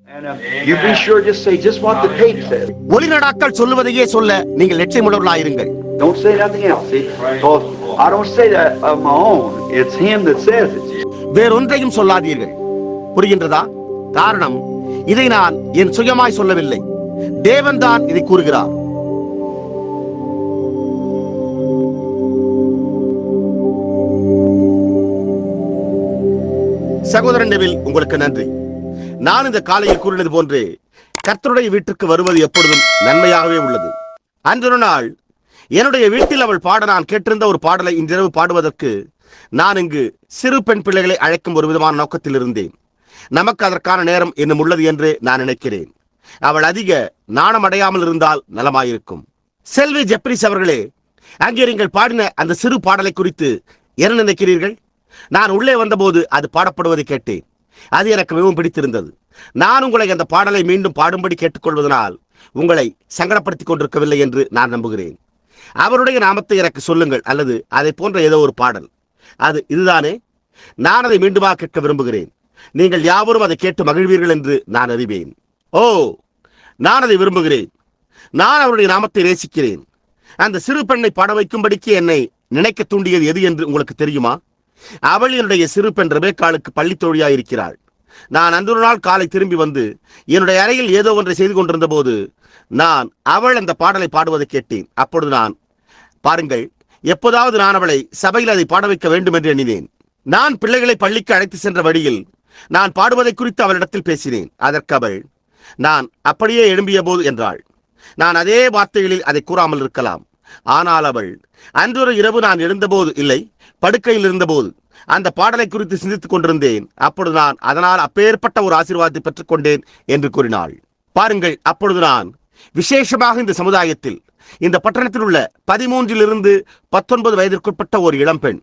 You be sure just say just what the tape says. ஒளிநடாக்கள் சொல்லுவதையே சொல்ல நீங்கள் லட்சியமுள்ளவர்களாயிருங்கள். Don't say nothing else. See, because I don't say that of my own. It's him that says it. வேறொன்றையும் சொல்லாதீர்கள். புரிகின்றதா? காரணம், இதை நான் என் சுயமாய் சொல்லவில்லை. தேவன் தான் இதை கூறுகிறார். சகோதரன் நெவில், உங்களுக்கு நன்றி. நான் இந்த காலையில் கூறினது போன்றே கர்த்தருடைய வீட்டிற்கு வருவது எப்பொழுதும் நன்மையாகவே உள்ளது. அன்றொரு நாள் என்னுடைய வீட்டில் அவள் பாட நான் கேட்டிருந்த ஒரு பாடலை இன்றிரவு பாடுவதற்கு நான் இங்கு சிறு பெண் பிள்ளைகளை அழைக்கும் ஒரு விதமான நோக்கத்தில் இருந்தேன். நமக்கு அதற்கான நேரம் இன்னும் உள்ளது என்று நான் நினைக்கிறேன். அவள் அதிக நாணம் அடையாமல் இருந்தால் நலமாயிருக்கும். செல்வி ஜெப்ரிஸ் அவர்களே, அங்கே நீங்கள் பாடின அந்த சிறு பாடலை குறித்து என்ன நினைக்கிறீர்கள்? நான் உள்ளே வந்தபோது அது பாடப்படுவதை கேட்டேன். அது எனக்கு மிகவும் பிடித்திருந்தது. நான் உங்களை அந்த பாடலை மீண்டும் பாடும்படி கேட்டுக்கொள்வதனால் உங்களை சங்கடப்படுத்திக் கொண்டிருக்கவில்லை என்று நான் நம்புகிறேன். அவருடைய நாமத்தை எனக்கு சொல்லுங்கள், அல்லது அதை போன்ற ஏதோ ஒரு பாடல். அது இதுதானே? நான் அதை மீண்டுமாக கேட்க விரும்புகிறேன். நீங்கள் யாவரும் அதை கேட்டு மகிழ்வீர்கள் என்று நான் அறிவேன். ஓ, நான் அதை விரும்புகிறேன். நான் அவருடைய நாமத்தை நேசிக்கிறேன். அந்த சிறு பெண்ணை பாட வைக்கும்படிக்கு என்னை நினைக்க தூண்டியது எது என்று உங்களுக்கு தெரியுமா? அவள் என்னுடைய சிறு பெண் ரெபேக்காளுக்கு பள்ளி தோழியாய் இருக்கிறாள். நான் அன்றொரு நாள் காலை திரும்பி வந்து என்னுடைய அறையில் ஏதோ ஒன்றை செய்து கொண்டிருந்த போது நான் அவள் அந்த பாடலை பாடுவதை கேட்டேன். அப்பொழுது நான், பாருங்கள், எப்போதாவது நான் அவளை சபையில் அதை பாட வைக்க வேண்டும் என்று எண்ணினேன். நான் பிள்ளைகளை பள்ளிக்கு அழைத்து சென்ற வழியில் நான் பாடுவதை குறித்து அவளிடத்தில் பேசினேன். அதற்கு அவள், நான் அப்படியே எழும்பிய போது என்றாள். நான் அதே வார்த்தைகளில் அதை கூறாமல் இருக்கலாம். ஆனால் அவள், அன்றொரு இரவு நான் எழுந்தபோது, இல்லை, படுக்கையில் இருந்தபோது அந்த பாடலை குறித்து சிந்தித்துக் கொண்டிருந்தேன். அப்பொழுது நான் அதனால் அப்பேற்பட்ட ஒரு ஆசீர்வாதத்தை பெற்றுக் கொண்டேன் என்று கூறினாள். பாருங்கள், அப்பொழுது நான் விசேஷமாக இந்த சமுதாயத்தில், இந்த பட்டணத்தில் உள்ள 13 to 19 வயதிற்குட்பட்ட ஒரு இளம்பெண்,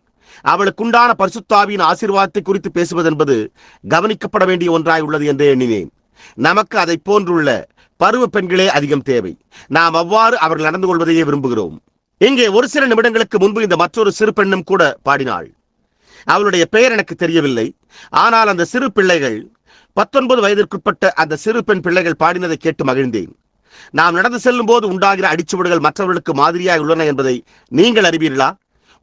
அவளுக்குண்டான பரிசுத்தாவியின் ஆசீர்வாதத்தை குறித்து பேசுவதென்பது கவனிக்கப்பட வேண்டிய ஒன்றாய் உள்ளது என்று எண்ணினேன். நமக்கு அதை போன்றுள்ள பருவ பெண்களே அதிகம் தேவை. நாம் அவ்வாறு அவர்கள் நடந்து கொள்வதையே விரும்புகிறோம். இங்கே ஒரு சில நிமிடங்களுக்கு முன்பு இந்த மற்றொரு சிறு பெண்ணும் கூட பாடினாள். அவளுடைய பெயர் எனக்கு தெரியவில்லை. ஆனால் அந்த சிறு பிள்ளைகள், 19 வயதிற்குட்பட்ட அந்த சிறு பெண் பிள்ளைகள் பாடினதை கேட்டு மகிழ்ந்தேன். நாம் நடந்து செல்லும் போது உண்டாகிற அடிச்சுவடுகள் மற்றவர்களுக்கு மாதிரியாக உள்ளன என்பதை நீங்கள் அறிவீர்களா?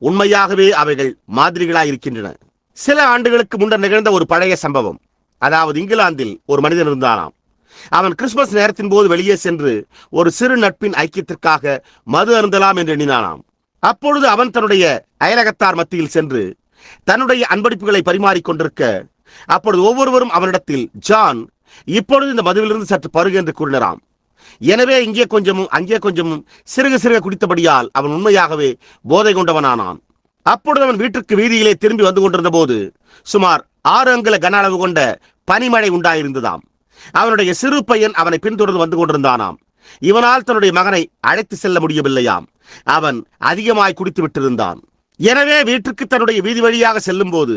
உண்மையாகவே அவைகள் மாதிரிகளாய் இருக்கின்றன. சில ஆண்டுகளுக்கு முன்னர் நிகழ்ந்த ஒரு பழைய சம்பவம். அதாவது, இங்கிலாந்தில் ஒரு மனிதன் இருந்தானாம். அவன் கிறிஸ்துமஸ் நேரத்தின் போது வெளியே சென்று ஒரு சிறு நட்பின் ஐக்கியத்திற்காக மது அருந்தலாம் என்று எண்ணினானாம். அப்பொழுது அவன் தன்னுடைய அயலகத்தார் மத்தியில் சென்று தன்னுடைய அன்பளிப்புகளை பரிமாறிக்கொண்டிருக்க, அப்பொழுது ஒவ்வொருவரும் அவனிடத்தில், ஜான், இப்பொழுது இந்த மதுவிலிருந்து சற்று பருகு என்று கூறினாராம். எனவே இங்கே கொஞ்சமும் அங்கே கொஞ்சமும் சிறுக சிறுக குடித்தபடியால் அவன் உண்மையாகவே போதை கொண்டவனானான். அப்பொழுது அவன் வீட்டிற்கு வீதியிலே திரும்பி வந்து கொண்டிருந்த போது சுமார் 6 அங்குல கன அளவு கொண்ட பனிமழை உண்டாயிருந்ததாம். அவனுடைய சிறு பையன் அவனை பின்தொடர்ந்து வந்து கொண்டிருந்தானாம். இவனால் தன்னுடைய மகனை அழைத்து செல்ல முடியவில்லையாம். அவன் அதிகமாய் குடித்து விட்டிருந்தான். எனவே வீட்டுக்கு தன்னுடைய வீதி வழியாக செல்லும் போது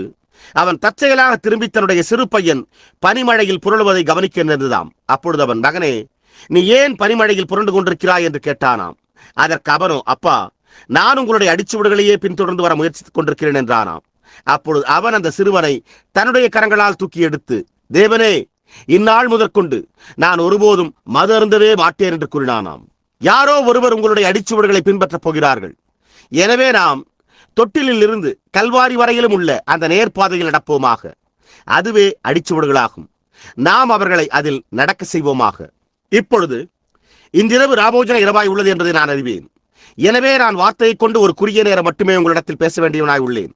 அவன் தற்செயலாக திரும்பி தன்னுடைய சிறு பையன் பனிமழையில் புரளுவதை கவனிக்க நேர்ந்ததாம். அப்பொழுது அவன், மகனே, நீ ஏன் பனிமழையில் புரண்டு கொண்டிருக்கிறாய் என்று கேட்டானாம். அதற்கு அவனோ, அப்பா, நான் உங்களுடைய அடிச்சுவடுகளையே பின்தொடர்ந்து வர முயற்சித்துக் கொண்டிருக்கிறேன் என்றானாம். அப்பொழுது அவன் அந்த சிறுவனை தன்னுடைய கரங்களால் தூக்கி எடுத்து, தேவனே, இந்நாள் முதற்கொண்டு நான் ஒருபோதும் மது அருந்தவே மாட்டேன் என்று கூறினானாம். யாரோ ஒருவர் உங்களுடைய அடிச்சுவடுகளை பின்பற்றப் போகிறார்கள். எனவே நாம் தொட்டிலில் இருந்து கல்வாரி வரையிலும் உள்ள அந்த நேர்பாதையில் நடப்போமாக. அதுவே அடிச்சுவடுகளாகும். நாம் அவர்களை அதில் நடக்க செய்வோமாக. இப்பொழுது இன்றிரவு ராபோஜன இரவாய் உள்ளது என்பதை நான் அறிவேன். எனவே நான் வார்த்தையை கொண்டு ஒரு குறுகிய நேரம் மட்டுமே உங்களிடத்தில் பேச வேண்டியவனாய் உள்ளேன்.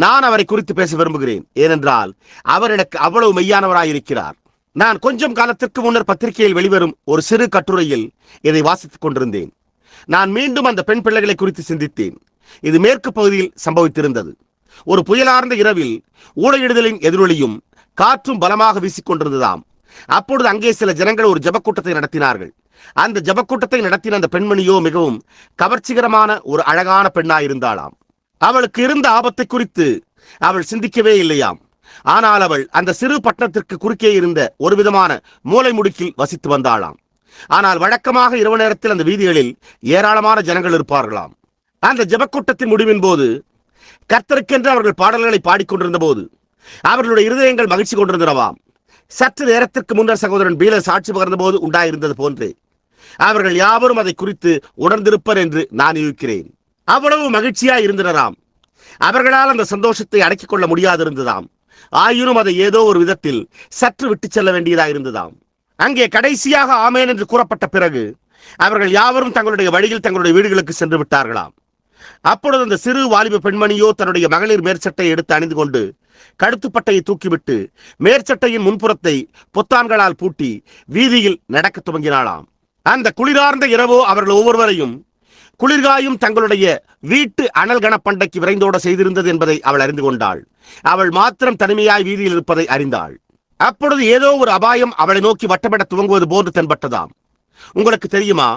நான் அவரை குறித்து பேச விரும்புகிறேன். ஏனென்றால் அவர் எனக்கு அவ்வளவு மெய்யானவராயிருக்கிறார். நான் கொஞ்சம் காலத்திற்கு முன்னர் பத்திரிகையில் வெளிவரும் ஒரு சிறு கட்டுரையில் இதை வாசித்துக் கொண்டிருந்தேன். நான் மீண்டும் அந்த பெண் பிள்ளைகளை குறித்து சிந்தித்தேன். இது மேற்கு பகுதியில் சம்பவித்திருந்தது. ஒரு புயலார்ந்த இரவில் ஊழையிடுதலின் எதிரொலியும் காற்றும் பலமாக வீசிக்கொண்டிருந்ததாம். அப்பொழுது அங்கே சில ஜனங்கள் ஒரு ஜபக்கூட்டத்தை நடத்தினார்கள். அந்த ஜபக்கூட்டத்தை நடத்தின அந்த பெண்மணியோ மிகவும் கவர்ச்சிகரமான ஒரு அழகான பெண்ணாயிருந்தாளாம். அவளுக்கு இருந்த ஆபத்தை குறித்து அவள் சிந்திக்கவே இல்லையாம். ஆனால் அவள் அந்த சிறு பட்டணத்திற்கு குறுக்கே இருந்த ஒரு விதமான மூலை முடுக்கில் வசித்து வந்தாளாம். ஆனால் வழக்கமாக இரவு நேரத்தில் அந்த வீதிகளில் ஏராளமான ஜனங்கள் இருப்பார்களாம். அந்த ஜபக்கூட்டத்தின் முடிவின் போது கர்த்தருக்கென்று அவர்கள் பாடல்களை பாடிக்கொண்டிருந்த போது அவர்களுடைய இருதயங்கள் மகிழ்ச்சி கொண்டிருந்தனவாம். சற்று நேரத்திற்கு முன்னர் சகோதரன் பீலர் சாட்சி பகர்ந்த போது உண்டாயிருந்தது போன்றே அவர்கள் யாவரும் அதை குறித்து உணர்ந்திருப்பர் என்று நான் யூகிக்கிறேன். அவ்வளவு மகிழ்ச்சியாய் இருந்தனராம். அவர்களால் அந்த சந்தோஷத்தை அடக்கிக் கொள்ள முடியாதிருந்ததாம். ஆயினும் அதை ஏதோ ஒரு விதத்தில் சற்று விட்டு செல்ல வேண்டியதாயிருந்ததாம். அங்கே கடைசியாக ஆமேன் என்று கூறப்பட்ட பிறகு அவர்கள் யாவரும் தங்களுடைய வழியில் தங்களுடைய வீடுகளுக்கு சென்று விட்டார்களாம். அப்பொழுது அந்த சிறு வாலிப பெண்மணியோ தன்னுடைய மகளிர் மேற்சட்டையை எடுத்து அணிந்து கொண்டு கழுத்துப்பட்டையை தூக்கிவிட்டு மேற்சட்டையின் முன்புறத்தை பொத்தான்களால் பூட்டி வீதியில் நடக்க துவங்கினாளாம். அந்த குளிரார்ந்த இரவோ அவர்கள் ஒவ்வொருவரையும் குளிர்காயும் தங்களுடைய வீட்டு அனல் கணப்பண்டைக்கு விரைந்தோட செய்திருந்தது என்பதை அவள் அறிந்து கொண்டாள். அவள் மாத்திரம் தனிமையாய் வீதியில் இருப்பதை அறிந்தாள். அப்பொழுது ஏதோ ஒரு அபாயம் அவளை நோக்கி வட்டமிட துவங்குவது போன்று தென்பட்டதாம். உங்களுக்கு தெரியுமா,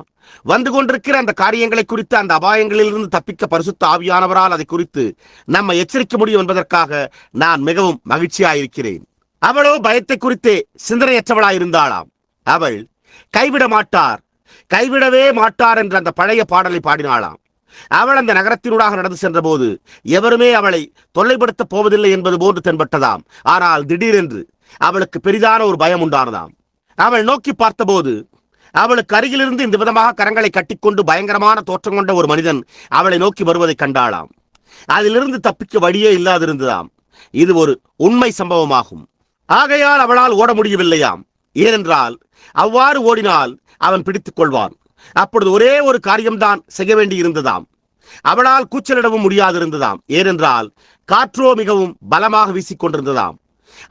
வந்து கொண்டிருக்கிற அந்த காரியங்களை குறித்து, அந்த அபாயங்களிலிருந்து தப்பிக்க பரிசுத்த ஆவியானவரால் அதை குறித்து நம்மை எச்சரிக்க முடியும் என்பதற்காக நான் மிகவும் மகிழ்ச்சியாயிருக்கிறேன். அவளோ பயத்தை குறித்தே சிந்தனையற்றவளாயிருந்தாளாம். அவள் கைவிட மாட்டார், கைவிடவே மாட்டார் என்ற அந்த பழைய பாடலை பாடினாளாம். அவள் அந்த நகரத்தினூடாக நடந்து சென்ற போது எவருமே அவளை தொல்லைப்படுத்தப் போவதில்லை என்பது போன்று தென்பட்டதாம். ஆனால் திடீரென்று அவளுக்கு பெரிதான ஒரு பயம் உண்டானதாம். அவள் நோக்கி பார்த்தபோது அவளுக்கு அருகிலிருந்து இந்த விதமாக கரங்களை கட்டிக்கொண்டு பயங்கரமான தோற்றம் கொண்ட ஒரு மனிதன் அவளை நோக்கி வருவதை கண்டாளாம். அதிலிருந்து தப்பிக்க வழியே இல்லாதிருந்ததாம். இது ஒரு உண்மை சம்பவமாகும். ஆகையால் அவளால் ஓட முடியவில்லையாம். ஏனென்றால் அவ்வாறு ஓடினால் அவன் பிடித்துக் கொள்வான். அப்பொழுது ஒரே ஒரு காரியம்தான் செய்ய வேண்டி இருந்ததாம். அவளால் கூச்சலிடவும் முடியாதிருந்ததாம். ஏனென்றால் காற்றோ மிகவும் பலமாக வீசிக்கொண்டிருந்ததாம்.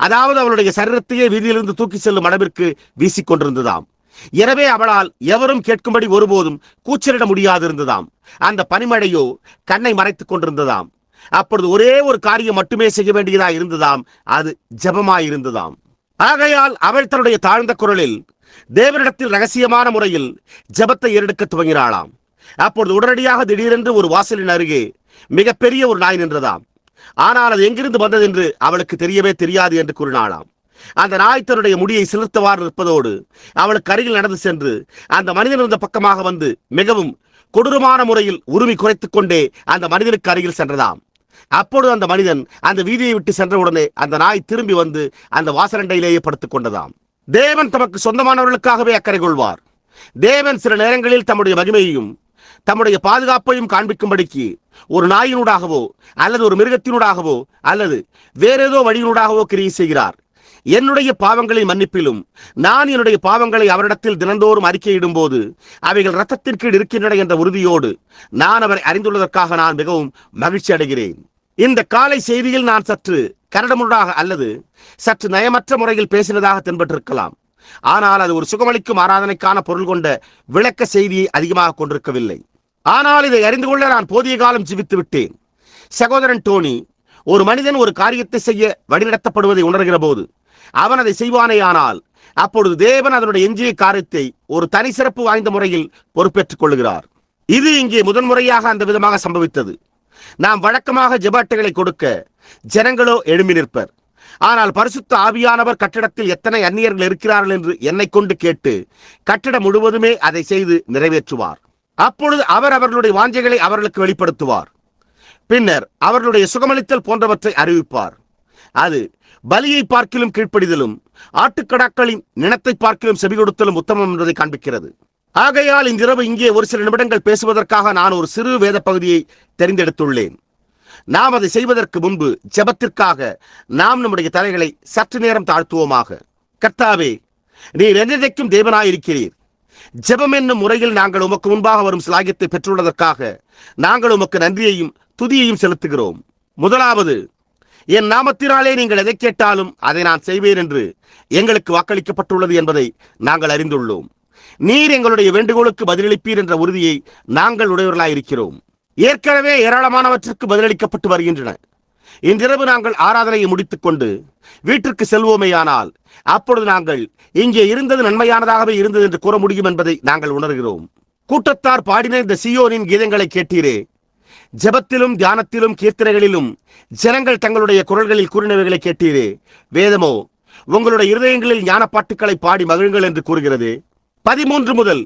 அதாவது அவளுடைய சரீரத்தையே வீதியிலிருந்து தூக்கி செல்லும் அளவிற்கு வீசிக்கொண்டிருந்ததாம். எனவே அவளால் எவரும் கேட்கும்படி ஒருபோதும் கூச்சலிட முடியாதிருந்ததாம். அந்த பனிமழையோ கண்ணை மறைத்துக் கொண்டிருந்ததாம். அப்பொழுது ஒரே ஒரு காரியம் மட்டுமே செய்ய வேண்டியதாக இருந்ததாம். அது ஜெபமாயிருந்ததாம். ஆகையால் அவள் தன்னுடைய தாழ்ந்த குரலில் தேவனிடத்தில் ரகசியமான முறையில் ஜெபத்தை ஏறெடுக்க துவங்கினாளாம். அப்பொழுது உடனடியாக திடீரென்று ஒரு வாசலின் அருகே மிகப்பெரிய ஒரு நாய் நின்றதாம். ஆனால் அது எங்கிருந்து வந்தது என்று அவளுக்கு தெரியவே தெரியாது என்று கூறினாளாம். அந்த நாய் தன்னுடைய முடியை சிலிர்த்தவாறு இருப்பதோடு அவளுக்கு அருகில் நடந்து சென்று அந்த மனிதன் இருந்த பக்கமாக வந்து மிகவும் கொடூரமான முறையில் உரிமை குறைத்துக் கொண்டே அந்த மனிதனுக்கு அருகில் சென்றதாம். அப்பொழுது அந்த மனிதன் அந்த வீதியை விட்டு சென்றவுடனே அந்த நாய் திரும்பி வந்து அந்த வாசலண்டையிலேயே படுத்துக் கொண்டதாம். தேவன் தமக்கு சொந்தமானவர்களுக்காகவே அக்கறை கொள்வார். தேவன் சில நேரங்களில் தம்முடைய மகிமையையும் தம்முடைய பாதுகாப்பையும் காண்பிக்கும்படிக்கு ஒரு நாயினூடாகவோ அல்லது ஒரு மிருகத்தினூடாகவோ அல்லது வேறேதோ வழியினூடாகவோ கிரியை செய்கிறார். என்னுடைய பாவங்களின் மன்னிப்பிலும் நான் என்னுடைய பாவங்களை அவரிடத்தில் தினந்தோறும் அறிக்கையிடும் போது அவைகள் இரத்தத்தின் கீழ் இருக்கின்றன என்ற உறுதியோடு நான் அவரை அறிந்துள்ளதற்காக நான் மிகவும் மகிழ்ச்சி அடைகிறேன். இந்த காலை செய்தியில் நான் சற்று கரடமுடாக அல்லது சற்று நயமற்ற முறையில் பேசினதாக தென்பட்டிருக்கலாம். ஆனால் அது ஒரு சுகமளிக்கும் ஆராதனைக்கான பொருள் கொண்ட விளக்க செய்தியை அதிகமாக கொண்டிருக்கவில்லை. ஆனால் இதை அறிந்து கொள்ள நான் போதிய காலம் ஜீவித்து விட்டேன். சகோதரன் டோனி, ஒரு மனிதன் ஒரு காரியத்தை செய்ய வழிநடத்தப்படுவதை உணர்கிற போது அவன் அதை செய்வானேயானால் அப்பொழுது தேவன் அதனுடைய எஞ்சிய காரியத்தை ஒரு தனி சிறப்பு வாய்ந்த முறையில் பொறுப்பேற்றுக் கொள்கிறார். இது இங்கே முதன்முறையாக அந்த விதமாக சம்பவித்தது. நாம் வழக்கமாக ஜெபாட்டைகளை கொடுக்க ஜனங்களோ எழும்பி நிற்பர். ஆனால் பரிசுத்த ஆவியானவர் கட்டிடத்தில் எத்தனை அந்நியர்கள் இருக்கிறார்கள் என்று என்னை கொண்டு கேட்டு கட்டிடம் முழுவதுமே அதை செய்து நிறைவேற்றுவார். அப்பொழுது அவர் அவர்களுடைய வாஞ்சைகளை அவர்களுக்கு வெளிப்படுத்துவார். பின்னர் அவர்களுடைய சுகமளித்தல் போன்றவற்றை அறிவிப்பார். அது பலியை பார்க்கிலும் கீழ்ப்படிதலும் ஆட்டுக்கடாக்களின் நினத்தை பார்க்கிலும் செவி கொடுத்தலும் உத்தமம் என்பதை காண்பிக்கிறது. ஆகையால் இன்றிரவு இங்கே ஒரு சில நிமிடங்கள் பேசுவதற்காக நான் ஒரு சிறு வேத பகுதியை தெரிந்தெடுத்துள்ளேன். நாம் அதை செய்வதற்கு முன்பு ஜெபத்திற்காக நாம் நம்முடைய தலைகளை சற்று நேரம் தாழ்த்துவோமாக. கர்த்தாவே, நீர் என்றைக்கும் தேவனாயிருக்கிறீர். ஜெபம் என்னும் முறையில் நாங்கள் உமக்கு முன்பாக வரும் சிலாகியத்தை பெற்றுள்ளதற்காக நாங்கள் உமக்கு நன்றியையும் துதியையும் செலுத்துகிறோம். முதலாவது, என் நாமத்தினாலே நீங்கள் எதை கேட்டாலும் அதை நான் செய்வேன் என்று எங்களுக்கு வாக்களிக்கப்பட்டுள்ளது என்பதை நாங்கள் அறிந்துள்ளோம். நீர் எங்களுடைய வேண்டுகோளுக்கு பதிலளிப்பீர் என்ற உறுதியை நாங்கள் உடையவர்களாயிருக்கிறோம். ஏற்கனவே ஏராளமானவற்றிற்கு பதிலளிக்கப்பட்டு வருகின்றன. இன்றிரவு நாங்கள் ஆராதனையை முடித்துக் கொண்டு வீட்டிற்கு செல்வோமேயானால் அப்பொழுது நாங்கள் இங்கே இருந்தது நன்மையானதாகவே இருந்தது என்று கூற முடியும் என்பதை நாங்கள் உணர்கிறோம். கூட்டத்தார் பாடின இந்த சீயோனின் கீதங்களை கேட்டீரே. ஜெபத்திலும் தியானத்திலும் கீர்த்தனைகளிலும் ஜனங்கள் தங்களுடைய குரல்களில் கூறினவைகளை கேட்டீரே. வேதமோ உங்களுடைய இருதயங்களில் ஞானப்பாட்டுக்களை பாடி மகிழுங்கள் என்று கூறுகிறது. 13 முதல்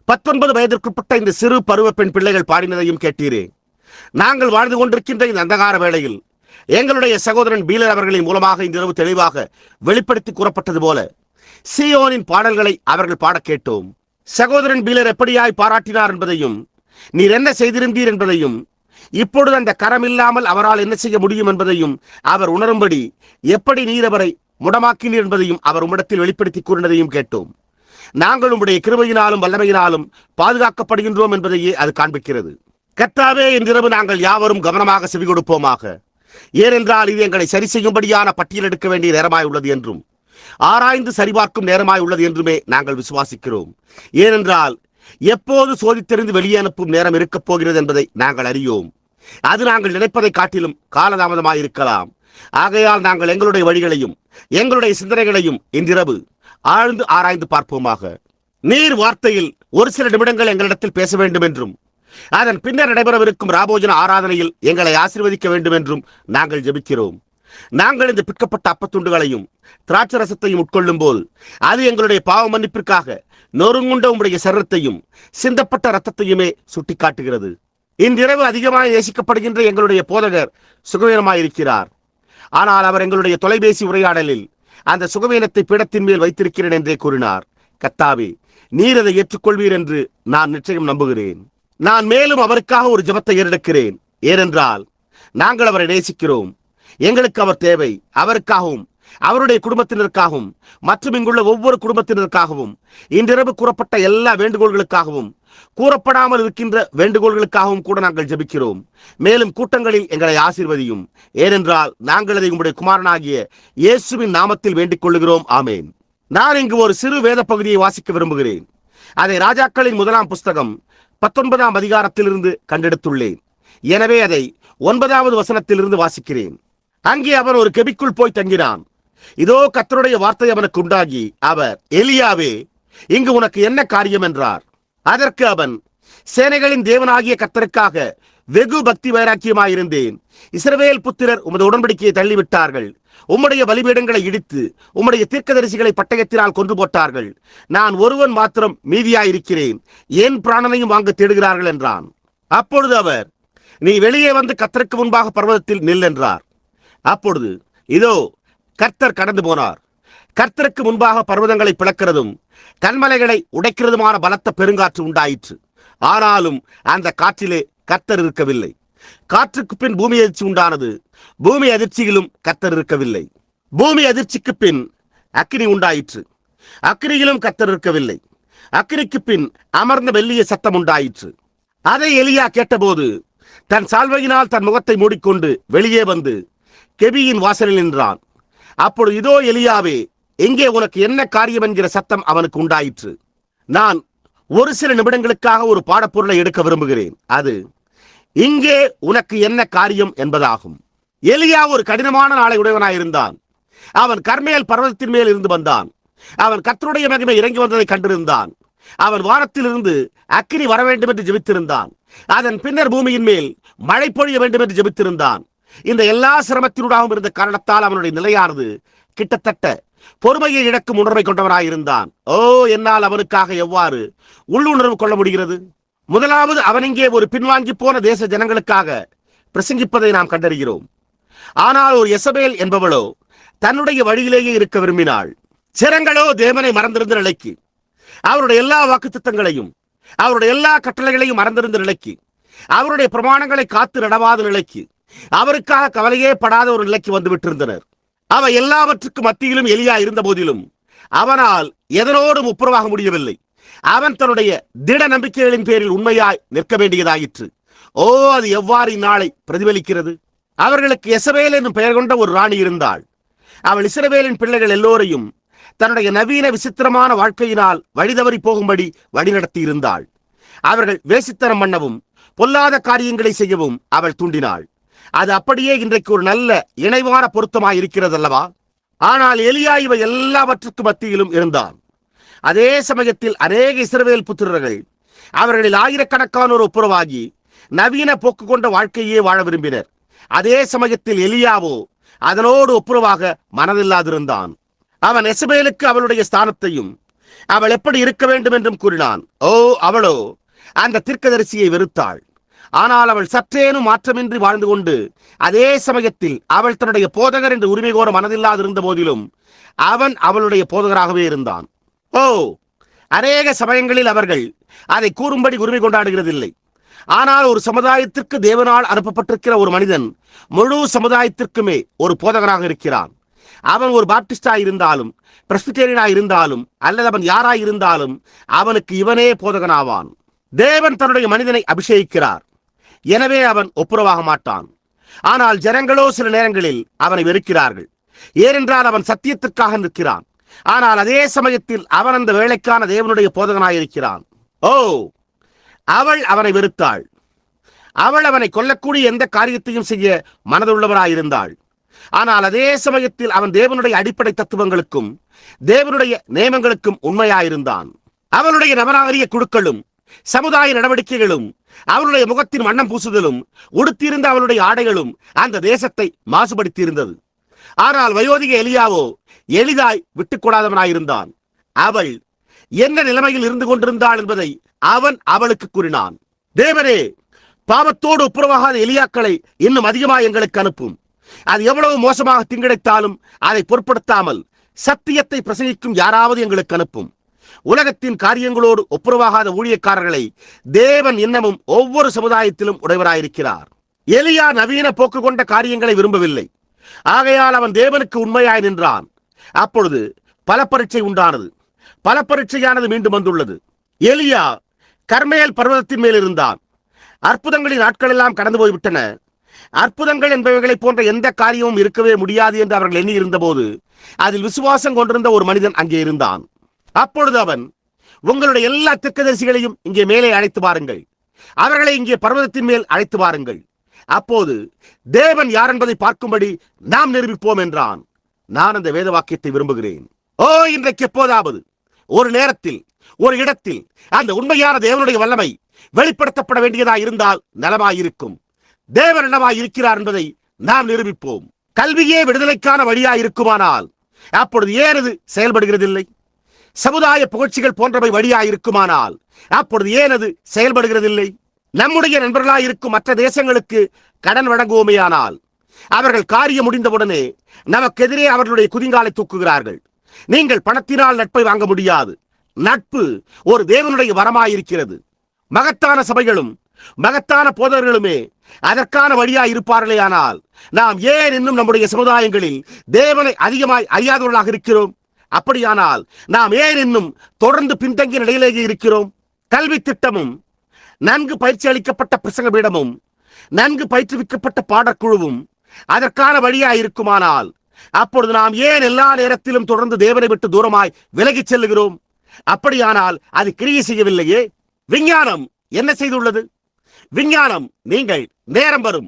19 வயதிற்குட்பட்ட இந்த சிறு பருவ பெண் பிள்ளைகள் பாடினதையும் கேட்டீரே. நாங்கள் வாழ்ந்து கொண்டிருக்கின்ற இந்த அந்தகார வேளையில் எங்களுடைய சகோதரன் பீலர் அவர்களின் மூலமாக இந்த இரவு தெளிவாக வெளிப்படுத்தி கூறப்பட்டது போல சீயோனின் பாடல்களை அவர்கள் பாட கேட்டோம். சகோதரன் பீலர் எப்படியாய் பாராட்டினார் என்பதையும், நீர் என்ன செய்திருந்தீர் என்பதையும், இப்பொழுது அந்த கரம் இல்லாமல் அவரால் என்ன செய்ய முடியும் என்பதையும் அவர் உணரும்படி எப்படி நீர் அவரை முடமாக்கினீர் என்பதையும் அவர் உம்மிடத்தில் வெளிப்படுத்தி கூறினதையும் கேட்டோம். நாங்கள் உம்முடைய கிருபையினாலும் வல்லமையினாலும் பாதுகாக்கப்படுகின்றோம் என்பதையே அது காண்பிக்கிறது. கர்த்தாவே, இன்றிரவு நாங்கள் யாவரும் கவனமாக செவி கொடுப்போமாக. ஏனென்றால் இது எங்களை சரி செய்யும்படியான பட்டியல் எடுக்க வேண்டிய நேரமாய் உள்ளது என்றும் ஆராய்ந்து சரிபார்க்கும் நேரமாய் உள்ளது என்றுமே நாங்கள் விசுவாசிக்கிறோம். ஏனென்றால் எப்போது சோதித்தெறிந்து வெளியே அனுப்பும் நேரம் இருக்கப் போகிறது என்பதை நாங்கள் அறியோம். அது நாங்கள் நினைப்பதை காட்டிலும் காலதாமதமாயிருக்கலாம். ஆகையால் நாங்கள் எங்களுடைய வழிகளையும் எங்களுடைய சிந்தனைகளையும் இன்றிரவு ஆழ்ந்து ஆராய்ந்து பார்ப்போமாக. நீர் வார்த்தையில் ஒரு சில நிமிடங்கள் எங்களிடத்தில் பேச வேண்டும் என்றும் அதன் பின்னர் நடைபெறவிருக்கும் ராபோஜன ஆராதனையில் எங்களை ஆசீர்வதிக்க வேண்டும் என்றும் நாங்கள் ஜெபிக்கிறோம். நாங்கள் இந்த பிற்கப்பட்ட அப்பத்துண்டுகளையும் திராட்சரசத்தையும் உட்கொள்ளும் போது அது எங்களுடைய பாவ மன்னிப்பிற்காக நொறுங்குண்ட உம்முடைய சரீரத்தையும் சிந்தப்பட்ட இரத்தத்தையுமே சுட்டிக்காட்டுகிறது. இன்றிரவு அதிகமாக நேசிக்கப்படுகின்ற எங்களுடைய போதகர் சுகவீனமாயிருக்கிறார். ஆனால் அவர் எங்களுடைய தொலைபேசி உரையாடலில் அந்த சுகவீனத்தை பீடத்தின் மேல் வைத்திருக்கிறேன் என்றே கூறினார். கர்த்தாவே, நீர் அதை ஏற்றுக்கொள்வீர் என்று நான் நிச்சயம் நம்புகிறேன். நான் மேலும் அவருக்காக ஒரு ஜெபத்தை ஏறெடுக்கிறேன். ஏனென்றால் நாங்கள் அவரை நேசிக்கிறோம். எங்களுக்கு அவர் தேவை. அவருக்காகவும் அவருடைய குடும்பத்தினருக்காகவும் மற்றும் இங்குள்ள ஒவ்வொரு குடும்பத்தினருக்காகவும் இன்றிரவு கூறப்பட்ட எல்லா வேண்டுகோள்களுக்காகவும் கூறப்படாமல் இருக்கின்ற வேண்டுகோள்களுக்காகவும் கூட நாங்கள் ஜெபிக்கிறோம். மேலும் கூட்டங்களில் எங்களை ஆசீர்வதியும். ஏனென்றால் நாங்கள் அதை உம்முடைய குமாரனாகிய இயேசுவின் நாமத்தில் வேண்டிக் கொள்ளுகிறோம். ஆமேன். நான் இங்கு ஒரு சிறு வேத பகுதியை வாசிக்க விரும்புகிறேன். அதை ராஜாக்களின் 1ஆம் புஸ்தகம் 19ஆம் அதிகாரத்திலிருந்து கண்டெடுத்துள்ளேன். எனவே அதை 9வது வசனத்திலிருந்து வாசிக்கிறேன். அங்கே அவன் ஒரு கெபிக்குள் போய் தங்கினான். இதோ கர்த்தருடைய வார்த்தை அவனுக்கு உண்டாகி, அவர், எலியாவே, இங்கு உனக்கு என்ன காரியம் என்றார். அதற்கு அவன், சேனைகளின் தேவனாகிய கர்த்தருக்காக வெகு பக்தி வைராக்கியமாயிருந்தேன். இஸ்ரவேல் புத்திரர் உமது உடன்படிக்கையை தள்ளிவிட்டார்கள். உம்முடைய பலிபீடங்களை இடித்து உம்முடைய தீர்க்கதரிசிகளை பட்டயத்தினால் கொன்று போட்டார்கள். நான் ஒருவன் மாத்திரம் மீதியாயிருக்கிறேன். என் பிராணனையும் வாங்க தேடுகிறார்கள் என்றான். அப்பொழுது அவர், நீ வெளியே வந்து கர்த்தருக்கு முன்பாக பர்வதத்தில் நில் என்றார். அப்பொழுது இதோ கர்த்தர் கடந்து போனார். கர்த்தருக்கு முன்பாக பர்வதங்களை பிளக்கிறதும் கன்மலைகளை உடைக்கிறதுமான பலத்த பெருங்காற்று உண்டாயிற்று. ஆனாலும் அந்த காற்றிலே கர்த்தர் இருக்கவில்லை. காற்றுக்கு பின் பூமி அதிர்ச்சி உண்டானது. பூமி அதிர்ச்சியிலும் கர்த்தர் இருக்கவில்லை. பூமி அதிர்ச்சிக்கு பின் அக்கினி உண்டாயிற்று. அக்கினியிலும் கர்த்தர் இருக்கவில்லை. அக்கினிக்கு பின் அமர்ந்த மெல்லிய சத்தம் உண்டாயிற்று. அதை எலியா கேட்டபோது தன் சால்வையினால் தன் முகத்தை மூடிக்கொண்டு வெளியே வந்து கெபியின் வாசலில் நின்றான். அப்பொழுது இதோ எலியாவே, எங்கே உனக்கு என்ன காரியம் என்கிற சத்தம் அவனுக்கு உண்டாயிற்று. நான் ஒரு சில நிமிடங்களுக்காக ஒரு பாடப்பொருளை எடுக்க விரும்புகிறேன். அது இங்கே உனக்கு என்ன காரியம் என்பதாகும். எலியா ஒரு கடினமான நாளை உடையவனாயிருந்தான். அவன் கர்மேல் பர்வதத்தின் மேல் இருந்து வந்தான். அவன் கர்த்தருடைய மகிமை இறங்கி வந்ததை கண்டிருந்தான். அவன் வானத்திலிருந்து அக்கினி வர வேண்டும் என்று ஜெபித்திருந்தான். அதன் பின்னர் பூமியின் மேல் மழை பொழிய வேண்டும் என்று ஜெபித்திருந்தான். இந்த எல்லா சிரமத்தினூடாகவும் இருந்த காரணத்தால் அவனுடைய நிலையானது கிட்டத்தட்ட பொறுமையை இழக்கும் உணர்வை கொண்டவனாயிருந்தான். ஓ, என்னால் அவனுக்காக எவ்வாறு உள்ளுணர்வு கொள்ள முடிகிறது. முதலாவது, அவன் இங்கே ஒரு பின்வாங்கி போன தேச ஜனங்களுக்காக பிரசங்கிப்பதை நாம் கண்டறிகிறோம். ஆனால் ஒரு எசபேல் என்பவளோ தன்னுடைய வழியிலேயே இருக்க விரும்பினாள். ஜனங்களோ தேவனை மறந்திருந்த நிலைக்கு, அவருடைய எல்லா வாக்குத்தத்தங்களையும் அவருடைய எல்லா கட்டளைகளையும் மறந்திருந்த நிலைக்கு, அவருடைய பிரமாணங்களை காத்து நடவாத நிலைக்கு, அவருக்காக கவலையே படாத ஒரு நிலைக்கு வந்து விட்டிருந்தனர். அவை எல்லாவற்றுக்கும் மத்தியிலும் எலியா இருந்த போதிலும் அவனால் எதனோடும் ஒப்புரவாக முடியவில்லை. அவன் தன்னுடைய திட நம்பிக்கைகளின் பேரில் உண்மையாய் நிற்க வேண்டியதாயிற்று. ஓ, அது எவ்வாறு இந்நாளை பிரதிபலிக்கிறது. அவர்களுக்கு எசபேல் என்னும் பெயர் கொண்ட ஒரு ராணி இருந்தாள். அவள் இஸ்ரவேலின் பிள்ளைகள் எல்லோரையும் தன்னுடைய நவீன விசித்திரமான வாழ்க்கையினால் வழிதவறி போகும்படி வழிநடத்தி இருந்தாள். அவர்கள் வேசித்தனம் பண்ணவும் பொல்லாத காரியங்களை செய்யவும் அவள் தூண்டினாள். அது அப்படியே இன்றைக்கு ஒரு நல்ல இணைவான பொருத்தமாய் இருக்கிறது அல்லவா? ஆனால் எலியா இவை எல்லாவற்றுக்கும் மத்தியிலும் இருந்தான். அதே சமயத்தில் அநேக இஸ்ரவேல் புத்திரர்கள் அவர்களில் ஆயிரக்கணக்கானோர் ஒப்புரவாகி நவீன போக்கு கொண்ட வாழ்க்கையே வாழ விரும்பினர். அதே சமயத்தில் எலியாவோ அதனோடு ஒப்புரவாக மனதில்லாதிருந்தான். அவன் எசபேலுக்கு அவளுடைய ஸ்தானத்தையும் அவள் எப்படி இருக்க வேண்டும் என்றும் கூறினான். ஓ, அவளோ அந்த தீர்க்கதரிசியை வெறுத்தாள். ஆனால் அவள் சற்றேனும் மாற்றமின்றி வாழ்ந்து கொண்டு அதே சமயத்தில் அவள் தன்னுடைய போதகர் என்று உரிமை கோர மனதில்லாதிருந்த போதிலும் அவன் அவளுடைய போதகராகவே இருந்தான். அநேக சமயங்களில் அவர்கள் அதை கூறும்படி உரிமை கொண்டாடுகிறதில்லை. ஆனால் ஒரு சமுதாயத்திற்கு தேவனால் அனுப்பப்பட்டிருக்கிற ஒரு மனிதன் முழு சமுதாயத்திற்குமே ஒரு போதகராக இருக்கிறான். அவன் ஒரு பாப்டிஸ்டாய் இருந்தாலும், பிரஸ்பிட்டேரியனாய் இருந்தாலும், அல்லது அவன் யாராய் இருந்தாலும் அவனுக்கு இவனே போதகனாவான். தேவன் தன்னுடைய மனிதனை அபிஷேகிக்கிறார், எனவே அவன் ஒப்புரவாக மாட்டான். ஆனால் ஜனங்களோ சில நேரங்களில் அவனை வெறுக்கிறார்கள். ஏனென்றால் அவன் சத்தியத்திற்காக நிற்கிறான். ஆனால் அதே சமயத்தில் அவன் அந்த வேலைக்கான தேவனுடைய போதகனாயிருக்கிறான். அவள் அவனை வெறுத்தாள். அவள் அவனை கொல்லக்கூடிய எந்த காரியத்தையும் செய்ய மனதுள்ளவராயிருந்தாள். ஆனால் அதே சமயத்தில் அவன் தேவனுடைய அடிப்படை தத்துவங்களுக்கும் தேவனுடைய நியமங்களுக்கும் உண்மையாயிருந்தான். அவளுடைய நவநாகரிக குழுக்களும் சமுதாய நடவடிக்கைகளும் அவளுடைய முகத்தின் வண்ணம் பூசுதலும் உடுத்தியிருந்த அவளுடைய ஆடைகளும் அந்த தேசத்தை மாசுபடுத்தியிருந்தது. ஆனால் வயோதிக எலியாவோ எளிதாய் விட்டுக் கொடாதவனாயிருந்தான். அவள் என்ன நிலைமையில் இருந்து கொண்டிருந்தாள் என்பதை அவன் அவளுக்கு கூறினான். தேவனே, பாவத்தோடு ஒப்புரவாகாத எலியாக்களை இன்னும் அதிகமாக எங்களுக்கு அனுப்பும். அது எவ்வளவு மோசமாக திங்கடைத்தாலும் அதை பொருட்படுத்தாமல் சத்தியத்தை பிரசங்கிக்கும் யாராவது எங்களுக்கு அனுப்பும். உலகத்தின் காரியங்களோடு ஒப்புரவாகாத ஊழியக்காரர்களை தேவன் இன்னமும் ஒவ்வொரு சமுதாயத்திலும் உடையவராயிருக்கிறார். எலியா நவீன போக்கு கொண்ட காரியங்களை விரும்பவில்லை. ஆகையால் அவன் தேவனுக்கு உண்மையாய் நின்றான். அப்பொழுது பல பரீட்சை உண்டானது. பல பரீட்சையானது மீண்டும் வந்துள்ளது. எலியா கர்மேல் பர்வதத்தின் மேல் இருந்தான். அற்புதங்களின் நாட்கள் எல்லாம் கடந்து போய்விட்டன. அற்புதங்கள் என்பவைகளை போன்ற எந்த காரியமும் இருக்கவே முடியாது என்று அவர்கள் எண்ணி இருந்த போது அதில் விசுவாசம் கொண்டிருந்த ஒரு மனிதன் அங்கே இருந்தான். அப்பொழுது அவன், உங்களுடைய எல்லா தீர்க்கதரிசிகளையும் இங்கே மேலே அழைத்து வாருங்கள், அவர்களை இங்கே பர்வதத்தின் மேல் அழைத்து வாருங்கள். அப்போது தேவன் யார் என்பதை பார்க்கும்படி நாம் நிரூபிப்போம் என்றான். நான் அந்த வேத வாக்கியத்தை விரும்புகிறேன். இன்றைக்கு எப்போதாவது ஒரு நேரத்தில் ஒரு இடத்தில் அந்த உண்மையான தேவனுடைய வல்லமை வெளிப்படுத்தப்பட வேண்டியதாக இருந்தால் நலமாயிருக்கும். தேவன் என்னவாய் இருக்கிறார் என்பதை நாம் நிரூபிப்போம். கல்வியே விடுதலைக்கான வழியாய் இருக்குமானால் அப்பொழுது ஏன் அது செயல்படுகிறதில்லை? சமுதாய புகழ்ச்சிகள் போன்றவை வழியாய் இருக்குமானால் அப்பொழுது ஏன் அது செயல்படுகிறதில்லை? நம்முடைய நண்பர்களாய் இருக்கும் மற்ற தேசங்களுக்கு கடன் வழங்குவோமேயானால் அவர்கள் காரியம் முடிந்தவுடனே நமக்கு எதிரே அவர்களுடைய குதிங்காலை தூக்குகிறார்கள். நீங்கள் பணத்தினால் நட்பை வாங்க முடியாது. நட்பு ஒரு தேவனுடைய வரமாயிருக்கிறது. மகத்தான சபைகளும் மகத்தான போதகர்களுமே அதற்கான வழியாய் இருப்பார்களே. ஆனால் நாம் ஏன் இன்னும் நம்முடைய சமுதாயங்களில் தேவனை அதிகமாய் அறியாதவர்களாக இருக்கிறோம்? அப்படியானால் நாம் ஏன் இன்னும் தொடர்ந்து பின்தங்கிய நிலையிலேயே இருக்கிறோம்? கல்வி திட்டமும் நன்கு பயிற்சி அளிக்கப்பட்ட பிரசங்க பீடமும் நன்கு பயிற்றுவிக்கப்பட்ட பாடக்குழுவும் அதற்கான வழியாய் இருக்குமானால் அப்பொழுது நாம் ஏன் எல்லா நேரத்திலும் தொடர்ந்து தேவனை விட்டு தூரமாய் விலகிச் செல்லுகிறோம்? அப்படியானால் அது கிரியை செய்யவில்லையே. விஞ்ஞானம் என்ன செய்துள்ளது? விஞ்ஞானம், நீங்கள் நேரம் வரும்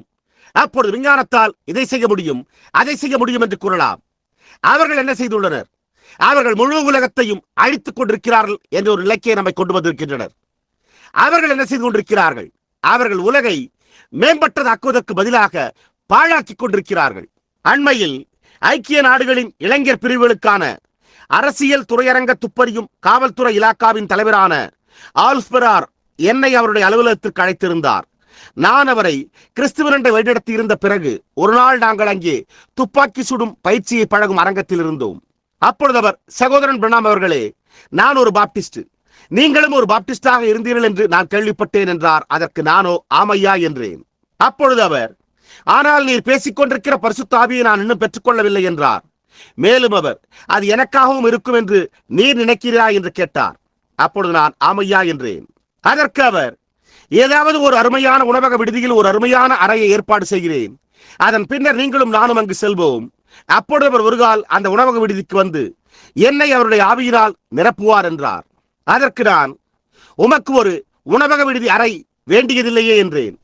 அப்பொழுது விஞ்ஞானத்தால் இதை செய்ய முடியும், அதை செய்ய முடியும் என்று கூறலாம். அவர்கள் என்ன செய்துள்ளனர்? அவர்கள் முழு உலகத்தையும் அழித்துக் கொண்டிருக்கிறார்கள் என்ற ஒரு இலக்கியை நம்மை கொண்டு வந்திருக்கின்றனர். அவர்கள் என்ன செய்து கொண்டிருக்கிறார்கள்? அவர்கள் உலகை மேம்பட்டதாக்குவதற்கு பதிலாக பாழாக்கிக் கொண்டிருக்கிறார்கள். அண்மையில் ஐக்கிய நாடுகளின் இளைஞர் பிரிவுகளுக்கான அரசியல் துறையரங்க துப்பறியும் காவல்துறை இலாக்காவின் தலைவரான ஆல்ஸ்பெரார் என்னை அவருடைய அலுவலகத்திற்கு அழைத்திருந்தார். நான் அவரை கிறிஸ்துவனண்டை வழிநடத்தி இருந்த பிறகு ஒரு நாள் நாங்கள் அங்கே துப்பாக்கி சுடும் பயிற்சியை பழகும் அரங்கத்தில் இருந்தோம். அப்பொழுது அவர், சகோதரன் பிரணாம் அவர்களே, நான் ஒரு பாப்டிஸ்ட், நீங்களும் ஒரு பாப்டிஸ்டாக இருந்தீர்கள் என்று நான் கேள்விப்பட்டேன் என்றார். அதற்கு நானோ ஆமையா என்றேன். அப்பொழுது அவர், ஆனால் நீர் பேசிக்கொண்டிருக்கிற பரிசுத்த ஆவியை நான் இன்னும் பெற்றுக்கொள்ளவில்லை என்றார். மேலும் அவர், அது எனக்காகவும் இருக்கும் என்று நீர் நினைக்கிறீரா என்று கேட்டார். அப்பொழுது நான் ஆமையா என்றேன். அதற்கு அவர், ஏதாவது ஒரு அருமையான உணவக விடுதியில் ஒரு அருமையான அறையை ஏற்பாடு செய்கிறேன், அதன் பின்னர் நீங்களும் நானும் அங்கு செல்வோம். அப்பொழுது அவர் ஒரு கால் அந்த உணவக விடுதிக்கு வந்து என்னை அவருடைய ஆவியினால் நிரப்புவார் என்றார். அதற்கு நான், உமக்கு ஒரு உணவக விடுதி அறை வேண்டியதில்லையே என்றேன்.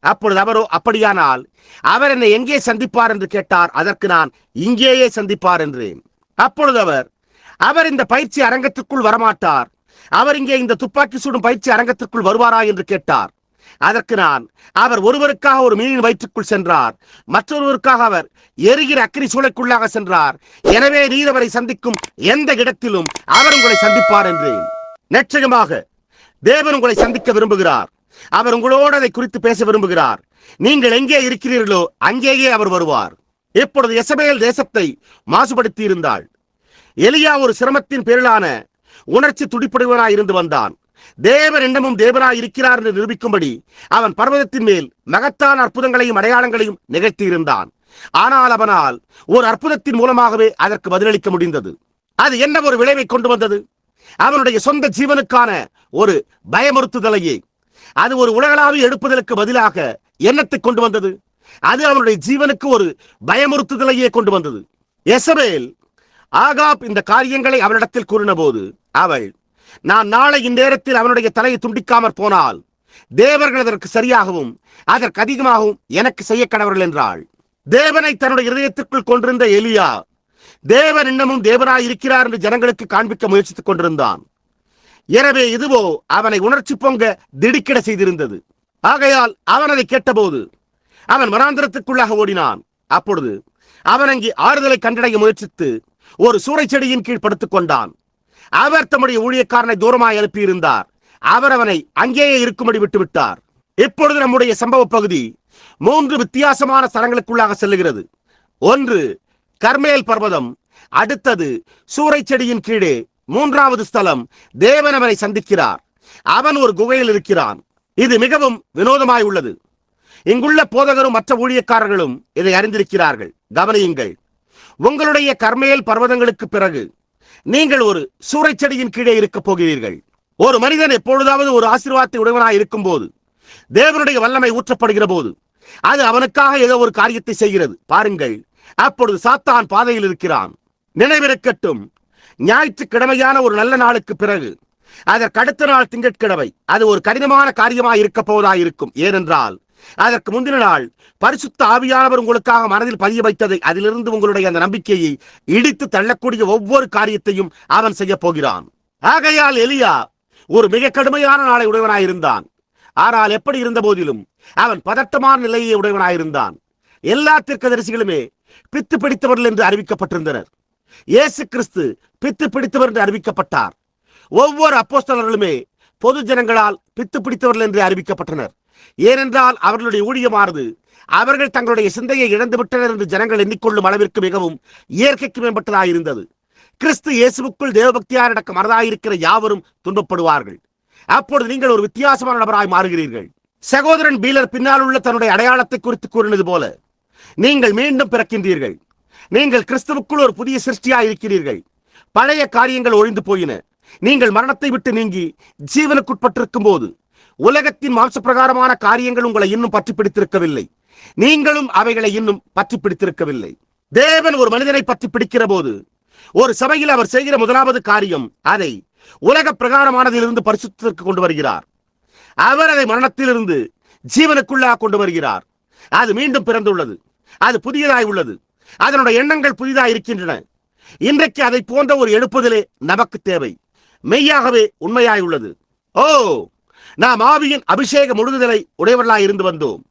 அப்பொழுது அவரோ, அப்படியானால் அவர் என்னை எங்கே சந்திப்பார் என்று கேட்டார். அதற்கு நான், இங்கேயே சந்திப்பார் என்றேன். அப்பொழுது அவர் இந்த பயிற்சி அரங்கத்திற்குள் வரமாட்டார், அவர் இங்கே இந்த துப்பாக்கி சூடும் பயிற்சி அரங்கத்திற்குள் வருவாரா என்று கேட்டார். அதற்கு நான், அவர் ஒருவருக்காக ஒரு மீனின் வயிற்றுக்குள் சென்றார், மற்றொருவருக்காக அவர் எரிகிற அக்கினி சூளைக்குள்ளாக சென்றார். எனவே நீர் அவரை சந்திக்கும் எந்த இடத்திலும் அவர் உங்களை சந்திப்பார் என்றேன். நிச்சயமாக தேவன் உங்களை சந்திக்க விரும்புகிறார். அவர் உங்களோடு அதை குறித்து பேச விரும்புகிறார். நீங்கள் எங்கே இருக்கிறீர்களோ அங்கேயே அவர் வருவார். இப்பொழுது யெசபேல் தேசத்தை மாசுபடுத்தி இருந்தாள். எலியா ஒரு சிரமத்தின் பேரிலான உணர்ச்சி துடிப்புடையவனாய் இருந்து வந்தான். தேவன் இன்னமும் தேவனாய் இருக்கிறார் என்று நிரூபிக்கும்படி அவன் பர்வதத்தின் மேல் மகத்தான அற்புதங்களையும் அடையாளங்களையும் நிகழ்த்தி இருந்தான். ஆனால் அவனால் ஒரு அற்புதத்தின் மூலமாகவே அதற்கு பதிலளிக்க முடிந்தது. அது என்ன ஒரு விளைவை கொண்டு வந்தது? அவனுடைய சொந்த ஜீவனுக்கான ஒரு பயமுறுத்துதலையே. அது ஒரு உலகளாவிய எழுப்புதலுக்கு பதிலாக எண்ணத்தை கொண்டு வந்தது. அது அவனுடைய ஜீவனுக்கு ஒரு பயமுறுத்துதலையே கொண்டு வந்தது. யெசபேல் ஆகாப் இந்த காரியங்களை அவனிடத்தில் கூறின போது அவள், நான் நாளை இந்நேரத்தில் அவனுடைய தலையை துண்டிக்காமற் போனால் தேவர்கள் அதற்கு சரியாகவும் அதற்கு அதிகமாகவும் எனக்கு செய்ய கடவர்கள் என்றாள். தேவனை தன்னுடைய இதயத்திற்குள் கொண்டிருந்த எலியா தேவன் இன்னமும் தேவனாய் இருக்கிறார் என்று ஜனங்களுக்கு காண்பிக்க முயற்சித்துக் கொண்டிருந்தான். எனவே இதுவோ அவனை உணர்ச்சி பொங்க திடுக்கிட செய்திருந்தது. ஆகையால் அவன் அதை கேட்டபோது அவன் வனாந்திரத்துக்குள்ளாக ஓடினான். அப்பொழுது அவன் அங்கே ஆறுதலை கண்டடைய முயற்சித்து ஒரு சூறை செடியின் கீழ் படுத்துக் கொண்டான். அவர் தம்முடைய ஊழியக்காரனை தூரமாய் அனுப்பியிருந்தார். அவர் அவனை அங்கேயே இருக்கும்படி விட்டுவிட்டார். இப்பொழுது நம்முடைய சம்பவ பகுதி 3 வித்தியாசமான ஸ்தலங்களுக்குள்ளாக செல்லுகிறது. ஒன்று கர்மேல் பர்வதம், அடுத்தது சூறை செடியின் கீழே, மூன்றாவது ஸ்தலம் தேவன் அவனை சந்திக்கிறார். அவன் ஒரு குகையில் இருக்கிறான். இது மிகவும் வினோதமாய் உள்ளது. இங்குள்ள போதகரும் மற்ற ஊழியக்காரர்களும் இதை அறிந்திருக்கிறார்கள். கவனியுங்கள். உங்களுடைய கர்மேல் பர்வதங்களுக்கு பிறகு நீங்கள் ஒரு சூறை செடியின் கீழே இருக்க போகிறீர்கள். ஒரு மனிதன் எப்பொழுதாவது ஒரு ஆசீர்வாதத்தை உடையவனாய் இருக்கும் போது, தேவனுடைய வல்லமை ஊற்றப்படுகிற போது, அது அவனுக்காக ஏதோ ஒரு காரியத்தை செய்கிறது. பாருங்கள், அப்பொழுது சாத்தான் பாதையில் இருக்கிறான். நினைவிருக்கட்டும், ஞாயிற்றுக்கிழமையான ஒரு நல்ல நாளுக்கு பிறகு அதற்கு அடுத்த நாள் திங்கட்கிழமை அது ஒரு கடினமான காரியமாய் இருக்க போவதாயிருக்கும். ஏனென்றால் அதற்கு முந்தின நாள் பரிசுத்த ஆவியானவர் உங்களுக்காக மனதில் பதிய வைத்ததை, அதிலிருந்து உங்களுடைய அந்த நம்பிக்கையை இடித்து தள்ளக்கூடிய ஒவ்வொரு காரியத்தையும் அவன் செய்ய போகிறான். ஆகையால் எலியா ஒரு மிக கடுமையான நாளை உடையவனாயிருந்தான். ஆனால் எப்படி இருந்த போதிலும் அவன் பதட்டமான நிலையை உடையவனாயிருந்தான். எல்லா தீர்க்கதரிசிகளுமே பித்து பிடித்தவர்கள் என்று அறிவிக்கப்பட்டிருந்தனர். இயேசு கிறிஸ்து பித்து பிடித்தவர் என்று அறிவிக்கப்பட்டார். ஒவ்வொரு அப்போஸ்தலர்களுமே பொது ஜனங்களால் பித்து பிடித்தவர்கள் என்று அறிவிக்கப்பட்டனர். ஏனென்றால் அவர்களுடைய ஊழியமானது அவர்கள் தங்களுடைய சிந்தையை இழந்துவிட்டனர் என்று ஜனங்கள் எண்ணிக்கொள்ளும் அளவிற்கு மிகவும் இயற்கைக்கு மேம்பட்டதாயிருந்தது. கிறிஸ்து இயேசுவுக்குள் தேவபக்தியாரடக்க மனதாயிருக்கிற யாவரும் துன்பப்படுவார்கள். அப்பொழுது நீங்கள் ஒரு வித்தியாசமான நபராய் மாறுகிறீர்கள். சகோதரன் பீலர் பின்னால் உள்ள தன்னுடைய அடையாளத்தை குறித்து கூறினது போல, நீங்கள் மீண்டும் பிறக்கின்றீர்கள். நீங்கள் கிறிஸ்துவுக்குள் ஒரு புதிய சிருஷ்டியாய் இருக்கிறீர்கள். பழைய காரியங்கள் ஒழிந்து போயின. நீங்கள் மரணத்தை விட்டு நீங்கி ஜீவனுக்குட்பட்டிருக்கும் போது உலகத்தின் மாம்ச பிரகாரமான காரியங்கள் உங்களை இன்னும் பற்றி பிடித்திருக்கவில்லை. நீங்களும் அவைகளை இன்னும் பற்றி பிடித்திருக்கவில்லை. தேவன் ஒரு மனிதனை பற்றி பிடிக்கிற போது ஒரு சபையில் அவர் செய்கிற முதலாவது காரியம், அதை உலக பிரகாரமானதிலிருந்து பரிசுத்தத்திற்கு கொண்டு வருகிறார். அவர் அதை மரணத்திலிருந்து ஜீவனுக்குள்ளாக கொண்டு வருகிறார். அது மீண்டும் பிறந்துள்ளது. அது புதியதாய் உள்ளது. அதனுடைய எண்ணங்கள் புதிதாக இருக்கின்றன. இன்றைக்கு அதை போன்ற ஒரு எழுப்புதலே நமக்கு தேவை. மெய்யாகவே உண்மையாய் உள்ளது. ஓ, நாம் ஆவியின் அபிஷேக முழுகுதலை உடையவர்களாய் இருந்து வந்தோம்.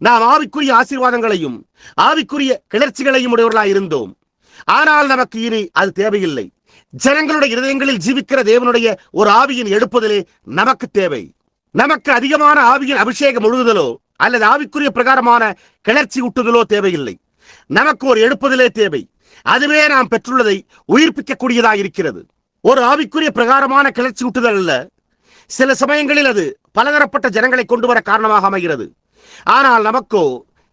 நாம் ஆவிக்குரிய ஆசீர்வாதங்களையும் ஆவிக்குரிய கிளர்ச்சிகளையும் உடையவர்களாய் இருந்தோம். ஆனால் நமக்கு இனி அது தேவையில்லை. ஜனங்களுடைய இருதயங்களில் ஜீவிக்கிற தேவனுடைய ஒரு ஆவியின் எழுப்புதலே நமக்கு தேவை. நமக்கு அதிகமான ஆவியின் அபிஷேக முழுகுதலோ அல்லது ஆவிக்குரிய பிரகாரமான கிளர்ச்சி ஊட்டுதலோ தேவையில்லை. நமக்கு ஒரு எழுப்புதலே தேவை. அதுவே நாம் பெற்றுள்ளதை உயிர்ப்பிக்கக்கூடியதாக இருக்கிறது. ஒரு ஆவிக்குரிய பிரகாரமான கிளர்ச்சி ஊட்டுதல் அல்ல. சில சமயங்களில் அது பலதரப்பட்ட ஜனங்களை கொண்டு வர காரணமாக அமைகிறது. ஆனால் நமக்கோ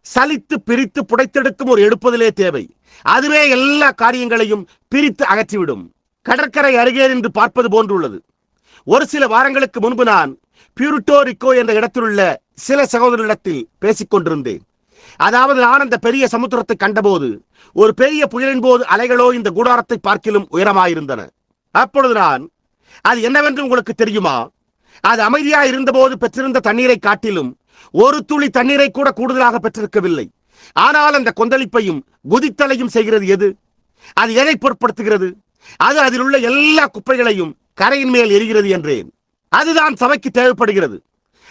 சலித்து பிரித்து புடைத்தெடுக்கும் ஒரு எழுப்புதலே தேவை. அதுவே எல்லா காரியங்களையும் பிரித்து அகற்றிவிடும். கடற்கரை அருகே நின்று பார்ப்பது போன்றுள்ளது. ஒரு சில வாரங்களுக்கு முன்பு நான் பியூரிட்டோ ரிக்கோ என்ற இடத்திலுள்ள சில சகோதரர்களிடத்தில் பேசிக் கொண்டிருந்தேன். அதாவது, நான் அந்த பெரிய சமுத்திரத்தை கண்டபோது ஒரு பெரிய புயலின் போது அலைகளோ இந்த கூடாரத்தை பார்க்கிலும் உயரமாயிருந்தன. அப்பொழுது நான், அது என்னவென்று உங்களுக்கு தெரியுமா? அது அமைதியாக இருந்தபோது பெற்றிருந்த தண்ணீரை காட்டிலும் ஒரு துளி தண்ணீரை கூட கூடுதலாக பெற்றிருக்கவில்லை. ஆனால் அந்த கொந்தளிப்பையும் குதித்தலையும் செய்கிறது எது? அது எதை பொருட்படுத்துகிறது? அது அதில் உள்ள எல்லா குப்பைகளையும் கரையின் மேல் எரிகிறது என்றேன். அதுதான் சபைக்கு தேவைப்படுகிறது.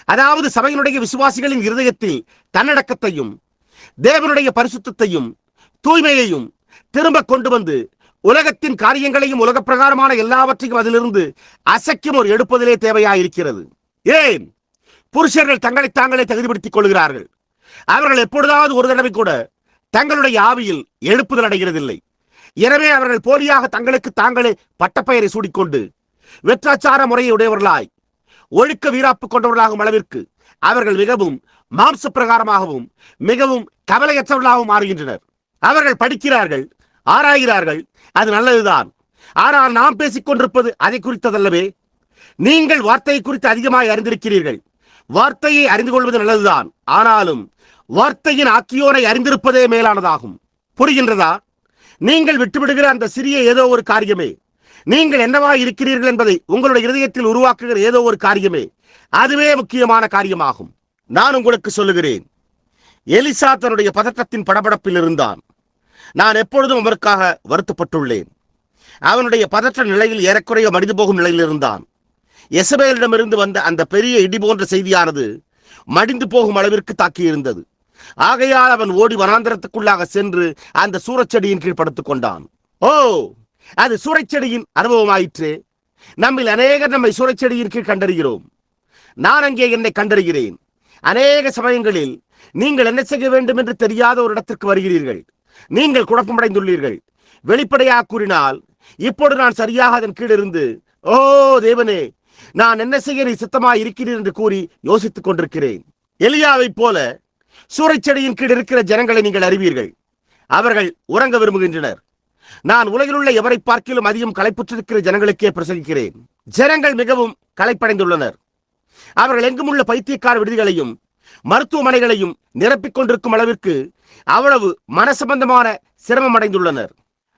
அதாவது, சபையினுடைய விசுவாசிகளின் இருதயத்தில் தன்னடக்கத்தையும் தேவனுடைய பரிசுத்தத்தையும் தூய்மையையும் திரும்ப கொண்டு வந்து உலகத்தின் காரியங்களையும் உலக பிரகாரமான எல்லாவற்றையும் அதிலிருந்து அசைக்கும் ஒரு எடுப்பதிலே தேவையாயிருக்கிறது. ஏன்? புருஷர்கள் தங்களை தாங்களே தகுதிப்படுத்திக் கொள்கிறார்கள். அவர்கள் எப்பொழுதாவது ஒரு தடவை கூட தங்களுடைய ஆவியில் எழுப்புதல் அடைகிறதில்லை. எனவே அவர்கள் போலியாக தங்களுக்கு தாங்களே பட்டப்பெயரை சூடிக்கொண்டு வெற்றாச்சார முறையை உடையவர்களாய் ஒழுக்க வீராப்பு கொண்டவர்களாகும் அளவிற்கு அவர்கள் மிகவும் மாம்ச பிரகாரமாகவும் மிகவும் கவலையற்றவர்களாகவும் மாறுகின்றனர். அவர்கள் படிக்கிறார்கள், ஆராய்கிறார்கள், அது நல்லதுதான். ஆனால் நாம் பேசிக் கொண்டிருப்பது அதை குறித்ததல்லவே. நீங்கள் வார்த்தையை குறித்து அதிகமாக அறிந்திருக்கிறீர்கள். வார்த்தையை அறிந்து கொள்வது நல்லதுதான். ஆனாலும் வார்த்தையின் ஆக்கியோரை அறிந்திருப்பதே மேலானதாகும். புரிகின்றதா? நீங்கள் விட்டுவிடுகிற அந்த சிறிய ஏதோ ஒரு காரியமே, நீங்கள் என்னவா இருக்கிறீர்கள் என்பதை உங்களுடைய இதயத்தில் உருவாக்குகிற ஏதோ ஒரு காரியமே, அதுவே முக்கியமான காரியமாகும். நான் உங்களுக்கு சொல்லுகிறேன், எலிசா தன்னுடைய பதற்றத்தின் படபடப்பில் இருந்தான். நான் எப்பொழுதும் அவருக்காக வருத்தப்பட்டுள்ளேன். அவனுடைய பதற்ற நிலையில் ஏறக்குறைய மடிந்து போகும் நிலையில் இருந்தான். எசபேலிடமிருந்து வந்த அந்த பெரிய இடி போன்ற செய்தியானது மடிந்து போகும் அளவிற்கு தாக்கியிருந்தது. ஆகையால் அவன் ஓடி வனாந்தரத்துக்குள்ளாக சென்று அந்த சூரச்செடியின் கீழ் படுத்துக் கொண்டான். ஓ, அது சூறைச்செடியின் அனுபவமாயிற்று. நம்மில் அநேகர் நம்மை சூறைச்செடியின் கீழ் கண்டறிகிறோம். நான் அங்கே என்னை கண்டறிகிறேன். அநேக சமயங்களில் நீங்கள் என்ன செய்ய வேண்டும் என்று தெரியாத ஒரு இடத்திற்கு வருகிறீர்கள். நீங்கள் குழப்பமடைந்துள்ளீர்கள். வெளிப்படையாக கூறினால், இப்போது நான் சரியாக அதன் கீழ் இருந்து, ஓ தேவனே, நான் என்ன செய்ய நீ சித்தமாய் இருக்கிறீர் என்று கூறி யோசித்துக் கொண்டிருக்கிறேன். எலியாவை போல சூறைச்செடியின் கீழ் இருக்கிற ஜனங்களை நீங்கள் அறிவீர்கள். அவர்கள் உறங்க விரும்புகின்றனர். நான் உலகில் உள்ள எவரை பார்க்கிலும் அதிகம் களைப்புற்றிருக்கிற ஜனங்களுக்கே பிரசங்கிக்கிறேன். ஜனங்கள் மிகவும் களைப்படைந்துள்ளனர். அவர்கள் எங்கும் உள்ள பைத்தியக்கார விடுதிகளையும் மருத்துவமனைகளையும் நிரப்பிக் கொண்டிருக்கும் அளவிற்கு அவ்வளவு மனசம்பந்தமான சிரமம் அடைந்துள்ளனர்.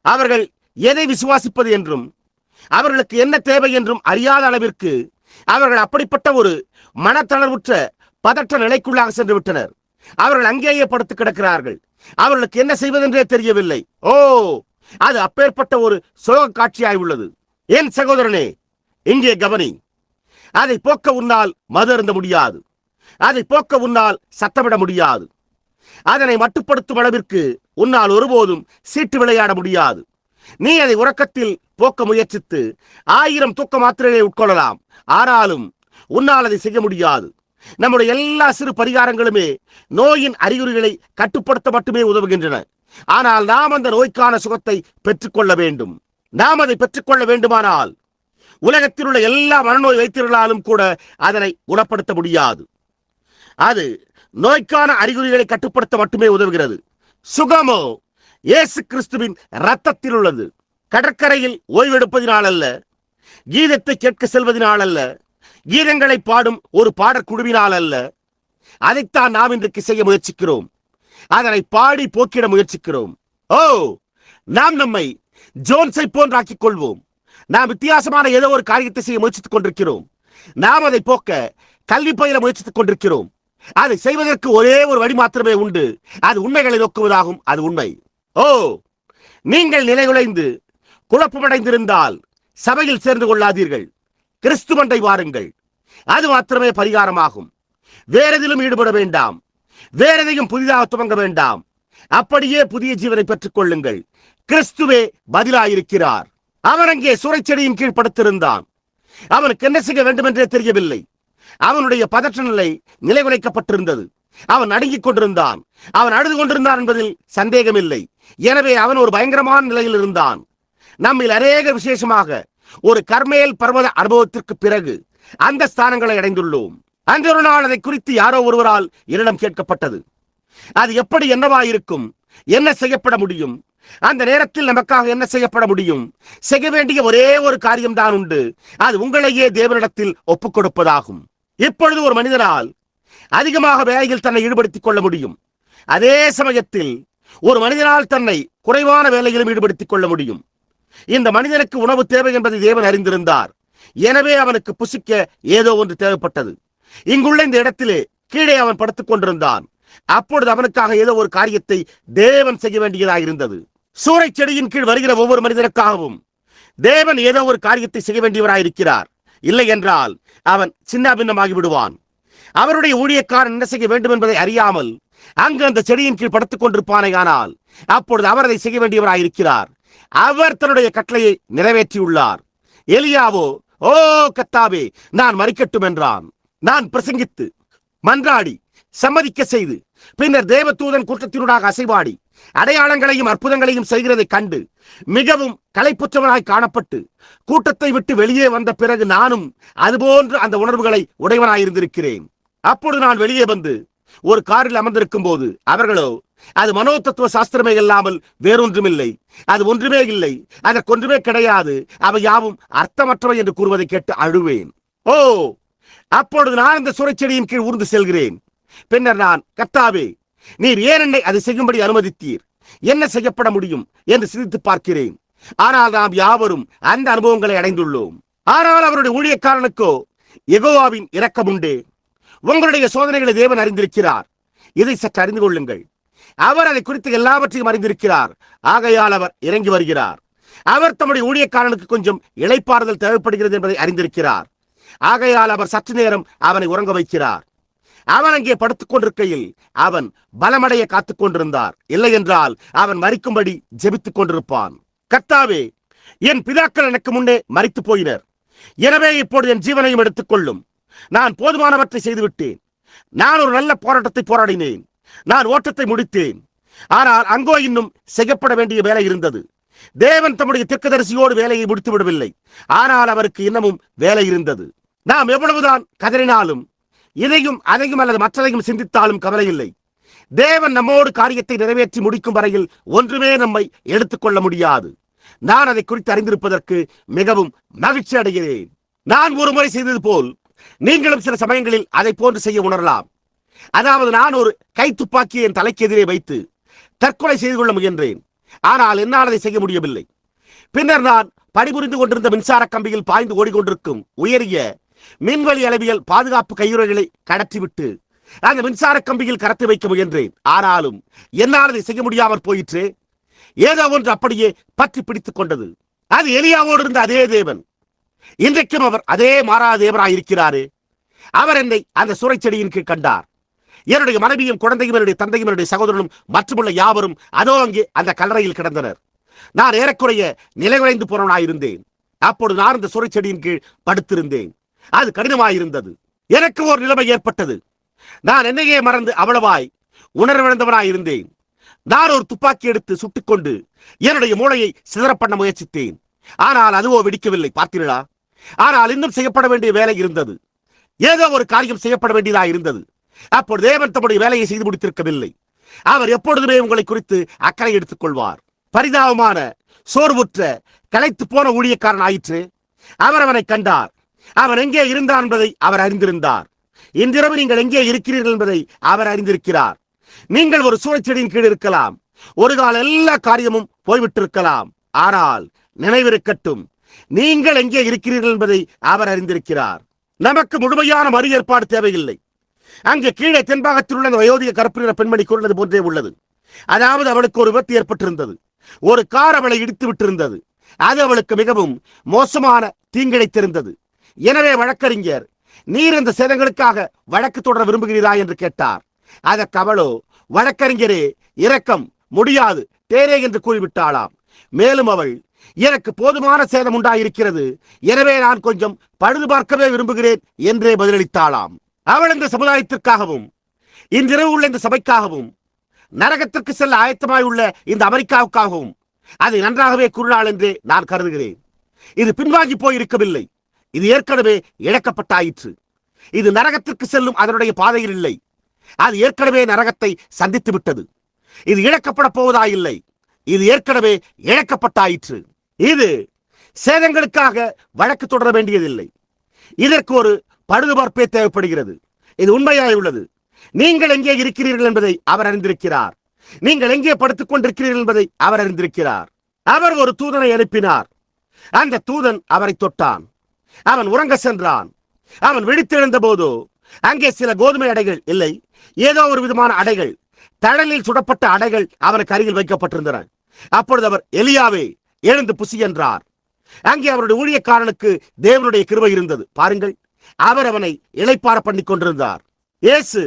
அவர்கள் எதை விசுவாசிப்பது என்றும் அவர்களுக்கு என்ன தேவை என்றும் அறியாத அளவிற்கு அவர்கள் அப்படிப்பட்ட ஒரு மனத்தளர்வுற்ற பதற்ற நிலைக்குள்ளாக சென்று விட்டனர். அவர்கள் அங்கேயே படுத்து கிடக்கிறார்கள். அவர்களுக்கு என்ன செய்வதென்றே தெரியவில்லை. ஓ, அது அப்பேற்பட்ட ஒரு சோக காட்சியாய் உள்ளது. என் சகோதரனே, இங்கே கவனி. அதை போக்க உன்னால் மது அருந்த முடியாது. அதை போக்க உன்னால் சத்தமிட முடியாது. அதனை மட்டுப்படுத்தும் அளவிற்கு உன்னால் ஒருபோதும் சீட்டு விளையாட முடியாது. நீ அதை உறக்கத்தில் போக்க முயற்சித்து 1000 தூக்க மாத்திரைகளை உட்கொள்ளலாம். ஆனாலும் உன்னால் அதை செய்ய முடியாது. நம்முடைய எல்லா சிறு பரிகாரங்களுமே நோயின் அறிகுறிகளை கட்டுப்படுத்த மட்டுமே உதவுகின்றன. ஆனால் நாம் அந்த நோய்க்கான சுகத்தை பெற்றுக்கொள்ள வேண்டும். நாம் அதை பெற்றுக்கொள்ள வேண்டுமானால் உலகத்தில் உள்ள எல்லா மனநோய் வைத்தியர்களாலும் கூட அதனை குணப்படுத்த முடியாது. அது நோய்க்கான அறிகுறிகளை கட்டுப்படுத்த மட்டுமே உதவுகிறது. சுகமோ இயேசு கிறிஸ்துவின் இரத்தத்தில் உள்ளது. கடற்கரையில் ஓய்வெடுப்பதினால் அல்ல, கீதத்தை கேட்க செல்வதனால் அல்ல, கீதங்களை பாடும் ஒரு பாடற்குழுவினால் அல்ல. அதைத்தான் நாம் இன்றைக்கு செய்ய முயற்சிக்கிறோம். அதனை பாடி போக்கிட முயற்சிக்கிறோம். ஓ, நாம் நம்மை ஜோன்ஸை போன்றாக்கிக் கொள்வோம். நாம் வித்தியாசமான ஏதோ ஒரு காரியத்தை செய்ய முயற்சித்துக் கொண்டிருக்கிறோம். நாம் அதை போக்க கல்வி பயில முயற்சித்துக் கொண்டிருக்கிறோம். அதை செய்வதற்கு ஒரே ஒரு வழி மாத்திரமே உண்டு. அது உண்மைகளை நோக்குவதாகும். அது உண்மை. ஓ, நீங்கள் நிலைகுலைந்து குழப்பமடைந்திருந்தால் சபையில் சேர்ந்து கொள்ளாதீர்கள். கிறிஸ்துவண்டை வாருங்கள். அது மாத்திரமே பரிகாரமாகும். வேறெதிலும் ஈடுபட வேண்டாம். வேறெதையும் புதிதாக துவங்க வேண்டாம். அப்படியே புதிய ஜீவனை பெற்றுக் கொள்ளுங்கள். கிறிஸ்துவே பதிலாயிருக்கிறார். அவன் அங்கே சூறைச்செடியின் கீழ் படுத்திருந்தான். அவனுக்கு என்ன செய்ய வேண்டும் என்றே தெரியவில்லை. அவனுடைய பதற்ற நிலை நிலைகுலைக்கப்பட்டிருந்தது. அவன் நடுங்கிக் கொண்டிருந்தான். அவன் அழுது கொண்டிருந்தான் என்பதில் சந்தேகமில்லை. எனவே அவன் ஒரு பயங்கரமான நிலையில் இருந்தான். நம்மில் அநேக விசேஷமாக ஒரு கர்மேல் பர்வத அனுபவத்திற்கு பிறகு அந்த ஸ்தானங்களை அடைந்துள்ளோம். அன்று ஒரு நாள் அதை குறித்து யாரோ ஒருவரால் என்னிடம் கேட்கப்பட்டது. அது எப்படி என்னவாயிருக்கும்? என்ன செய்யப்பட முடியும்? அந்த நேரத்தில் நமக்காக என்ன செய்யப்பட முடியும்? செய்ய வேண்டிய ஒரே ஒரு காரியம்தான் உண்டு. அது உங்களையே தேவனிடத்தில் ஒப்புக் கொடுப்பதாகும். இப்பொழுது ஒரு மனிதனால் அதிகமாக வேலையில் தன்னை ஈடுபடுத்திக் கொள்ள முடியும். அதே சமயத்தில் ஒரு மனிதனால் தன்னை குறைவான வேலையிலும் ஈடுபடுத்திக் கொள்ள முடியும். இந்த மனிதனுக்கு உணவு தேவை என்பதை தேவன் அறிந்திருந்தார். எனவே அவனுக்கு புசிக்க ஏதோ ஒன்று தேவைப்பட்டது. இங்குள்ள இந்த இடத்திலே கீழே அவன் படுத்துக் கொண்டிருந்தான். அப்பொழுது அவனுக்காக ஏதோ ஒரு காரியத்தை தேவன் செய்ய வேண்டியதாக இருந்தது. சூறைச்செடியின் கீழ் வருகிற ஒவ்வொரு மனிதனுக்காகவும் தேவன் ஏதோ ஒரு காரியத்தை செய்ய வேண்டியவராயிருக்கிறார். இல்லை என்றால் அவன் சின்ன பின்னமாகி விடுவான். அவருடைய ஊழியக்காரன் என்ன செய்ய வேண்டும் என்பதை அறியாமல் அங்கு அந்த செடியின் கீழ் படுத்துக் கொண்டிருப்பானேயானால் அப்பொழுது அவர் அதை செய்ய வேண்டியவராயிருக்கிறார். அவர் தன்னுடைய கட்டளையை நிறைவேற்றியுள்ளார். எலியாவோ, ஓ கர்த்தாவே, நான் மரிக்கட்டும் என்றான். நான் பிரசங்கித்து மன்றாடி சம்மதிக்க செய்து பின்னர் தேவதூதன் கூட்டத்தினூடாக அசைவாடி அடையாளங்களையும் அற்புதங்களையும் செய்கிறதை கண்டு மிகவும் களைப்புற்றவனாய் காணப்பட்டு கூட்டத்தை விட்டு வெளியே வந்த பிறகு நானும் அதுபோன்று அந்த உணர்வுகளை உடையவனாயிருந்திருக்கிறேன். அப்பொழுது நான் வெளியே வந்து ஒரு காரில் அமர்ந்திருக்கும் போது அவர்களோ, அது மனோதத்துவ சாஸ்திரமே இல்லாமல் வேறொன்றுமில்லை, அது ஒன்றுமே இல்லை, அதற்கொன்றுமே கிடையாது, அவை யாவும் அர்த்தமற்றவை என்று கூறுவதை கேட்டு அழுவேன். ஓ, அப்பொழுது நான் அந்த சுரைச்செடியின் கீழ் ஊர்ந்து செல்கிறேன். பின்னர் நான், கர்த்தாவே, நீர் ஏன் என்னை அதை செய்யும்படி அனுமதித்தீர்? என்ன செய்யப்பட முடியும் என்று சிந்தித்து பார்க்கிறேன். ஆனால் நாம் யாவரும் அந்த அனுபவங்களை அடைந்துள்ளோம். ஆனால் அவருடைய ஊழியக்காரனுக்கோ யெகோவாவின் இரக்கம் உண்டே. உங்களுடைய சோதனைகளை தேவன் அறிந்திருக்கிறார். இதை சற்று அறிந்து கொள்ளுங்கள். அவர் அதை குறித்து எல்லாவற்றையும் அறிந்திருக்கிறார். ஆகையால் அவர் இறங்கி வருகிறார். அவர் தம்முடைய ஊழியக்காரனுக்கு கொஞ்சம் இளைப்பாறுதல் தேவைப்படுகிறது என்பதை அறிந்திருக்கிறார். ஆகையால் அவர் சற்று நேரம் அவனை உறங்க வைக்கிறார். அவன் அங்கே படுத்துக் கொண்டிருக்கையில் அவன் பலமடைய காத்துக் கொண்டிருந்தார். இல்லை என்றால் அவன் மரிக்கும்படி ஜெபித்துக் கொண்டிருப்பான். கர்த்தாவே, என் பிதாக்கள் எனக்கு முன்னே மரித்து போயினர். எனவே இப்போது என் ஜீவனையும் எடுத்துக்கொள்ளும். நான் போதுமானவற்றை செய்துவிட்டேன். நான் ஒரு நல்ல போராட்டத்தை போராடினேன். நான் ஓட்டத்தை முடித்தேன். ஆனால் அங்கோ இன்னும் செய்யப்பட வேண்டிய வேலை இருந்தது. தேவன் தம்முடைய தீர்க்கதரிசியோடு வேலையை முடித்து விடவில்லை. ஆனால் அவருக்கு இன்னமும் வேலை இருந்தது. நாம் எவ்வளவுதான் கதறினாலும், இதையும் அதையும் அல்லது மற்றதையும் சிந்தித்தாலும் கவலை இல்லை. தேவன் நம்மோடு காரியத்தை நிறைவேற்றி முடிக்கும் வரையில் ஒன்றுமே நம்மை எடுத்துக்கொள்ள முடியாது. நான் அதை குறித்து அறிந்திருப்பதற்கு மிகவும் மகிழ்ச்சி அடைகிறேன். நான் ஒரு முறை செய்தது போல் நீங்களும் சில சமயங்களில் அதை போன்று செய்ய உணரலாம். அதாவது, நான் ஒரு கை துப்பாக்கியை என் தலைக்கு எதிரே வைத்து தற்கொலை செய்து கொள்ள முயன்றேன். ஆனால் என்னால் அதை செய்ய முடியவில்லை. பின்னர் நான் பணிபுரிந்து கொண்டிருந்த மின்சார கம்பியில் பாய்ந்து ஓடிக்கொண்டிருக்கும் உயரிய மின்வெளி அளவியல் பாதுகாப்பு கையுறைகளை கடற்றிவிட்டு அந்த மின்சார கம்பியில் கரத்து வைக்க முயன்றேன். ஆனாலும் என்னால் அதை செய்ய முடியாமல் போயிற்று. ஏதோ ஒன்று அப்படியே பற்றி பிடித்துக் கொண்டது. அது எலியாவோடு இருந்த அதே தேவன். இன்றைக்கும் அவர் அதே மாறாத தேவராய் இருக்கிறாரே. அவர் என்னை அந்த சுரைச்செடியின் கீழ் கண்டார். என்னுடைய மனைவியும் குழந்தையும் என்னுடைய தந்தையும் என்னுடைய சகோதரனும் மற்றுமுள்ள யாவரும் அதோ அங்கே அந்த கல்லறையில் கிடந்தனர். நான் ஏறக்குறைய நிலைகுலைந்து போனவனாயிருந்தேன். அப்பொழுது நான் இந்த சுரைச்செடியின் கீழ் படுத்திருந்தேன். அது கடினமாயிருந்தது. எனக்கு ஒரு நிலைமை ஏற்பட்டது. நான் என்னையே மறந்து அவ்வளவாய் உணர்விழந்தவனாயிருந்தேன். நான் ஒரு துப்பாக்கி எடுத்து சுட்டுக்கொண்டு என்னுடைய மூளையை சிதற பண்ண முயற்சித்தேன். ஆனால் அதுவோ வெடிக்கவில்லை. பார்த்தீர்களா? ஆனால் இன்னும் செய்யப்பட வேண்டிய வேலை இருந்தது. ஏதோ ஒரு காரியம் செய்யப்பட வேண்டியதாக இருந்தது. அப்பொழுது தேவன் தம்முடைய வேலையை செய்து முடித்திருக்கவில்லை. அவர் எப்பொழுதுமே உங்களை குறித்து அக்கறை எடுத்துக் கொள்வார். பரிதாபமான, சோர்வுற்ற, களைத்து போன ஊழியக்காரன் ஆயிற்று. அவர் அவனை கண்டார். அவன் எங்கே இருந்தான் என்பதை அவர் அறிந்திருந்தார். இன்றிரவு நீங்கள் எங்கே இருக்கிறீர்கள் என்பதை அவர் அறிந்திருக்கிறார். நீங்கள் ஒரு சூழச்செடியின் கீழ் இருக்கலாம். ஒரு கால எல்லா காரியமும் போய்விட்டிருக்கலாம். ஆனால் நினைவிருக்கட்டும், நீங்கள் எங்கே இருக்கிறீர்கள் என்பதை அவர் அறிந்திருக்கிறார். நமக்கு முழுமையான மறு ஏற்பாடு தேவையில்லை. அங்கே கீழே தென்பாகத்தில் உள்ள வயோதிக கருப்பு நிற பெண்மணி கூறினது போன்றே உள்ளது. அதாவது, அவளுக்கு ஒரு விபத்து ஏற்பட்டிருந்தது. ஒரு கார் அவளை இடித்து விட்டிருந்தது. அது அவளுக்கு மிகவும் மோசமான தீங்கிழைத்திருந்தது. எனவே வழக்கறிஞர், நீர் இந்த சேதங்களுக்காக வழக்கு தொடர விரும்புகிறீரா என்று கேட்டார். அதற்கு அவளோ, வழக்கறிஞரே, இரக்கம், முடியாது, தேரே என்று கூறிவிட்டாளாம். மேலும் அவள், எனக்கு போதுமான சேதம் உண்டாயிருக்கிறது, எனவே நான் கொஞ்சம் பழுது பார்க்கவே விரும்புகிறேன் என்றே பதிலளித்தாளாம். அவள் இந்த சமுதாயத்திற்காகவும் இன்றிரவு உள்ள இந்த சபைக்காகவும் நரகத்திற்கு செல்ல ஆயத்தமாய் உள்ள இந்த அமெரிக்காவுக்காகவும் அதை நன்றாகவே கூறினாள் என்றே நான் கருதுகிறேன். இது பின்வாங்கி போயிருக்கவில்லை. இது ஏற்கனவே இழக்கப்பட்டாயிற்று. இது நரகத்திற்கு செல்லும் அதனுடைய பாதையில் இல்லை. அது ஏற்கனவே நரகத்தை சந்தித்து விட்டது. இது இழக்கப்பட போவதாயில்லை. இது ஏற்கனவே இழக்கப்பட்டாயிற்று. இது சேதங்களுக்காக வழக்கு தொடர வேண்டியதில்லை. இதற்கு ஒரு பழுதுபார்ப்பே தேவைப்படுகிறது. இது உண்மையாய் உள்ளது. நீங்கள் எங்கே இருக்கிறீர்கள் என்பதை அவர் அறிந்திருக்கிறார். நீங்கள் எங்கே படுத்துக் கொண்டிருக்கிறீர்கள் என்பதை அவர் அறிந்திருக்கிறார். அவர் ஒரு தூதனை அனுப்பினார். அந்த தூதன் அவரை தொட்டான். அவன் உறங்க சென்றான். அவன் விழித்தெழுந்த போதோ அங்கே சில கோதுமை அடைகள் இல்லை, ஏதோ ஒரு விதமான அடைகள், தழலில் சுடப்பட்ட அடைகள் அவனுக்கு அருகில் வைக்கப்பட்டிருந்தன. அப்பொழுது அவர், எலியாவே, எழுந்து புசி என்றார். அங்கே அவருடைய ஊழியக்காரனுக்கு தேவனுடைய கிருபை இருந்தது. பாருங்கள், அவர் அவனை இளைப்பாற பண்ணி கொண்டிருந்தார். இயேசு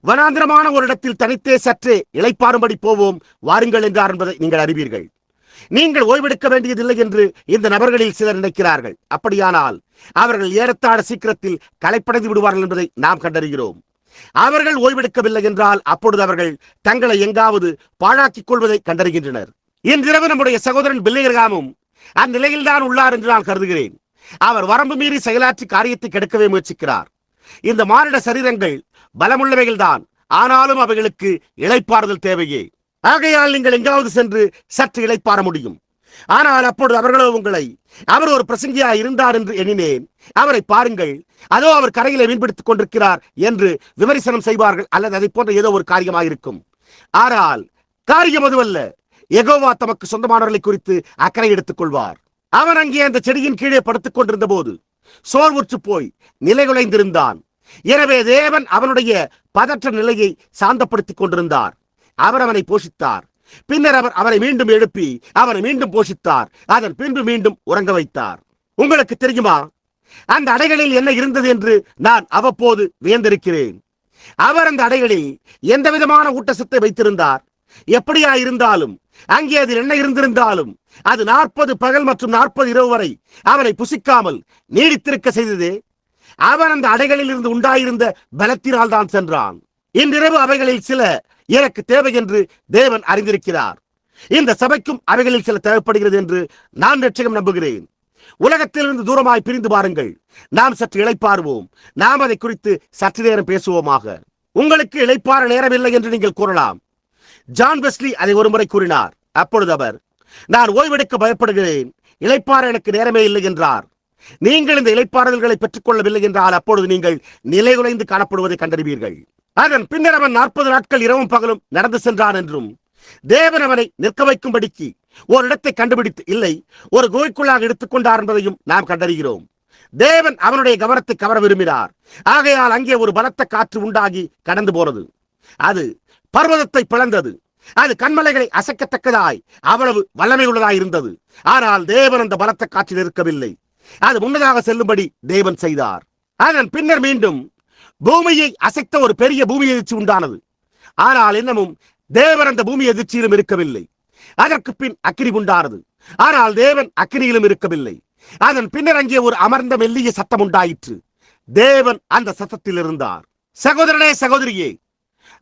வனாந்திரமான ஒரு இடத்தில் தனித்தே சற்றே இளைப்பாறும்படி போவோம் வாருங்கள் என்றார் என்பதை நீங்கள் அறிவீர்கள். நீங்கள் ஓய்வெடுக்க வேண்டியதில்லை என்று இந்த நபர்களில் சிலர் நினைக்கிறார்கள். அப்படியானால் அவர்கள் ஏறத்தாழ சீக்கிரத்தில் களைப்படைந்து விடுவார்கள் என்பதை நாம் கண்டறிகிறோம். அவர்கள் ஓய்வெடுக்கவில்லை என்றால் அப்பொழுது அவர்கள் தங்களை எங்காவது பாழாக்கிக் கொள்வதை கண்டறிகின்றனர். இன்றிரவு நம்முடைய சகோதரன் பில்லிகிரகாமும் அந்நிலையில்தான் உள்ளார் என்று நான் கருதுகிறேன். அவர் வரம்பு மீறி செயலாற்றி காரியத்தை கெடுக்கவே முயற்சிக்கிறார். இந்த மானிட சரீரங்கள் பலமுள்ளவைகள்தான், ஆனாலும் அவைகளுக்கு இளைப்பாறுதல் தேவையே. ஆகையால் நீங்கள் எங்காவது சென்று சற்று இளைப்பாற முடியும். ஆனால் அப்பொழுது அவர்களோ உங்களை, அவர் ஒரு பிரசங்கியா இருந்தார் என்று எண்ணினேன், அவரை பாருங்கள், அதோ அவர் கரையிலே மீன்பிடித்துக் கொண்டிருக்கிறார் என்று விமர்சனம் செய்வார்கள், அல்லது அதை போன்ற ஏதோ ஒரு காரியமாயிருக்கும். ஆனால் காரியம் அதுவல்ல. யெகோவா தமக்கு சொந்தமானவர்களை குறித்து அக்கறை எடுத்துக் கொள்வார். அவன் அங்கே அந்த செடியின் கீழே படுத்துக் கொண்டிருந்த போது சோர்வுற்று போய் நிலைகுலைந்திருந்தான். எனவே தேவன் அவனுடைய பதற்ற நிலையை சாந்தப்படுத்திக் கொண்டிருந்தார். அவர் அவனை போஷித்தார். பின்னர் அவர் அவனை மீண்டும் எழுப்பி அவனை மீண்டும் போஷித்தார். அதன் பின்பு மீண்டும் உறங்க வைத்தார். உங்களுக்கு தெரியுமா, அந்த அடைகளில் என்ன இருந்தது என்று நான் அவ்வப்போது வியந்திருக்கிறேன். அவர் அந்த அடைகளில் எந்த விதமான ஊட்டச்சத்தை வைத்திருந்தார். எப்படியா இருந்தாலும், அங்கே அதில் என்ன இருந்திருந்தாலும், அது 40 பகல் மற்றும் 40 இரவு வரை அவனை புசிக்காமல் நீடித்திருக்க செய்ததே. அவன் அந்த அடைகளில் இருந்து உண்டாயிருந்த பலத்தினால் தான் சென்றான். இன்றிரவு அவைகளில் சில எனக்கு தேவை என்று தேவன் அறிந்திருக்கிறார். இந்த சபைக்கும் அவைகளில் சில தேவைப்படுகிறது என்று நான் நிச்சயம் நம்புகிறேன். உலகத்திலிருந்து தூரமாய் பிரிந்து பாருங்கள். நாம் சற்று இளைப்பாறுவோம். நாம் அதை குறித்து சற்று நேரம் பேசுவோமாக. உங்களுக்கு இளைப்பாற நேரமில்லை என்று நீங்கள் கூறலாம். ஜான் வெஸ்லி அதை ஒருமுறை கூறினார். அப்பொழுது அவர், நான் ஓய்வெடுக்க பயப்படுகிறேன், இளைப்பாற எனக்கு நேரமே இல்லை என்றார். நீங்கள் இந்த இளைப்பாறுதல்களை பெற்றுக் கொள்ளவில்லை என்றால் அப்பொழுது நீங்கள் நிலைகுலைந்து காணப்படுவதை கண்டறிவீர்கள். அதன் பின்னர் அவன் 40 நாட்கள் இரவும் பகலும் நடந்து சென்றான் என்றும், தேவன் அவனை நிற்க வைக்கும்படிக்கு ஒரு இடத்தை கண்டுபிடித்து இல்லை, ஒரு குகைக்குள்ளாக எடுத்துக்கொண்டார் என்பதையும் நாம் கண்டறிகிறோம். தேவன் அவனுடைய கவனத்தை கவர விரும்பினார். ஆகையால் அங்கே ஒரு பலத்த காற்று உண்டாகி கடந்து போனது. அது பர்வதத்தை பிளந்தது. அது கண்மலைகளை அசைக்கத்தக்கதாய் அவ்வளவு வல்லமை உள்ளதாய் இருந்தது. ஆனால் தேவன் அந்த பலத்த காற்றில் இருக்கவில்லை. அது முன்னதாக செல்லும்படி தேவன் செய்தார். அதன் பின்னர் மீண்டும் பூமியை அசைத்த ஒரு பெரிய பூமி எதிர்ச்சி உண்டானது. ஆனால் இன்னமும் தேவன் அந்த பூமி எதிர்ச்சியிலும் இருக்கவில்லை. அதற்கு பின் அக்கினி உண்டானது. ஆனால் தேவன் அக்கினியிலும் இருக்கவில்லை. அதன் பின்னர் அங்கே ஒரு அமர்ந்த மெல்லிய சத்தம் உண்டாயிற்று. தேவன் அந்த சத்தத்தில் இருந்தார். சகோதரனே, சகோதரியே,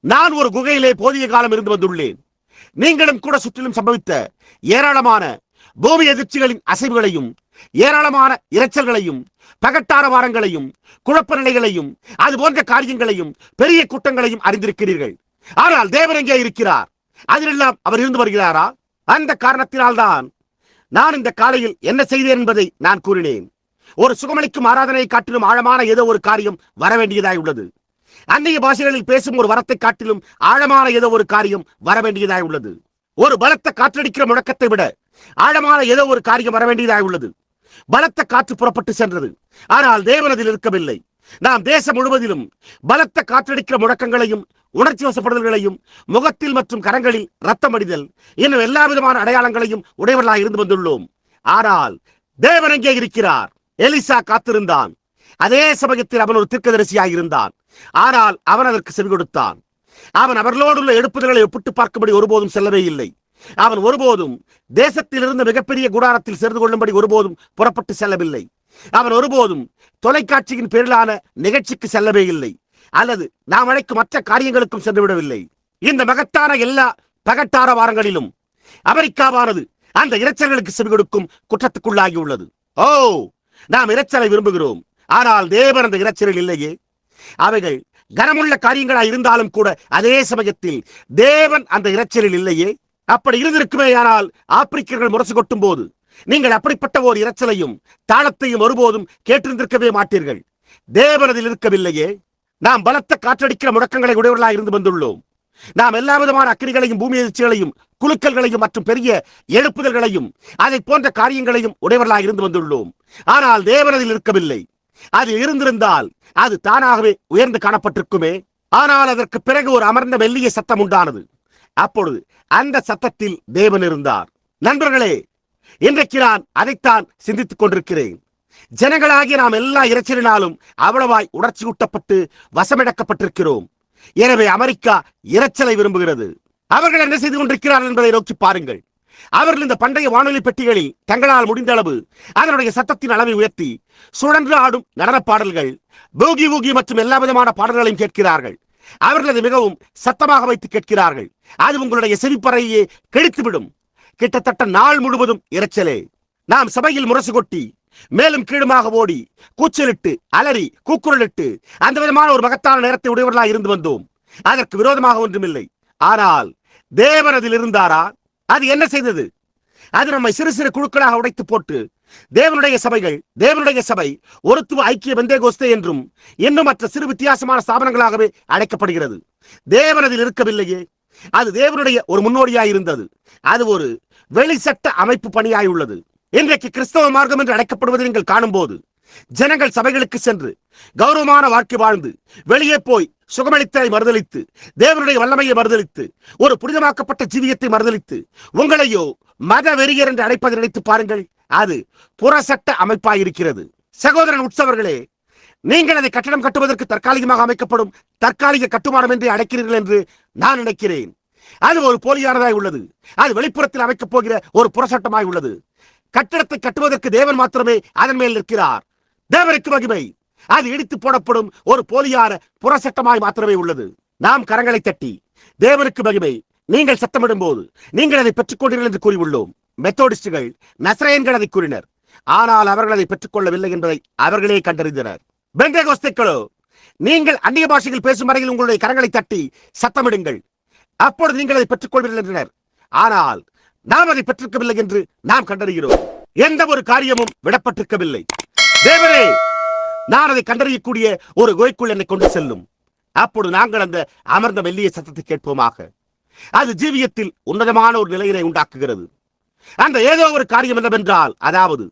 நான் ஒரு குகையிலே போதிய காலம் இருந்து வந்துள்ளேன். நீங்களும் கூட சுற்றிலும் சம்பவித்த ஏராளமான பூமி எதிர்ச்சிகளின் அசைவுகளையும், ஏராளமான இரைச்சல்களையும், பகட்டார வாரங்களையும், குழப்ப நிலைகளையும், அது போன்ற காரியங்களையும், பெரிய கூட்டங்களையும் அறிந்திருக்கிறீர்கள். ஆனால் தேவன் எங்கே இருக்கிறார்? அதிலெல்லாம் அவர் இருந்து வருகிறாரா? அந்த காரணத்தினால்தான் நான் இந்த காலையில் என்ன செய்தேன் என்பதை நான் கூறினேன். ஒரு சுகமளிக்கும் ஆராதனையை காட்டிலும் ஆழமான ஏதோ ஒரு காரியம் வரவேண்டியதாய் உள்ளது. அந்நிய பாஷைகளில் பேசும் ஒரு வரத்தை காட்டிலும் ஆழமான ஏதோ ஒரு காரியம் வரவேண்டியதாய் உள்ளது. ஒரு பலத்த காற்றடிக்கிற முழக்கத்தை விட ஆழமான ஏதோ ஒரு காரியம் வரவேண்டியதாய் உள்ளது. பலத்த காற்று புறப்பட்டு சென்றது. ஆனால் தேவன் அதில் இருக்கவில்லை. நாம் தேசம் முழுவதிலும் பலத்த காற்றடிக்கிற முழக்கங்களையும், உணர்ச்சி வசப்படுதல்களையும், முகத்தில் மற்றும் கரங்களில் ரத்தம் அடிதல், இன்னும் எல்லா விதமான அடையாளங்களையும் உடையவர்களாக இருந்து வந்துள்ளோம். ஆனால் தேவன் எங்கே இருக்கிறார்? எலிசா காத்திருந்தான். அதே சமயத்தில் அவன் ஒரு தீர்க்கதரிசியாக இருந்தான். ஆனால் அவன் அதற்கு செவி கொடுத்தான். அவன் அவர்களோடு உள்ள எடுப்புதல்களை ஒப்பிட்டு பார்க்கும்படி ஒருபோதும் செல்லவே இல்லை. அவன் ஒருபோதும் தேசத்தில் இருந்த மிகப்பெரிய கூடாரத்தில் சேர்ந்து கொள்ளும்படி ஒருபோதும் புறப்பட்டு செல்லவில்லை. அவன் ஒருபோதும் தொலைக்காட்சியின் பேரிலான நிகழ்ச்சிக்கு செல்லவே இல்லை, அல்லது நாம் அழைக்கும் மற்ற காரியங்களுக்கும் சென்று விடவில்லை. இந்த மகத்தான எல்லா பகட்டார வாரங்களிலும் அமெரிக்காவானது அந்த இரைச்சல்களுக்கு செவி கொடுக்கும் குற்றத்துக்குள்ளாகி உள்ளது. ஓ, நாம் இரைச்சலை விரும்புகிறோம். ஆனால் தேவன் அந்த இரைச்சலில் இல்லையே. அவைகள் கனமுள்ள காரியங்களாய் இருந்தாலும் கூட அதே சமயத்தில் தேவன் அந்த இரைச்சலில் இல்லையே. அப்படி இருந்திருக்குமே ஆனால் ஆப்பிரிக்கர்கள் முரசு கொட்டும் போது நீங்கள் அப்படிப்பட்ட ஒரு இரைச்சலையும் தாளத்தையும் ஒருபோதும் கேட்டிருந்திருக்கவே மாட்டீர்கள். தேவன் அதில் இருக்கவில்லையே. நாம் பலத்த காற்றடிக்கிற முழக்கங்களை உடையவர்களாக இருந்து வந்துள்ளோம். நாம் எல்லா விதமான அக்கினிகளையும், பூமி எதிர்ச்சிகளையும், குலுக்கல்களையும் மற்றும் பெரிய எழுப்புதல்களையும், அதை போன்ற காரியங்களையும் உடையவர்களாக இருந்து வந்துள்ளோம். ஆனால் தேவன் அதில் இருக்கவில்லை. அது இருந்திருந்தால் அது தானாகவே உயர்ந்து காணப்பட்டிருக்குமே. ஆனால் அதற்கு பிறகு ஒரு அமர்ந்த மெல்லிய சத்தம் உண்டானது. அப்பொழுது அந்த சத்தத்தில் தேவன் இருந்தார். நண்பர்களே, இன்றைக்கு நான் அதைத்தான் சிந்தித்துக் கொண்டிருக்கிறேன். ஜனங்களாகிய நாம் எல்லா இரைச்சலினாலும் அவ்வளவாய் உணர்ச்சி ஊட்டப்பட்டு வசமிழக்கப்பட்டிருக்கிறோம். எனவே அமெரிக்கா இரைச்சலை விரும்புகிறது. அவர்கள் என்ன செய்து கொண்டிருக்கிறார்கள் என்பதை நோக்கி பாருங்கள். அவர்கள் இந்த பண்டைய வானொலி பெட்டிகளில் தங்களால் முடிந்த அளவு அதனுடைய சத்தத்தின் அளவை உயர்த்தி சுழன்று ஆடும் நடன பாடல்கள், பூகி ஊகி மற்றும் எல்லா விதமான பாடல்களையும் கேட்கிறார்கள். அவர்கள் அதை மிகவும் சத்தமாக வைத்து கேட்கிறார்கள். அது உங்களுடைய செவிப்பறையே கெடுத்துவிடும். கிட்டத்தட்ட நாள் முழுவதும் இரைச்சலே. நாம் சபையில் முரசு கொட்டி மேலும் கீழுமாக ஓடி கூச்சலிட்டு அலறி கூக்குரலிட்டு அந்த விதமான ஒரு மகத்தான நேரத்தை உடையவர்களாக இருந்து வந்தோம். அதற்கு விரோதமாக ஒன்றுமில்லை. ஆனால் தேவன் அதில் இருந்தாரா? அது என்ன செய்தது? அது நம்மை சிறு சிறு குழுக்களாக உடைத்து போட்டு தேவனுடைய சபை ஒருத்துவ ஐக்கிய பெந்தேகோஸ்தே என்றும் இன்னும் மற்ற சிறு வித்தியாசமான ஸ்தாபனங்களாகவே அழைக்கப்படுகிறது. தேவன் அதில் இருக்கவில்லையே. அது தேவனுடைய ஒரு முன்னோடியாய் இருந்தது. அது ஒரு வெளிச்சட்ட அமைப்பு பணியாய் உள்ளது. இன்றைக்கு கிறிஸ்தவ மார்க்கம் என்று அழைக்கப்படுவதை நீங்கள் காணும் போது ஜனங்கள் சபைகளுக்கு சென்று கௌரவமான வாழ்க்கை வாழ்ந்து வெளியே போய் சுகமளித்தலை மறுதளித்து தேவனுடைய வல்லமையை மறுதளித்து ஒரு புனிதமாக்கப்பட்ட ஜீவியத்தை மறுதளித்து உங்களையோ மத வெறியர் என்று அழைப்பதை நினைத்து பாருங்கள். அது புறசட்ட அமைப்பாயிருக்கிறது. சகோதரன் உற்சவர்களே, நீங்கள் அதை கட்டடம் கட்டுவதற்கு தற்காலிகமாக அமைக்கப்படும் தற்காலிக கட்டுமானம் என்று அழைக்கிறீர்கள் என்று நான் நினைக்கிறேன். அது ஒரு போலியானதாய் உள்ளது. அது வெளிப்புறத்தில் அமைக்கப் போகிற ஒரு புறசட்டமாய் உள்ளது. கட்டடத்தை கட்டுவதற்கு தேவன் மாத்திரமே அதன் மேல் நிற்கிறார். தேவனுக்கு மகிமை. அது இடித்து போடப்படும் ஒரு போலியான புறசட்டமாய் மாத்திரமே உள்ளது. நாம் கரங்களை தட்டி தேவனுக்கு மகிமை, நீங்கள் சத்தமிடும் போது நீங்கள் அதை பெற்றுக் கொண்டீர்கள் என்று கூறியுள்ளோம். மெத்தோடிஸ்டுகள், நசரேயன்கள் அதை கூறினர். ஆனால் அவர்கள் அதை பெற்றுக் கொள்ளவில்லை என்பதை அவர்களே கண்டறிந்தனர். பெந்தேகோஸ்தேக்களோ, நீங்கள் அந்நிய பாஷையில் பேசும் வரையில் உங்களுடைய கரங்களை தட்டி சத்தமிடுங்கள், அப்பொழுது நீங்கள் அதை பெற்றுக் கொள்வீர்கள் என்றனர். ஆனால் நாம் அதை பெற்றிருக்கவில்லை என்று நாம் கண்டறிகிறோம். எந்த ஒரு காரியமும் விடப்பட்டிருக்கவில்லை. தேவரே, நான் அதை கண்டறியக்கூடிய ஒரு குகைக்குள் என்னை கொண்டு செல்லும். அப்பொழுது நாங்கள் அந்த அமர்ந்த மெல்லிய சத்தத்தை கேட்போமாக. அது ஜீவியத்தில் உன்னதமான ஒரு நிலையினை உண்டாக்குகிறது. அந்த ஏதோ ஒரு காரியம் என்னவென்றால், அதாவது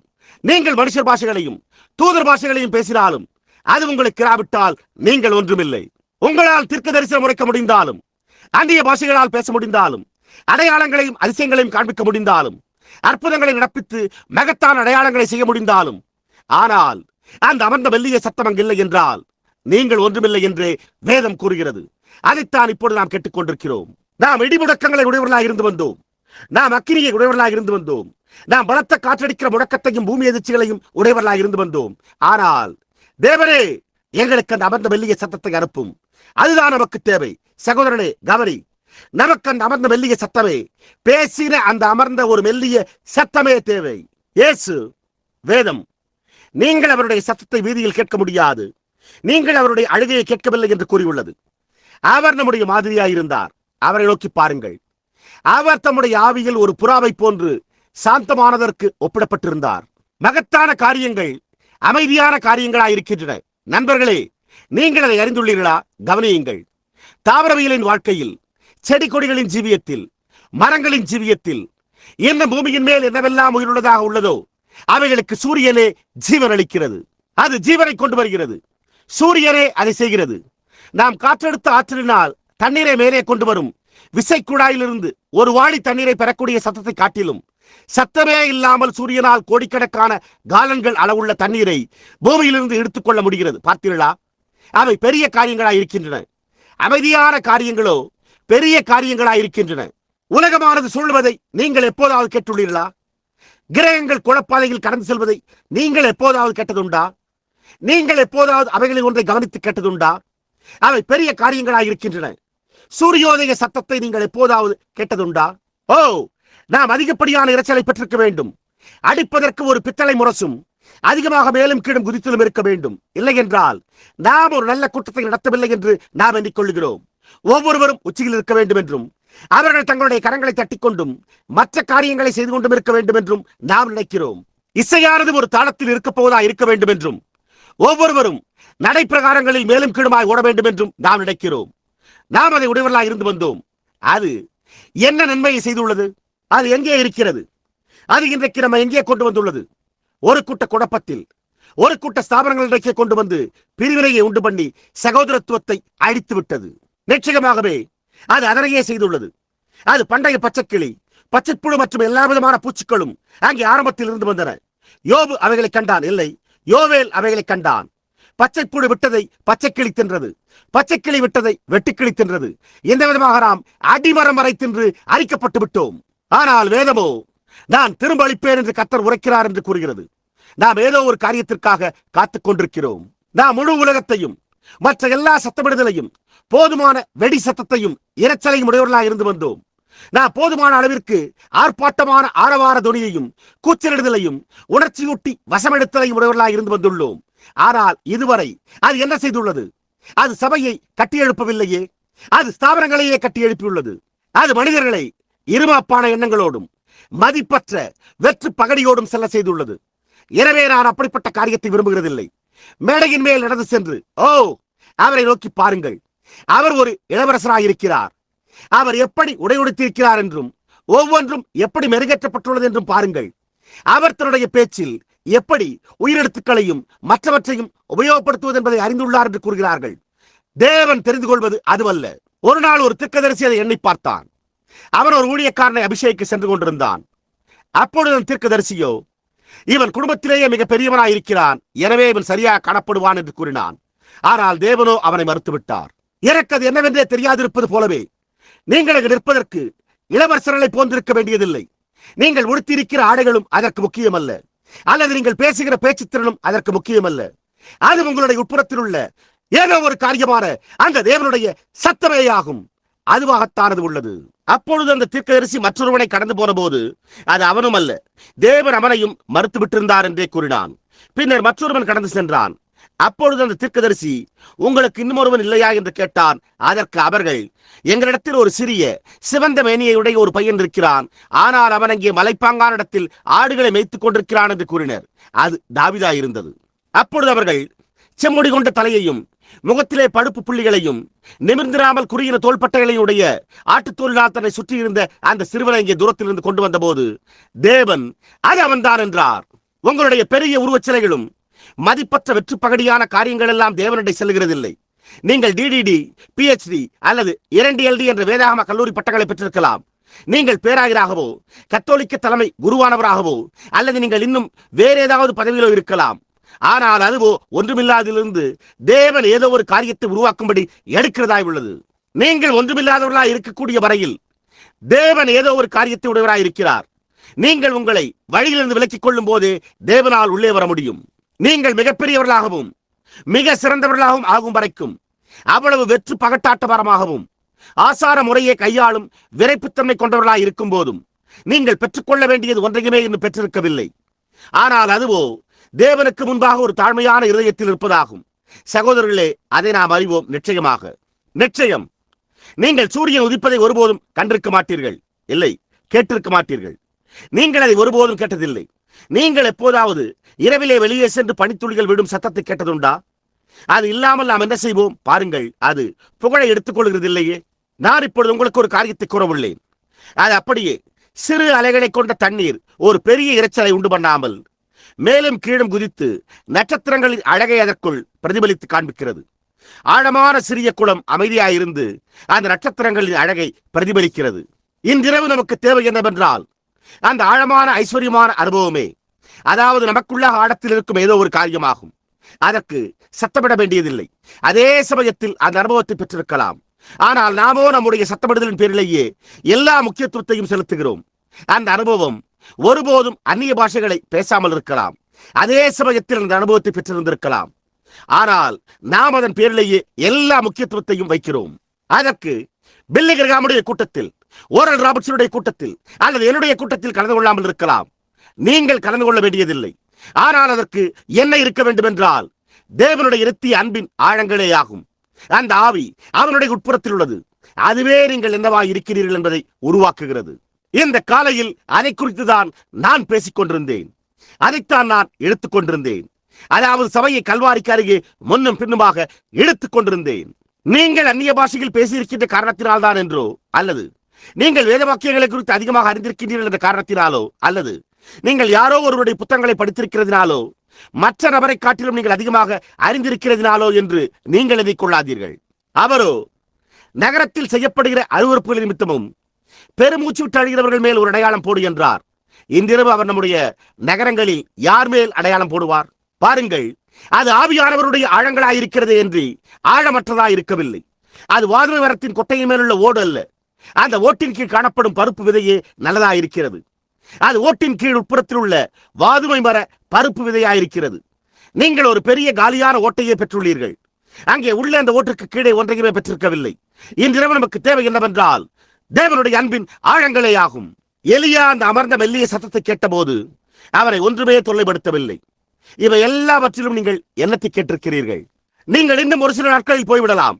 நீங்கள் மனுஷர் பாஷைகளையும் தூதர் பாஷைகளையும் பேசினாலும் அது உங்களுக்கு இராவிட்டால் நீங்கள் ஒன்றுமில்லை. உங்களால் தீர்க்க தரிசனம் உரைக்க முடிந்தாலும், அந்நிய பாஷைகளால் பேச முடிந்தாலும், அடையாளங்களையும் அதிசயங்களையும் காண்பிக்க முடிந்தாலும், அற்புதங்களை நடப்பித்து மகத்தான அடையாளங்களை செய்ய முடிந்தாலும், ஆனால் அந்த அமர்ந்த மெல்லிய சத்தம் அங்கில்லை என்றால் நீங்கள் ஒன்றுமில்லை என்றே வேதம் கூறுகிறது. அதைத்தான் இப்பொழுது நாம் கேட்டுக்கொண்டிருக்கிறோம். நாம் இடிமுடக்கங்களை உடையவர்களாக இருந்து வந்தோம். நாம் அக்கினியை உடையவர்களாக இருந்து வந்தோம். நாம் பலத்த காற்றடிக்கிற முழக்கத்தையும் பூமி எதிர்ச்சிகளையும் உடையவர்களாக இருந்து வந்தோம். ஆனால் தேவரே, எங்களுக்கு அந்த அமர்ந்த மெல்லிய சத்தத்தை அனுப்பும். அதுதான் நமக்கு தேவை. சகோதரனே, கவனி, நமக்கு அந்த அமர்ந்த மெல்லிய சத்தமே, பேசின அந்த அமர்ந்த ஒரு மெல்லிய சத்தமே தேவை. இயேசு, வேதம், நீங்கள் அவருடைய சத்தத்தை வீதியில் கேட்க முடியாது, நீங்கள் அவருடைய அழுகையை கேட்கவில்லை என்று கூறியுள்ளது. அவர் நம்முடைய மாதிரியாயிருந்தார். அவரை நோக்கி பாருங்கள். அவர் தம்முடைய ஆவியில் ஒரு புறாவை போன்று சாந்தமானதற்கு ஒப்பிடப்பட்டிருந்தார். மகத்தான காரியங்கள் அமைதியான காரியங்களாயிருக்கின்றன. நண்பர்களே, நீங்கள் அதை அறிந்துள்ளீர்களா? கவனியுங்கள். தாவரவியலின் வாழ்க்கையில், செடி கொடிகளின் ஜீவியத்தில், மரங்களின் ஜீவியத்தில், இந்த பூமியின் மேல் என்னவெல்லாம் உயிருள்ளதாக உள்ளதோ அவைகளுக்கு சூரியனே ஜீவன் அளிக்கிறது. அது ஜீவனை கொண்டு வருகிறது. சூரியனே அதை செய்கிறது. நாம் காற்றெடுத்த ஆற்றினால் தண்ணீரை மேலே கொண்டு வரும் விசைக்குழாயிலிருந்து ஒரு வாளி தண்ணீரை பெறக்கூடிய சத்தத்தை காட்டிலும் சத்தமே இல்லாமல் சூரியனால் கோடிக்கணக்கான காலன்கள் அளவுள்ள தண்ணீரை பூமியிலிருந்து எடுத்துக்கொள்ள முடிகிறது. பார்த்தீர்களா? அவை பெரிய காரியங்களாய் இருக்கின்றன. அமைதியான காரியங்களோ பெரிய காரியங்களாய் இருக்கின்றன. உலகமானது சொல்வதை நீங்கள் எப்போதாவது கேட்டுள்ளீர்களா? கிரகங்கள் குழப்பாதையில் கடந்து செல்வதை நீங்கள் எப்போதாவது கேட்டதுண்டா? நீங்கள் எப்போதாவது அவைகளில் ஒன்றை கவனித்து கேட்டதுண்டா? அவை பெரிய காரியங்களாய் இருக்கின்றன. சூரியோதய சத்தத்தை நீங்கள் எப்போதாவது கேட்டதுண்டா? ஓ, நாம் அதிகப்படியான இரைச்சலை பெற்றிருக்க வேண்டும். அடிப்பதற்கு ஒரு பித்தளை முரசும் அதிகமாக மேலும் கீழும் குதித்தலும் இருக்க வேண்டும். இல்லை என்றால் நாம் ஒரு நல்ல கூட்டத்தை நடத்தவில்லை என்று நாம் எண்ணிக்கொள்கிறோம். ஒவ்வொருவரும் உச்சியில் இருக்க வேண்டும் என்றும், அவர்கள் தங்களுடைய கரங்களை தட்டிக்கொண்டும் மற்ற காரியங்களை செய்து கொண்டும் இருக்க வேண்டும் என்றும் நாம் நினைக்கிறோம். இசையானது ஒரு தாளத்தில் இருக்க போவதா இருக்க வேண்டும் என்றும், ஒவ்வொருவரும் நடைப்பிரகாரங்களில் மேலும் கீழுமாய் ஓட வேண்டும் என்றும் நாம் நினைக்கிறோம். நாம் அதை உடையவர்களாக இருந்து வந்தோம். அது என்ன நன்மையை செய்துள்ளது? அது எங்கே இருக்கிறது? அது இன்றைக்கு நம்ம எங்கே கொண்டு வந்துள்ளது? ஒரு கூட்ட குழப்பத்தில், ஒரு கூட்ட ஸ்தாபனங்கள் இன்றைக்கு கொண்டு வந்து பிரிவினையை உண்டு பண்ணி சகோதரத்துவத்தை அழித்து விட்டது. நிச்சயமாகவே அது அதனையே செய்துள்ளது. அது பண்டைய பச்சைக்கிளி, பச்சைப்புழு மற்றும் எல்லா விதமான பூச்சிகளும் அங்கே ஆரம்பத்தில் இருந்து வந்தன. யோபு அவைகளை கண்டான். இல்லை, யோவேல் அவைகளை கண்டான். பச்சைப்புழு விட்டதை பச்சைக்கிளி தின்றது, பச்சைக்கிளி விட்டதை வெட்டுக்கிளி தின்றது. இந்த விதமாக நாம் அடிமரம் வரை தின்று அரிக்கப்பட்டு விட்டோம். ஆனால் வேதமோ, நான் திரும்ப அளிப்பேன் என்று கர்த்தர் உரைக்கிறார் என்று கூறுகிறது. நாம் ஏதோ ஒரு காரியத்திற்காக காத்துக் கொண்டிருக்கிறோம். நாம் முழு உலகத்தையும் மற்ற எல்லா சத்தமிடுதலையும், போதுமான வெடி சத்தத்தையும் இரைச்சலையும் உடையவர்களாக இருந்து வந்தோம். நான் போதுமான அளவிற்கு ஆர்ப்பாட்டமான ஆரவார துணியையும் கூச்சலிடுதலையும் உணர்ச்சியூட்டி வசமெடுத்தலையும் உடையவர்களாக இருந்து வந்துள்ளோம். ஆனால் இதுவரை அது என்ன செய்துள்ளது? அது சபையை கட்டியெழுப்பவில்லையே, அது ஸ்தாபனங்களையே கட்டி எழுப்பியுள்ளது. அது மனிதர்களை இருமாப்பான எண்ணங்களோடும் மதிப்பற்ற வெற்று பகடியோடும் செல்ல செய்துள்ளது. எனவே நான் அப்படிப்பட்ட காரியத்தை விரும்புகிறதில்லை. மேடையின் மேல் நடந்து சென்று, ஓ, அவரை நோக்கி பாருங்கள், அவர் ஒரு இளவரசராயிருக்கிறார், அவர் எப்படி உடையுடுத்திருக்கிறார் என்றும் ஒவ்வொன்றும் எப்படி மெருகேற்றப்பட்டுள்ளது என்றும் பாருங்கள், அவர் தன்னுடைய பேச்சில் எப்படி உயிரெழுத்துக்களையும் மற்றவற்றையும் உபயோகப்படுத்துவது என்பதை அறிந்துள்ளார் என்று கூறுகிறார்கள். தேவன் தெரிந்து கொள்வது அதுவல்ல. ஒரு நாள் ஒரு தீர்க்கதரிசி அதை எண்ணி பார்த்தான். அவன் ஒரு ஊழியக்காரனை அபிஷேகிக்க சென்று கொண்டிருந்தான். அப்பொழுது அந்த தீர்க்கதரிசியோ, இவன் குடும்பத்திலேயே மிக பெரியவனாயிருக்கிறான், எனவே இவன் சரியாக காணப்படுவான் என்று கூறினான். ஆனால் தேவனோ அவனை மறுத்துவிட்டார். எனக்கு அது என்னவென்றே தெரியாதிருப்பது போலவே நீங்கள் அங்கு நிற்பதற்கு இளவரசர்களை போன்றிருக்க வேண்டியதில்லை. நீங்கள் உடுத்தியிருக்கிற ஆடைகளும் அதற்கு முக்கியமல்ல, அல்லது நீங்கள் பேசுகிற பேச்சுத்திறனும் அதற்கு முக்கியமல்ல. அது உங்களுடைய உட்புறத்தில் உள்ள ஏதோ ஒரு காரியமான அந்த தேவனுடைய சத்தமேயாகும். அதுவாகத்தானது உள்ளது. அப்பொழுது அந்த தீர்க்கதரிசி மற்றொருவனை கடந்து போன போது அது அவனும் அல்ல, தேவன் அவனையும் மறுத்து விட்டிருந்தார் என்றே கூறினான். பின்னர் மற்றொருவன் கடந்து சென்றான். அப்பொழுது அந்த தீர்க்கதரிசி, உங்களுக்கு இன்னும் ஒருவன் இல்லையா என்று கேட்டான். அதற்கு அவர்கள், எங்களிடத்தில் ஒரு சிறிய சிவந்த மேனியுடைய ஒரு பையன் இருக்கிறான், ஆனால் அவன் அங்கே மலைப்பாங்கான இடத்தில் ஆடுகளை மேய்த்துக் கொண்டிருக்கிறான் என்று கூறினர். அது தாவீதா இருந்தது. அப்பொழுது அவர்கள் செம்முடி கொண்ட தலையையும் முகத்திலே பழுப்பு புள்ளிகளையும் நிமிர்ந்திராமல் குறுகின தோள்பட்டைகளையும் உடைய ஆட்டுத்தோலினால் தன்னை சுற்றி இருந்த அந்த சிறுவனை இங்கே தூரத்திலிருந்து கொண்டு வந்த போது தேவன், அது அவன்தான் என்றார். உங்களுடைய பெரிய உருவச்சிலைகளும் மதிப்பற்ற வெற்று பகடியான காரியங்கள் எல்லாம் தேவனிடை செல்கிறதில்லை. நீங்கள் டிடிடி, PhD அல்லது 2LD என்ற வேதாகம கல்லூரி பட்டங்களை பெற்றிருக்கலாம். நீங்கள் பேராயராகவோ கத்தோலிக்க தலைமை குருவானவராகவோ அல்லது நீங்கள் இன்னும் வேற ஏதாவது பதவியிலோ இருக்கலாம். ஆனால் அதுவோ ஒன்றுமில்லாதிலிருந்து தேவன் ஏதோ ஒரு காரியத்தை உருவாக்கும்படி எடுக்கிறதாய் உள்ளது. நீங்கள் ஒன்றுமில்லாதவர்களாய் இருக்கக்கூடிய வரையில் தேவன் ஏதோ ஒரு காரியத்தை உடையவராய் இருக்கிறார். நீங்கள் உங்களை வழியிலிருந்து விலக்கிக் கொள்ளும் போதே தேவனால் உள்ளே வர முடியும். நீங்கள் மிகப்பெரியவர்களாகவும் மிக சிறந்தவர்களாகவும் ஆகும் வரைக்கும் அவ்வளவு வெற்று பகட்டாட்டபரமாகவும் ஆசார முறையை கையாளும் விரைப்புத்தன்மை கொண்டவர்களாய் இருக்கும் போதும் நீங்கள் பெற்றுக்கொள்ள வேண்டியது ஒன்றையுமே இன்னும் பெற்றிருக்கவில்லை. ஆனால் அதுவோ தேவனுக்கு முன்பாக ஒரு தாழ்மையான இருதயத்தில் இருப்பதாகும். சகோதரர்களே, அதை நாம் அறிவோம். நிச்சயமாக, நிச்சயம் நீங்கள் சூரியன் உதிப்பதை ஒருபோதும் கண்டிருக்க மாட்டீர்கள். இல்லை, கேட்டிருக்க மாட்டீர்கள். நீங்கள் அதை ஒருபோதும் கேட்டதில்லை. நீங்கள் எப்போதாவது இரவிலே வெளியே சென்று பனித்துளிகள் விடும் சத்தத்தை கேட்டதுண்டா? அது இல்லாமல் நாம் என்ன செய்வோம்? பாருங்கள், அது புகழை எடுத்துக் கொள்கிறது இல்லையே. நான் இப்பொழுது உங்களுக்கு ஒரு காரியத்தை கூறவுள்ளேன். அது அப்படியே சிறு அலைகளை கொண்ட தண்ணீர் ஒரு பெரிய இரைச்சலை உண்டு பண்ணாமல் மேலும் கீழும் குதித்து நட்சத்திரங்களின் அழகை அதற்குள் பிரதிபலித்து காண்பிக்கிறது. ஆழமான சிறிய குளம் அமைதியாயிருந்து அந்த நட்சத்திரங்களின் அழகை பிரதிபலிக்கிறது. இன்றிரவு நமக்கு தேவை என்னவென்றால் அந்த ஆழமான ஐஸ்வர்யமான அனுபவமே. அதாவது நமக்குள்ளாக ஆழத்தில் இருக்கும் ஏதோ ஒரு காரியமாகும். அதற்கு சத்தமிட வேண்டியதில்லை. அதே சமயத்தில் அந்த அனுபவத்தை பெற்றிருக்கலாம். ஆனால் நாமோ நம்முடைய சத்தமிடுதலின் பேரிலேயே எல்லா முக்கியத்துவத்தையும் செலுத்துகிறோம். அந்த அனுபவம் ஒருபோதும் அந்நிய பாஷைகளை பேசாமல் இருக்கலாம். அதே சமயத்தில் அந்த அனுபவத்தை பெற்றிருந்திருக்கலாம். ஆனால் நாம் அதன் பேரிலேயே எல்லா முக்கியத்துவத்தையும் வைக்கிறோம். அதற்கு பில்லி கிரகாமுடைய கூட்டத்தில், ஓரல் ராபர்ட்ஸனுடைய கூட்டத்தில் அல்லது என்னுடைய கூட்டத்தில் கலந்து கொள்ளாமல் இருக்கலாம். நீங்கள் கலந்து கொள்ள வேண்டியதில்லை. ஆனால் அதற்கு என்ன இருக்க வேண்டும் என்றால் தேவனுடைய இருத்திய அன்பின் ஆழங்களே ஆகும். அந்த ஆவி அவனுடைய உட்புறத்தில் உள்ளது. அதுவே நீங்கள் என்னவாய் இருக்கிறீர்கள் என்பதை உருவாக்குகிறது. இந்த காலையில் அதை குறித்துதான் நான் பேசிக் கொண்டிருந்தேன். அதைத்தான் நான் இழுத்துக் கொண்டிருந்தேன். அதாவது சபையை கல்வாரிக்கு அருகே முன்னும் பின்னுமாக இழுத்துக் கொண்டிருந்தேன். நீங்கள் அந்நிய பாஷையில் பேசியிருக்கின்ற காரணத்தினால்தான் என்றோ, அல்லது நீங்கள் வேத வாக்கியங்களை குறித்து அதிகமாக அறிந்திருக்கின்றீர்கள் என்ற காரணத்தினாலோ, அல்லது நீங்கள் யாரோ ஒருவருடைய புத்தகங்களை படித்திருக்கிறதினாலோ, மற்ற நபரை காட்டிலும் நீங்கள் அதிகமாக அறிந்திருக்கிறதினாலோ என்று நீங்கள் எதை கொள்ளாதீர்கள். அவரோ நகரத்தில் செய்யப்படுகிற அருவருப்புகள் நிமித்தமும் பெருமூச்சு விட்டு அழுகிறவர்கள் மேல் ஒரு அடையாளம் போடு என்றார். இன்றிரவு அவர் நம்முடைய நகரங்களில் யார் மேல் அடையாளம் போடுவார்? பாருங்கள், அது ஆவியானவருடைய ஆழங்களாயிருக்கிறது என்று ஆழமற்றதாய் இருக்கவில்லை. அது வாதுமை மரத்தின் கொட்டையின் மேலுள்ள ஓடு அல்ல. அந்த ஓட்டின் கீழ் காணப்படும் பருப்பு விதையே நல்லதாயிருக்கிறது. அது ஓட்டின் கீழ் உட்புறத்தில் உள்ள வாதுமை மர பருப்பு விதையாயிருக்கிறது. நீங்கள் ஒரு பெரிய காலியான ஓட்டையை பெற்றுள்ளீர்கள். அங்கே உள்ள அந்த ஓட்டுக்கு கீழே ஒன்றையுமே பெற்றிருக்கவில்லை. இன்றிரவு நமக்கு தேவை என்னவென்றால் தேவனுடைய அன்பின் ஆழங்களே ஆகும். எலியா அந்த அமர்ந்த மெல்லிய சத்தத்தை கேட்டபோது அவரை ஒன்றுமே தொல்லைப்படுத்தவில்லை. இவை எல்லாவற்றிலும் நீங்கள் என்னத்தை கேட்டிருக்கிறீர்கள்? நீங்கள் இன்னும் ஒரு சில நாட்களில் போய்விடலாம்.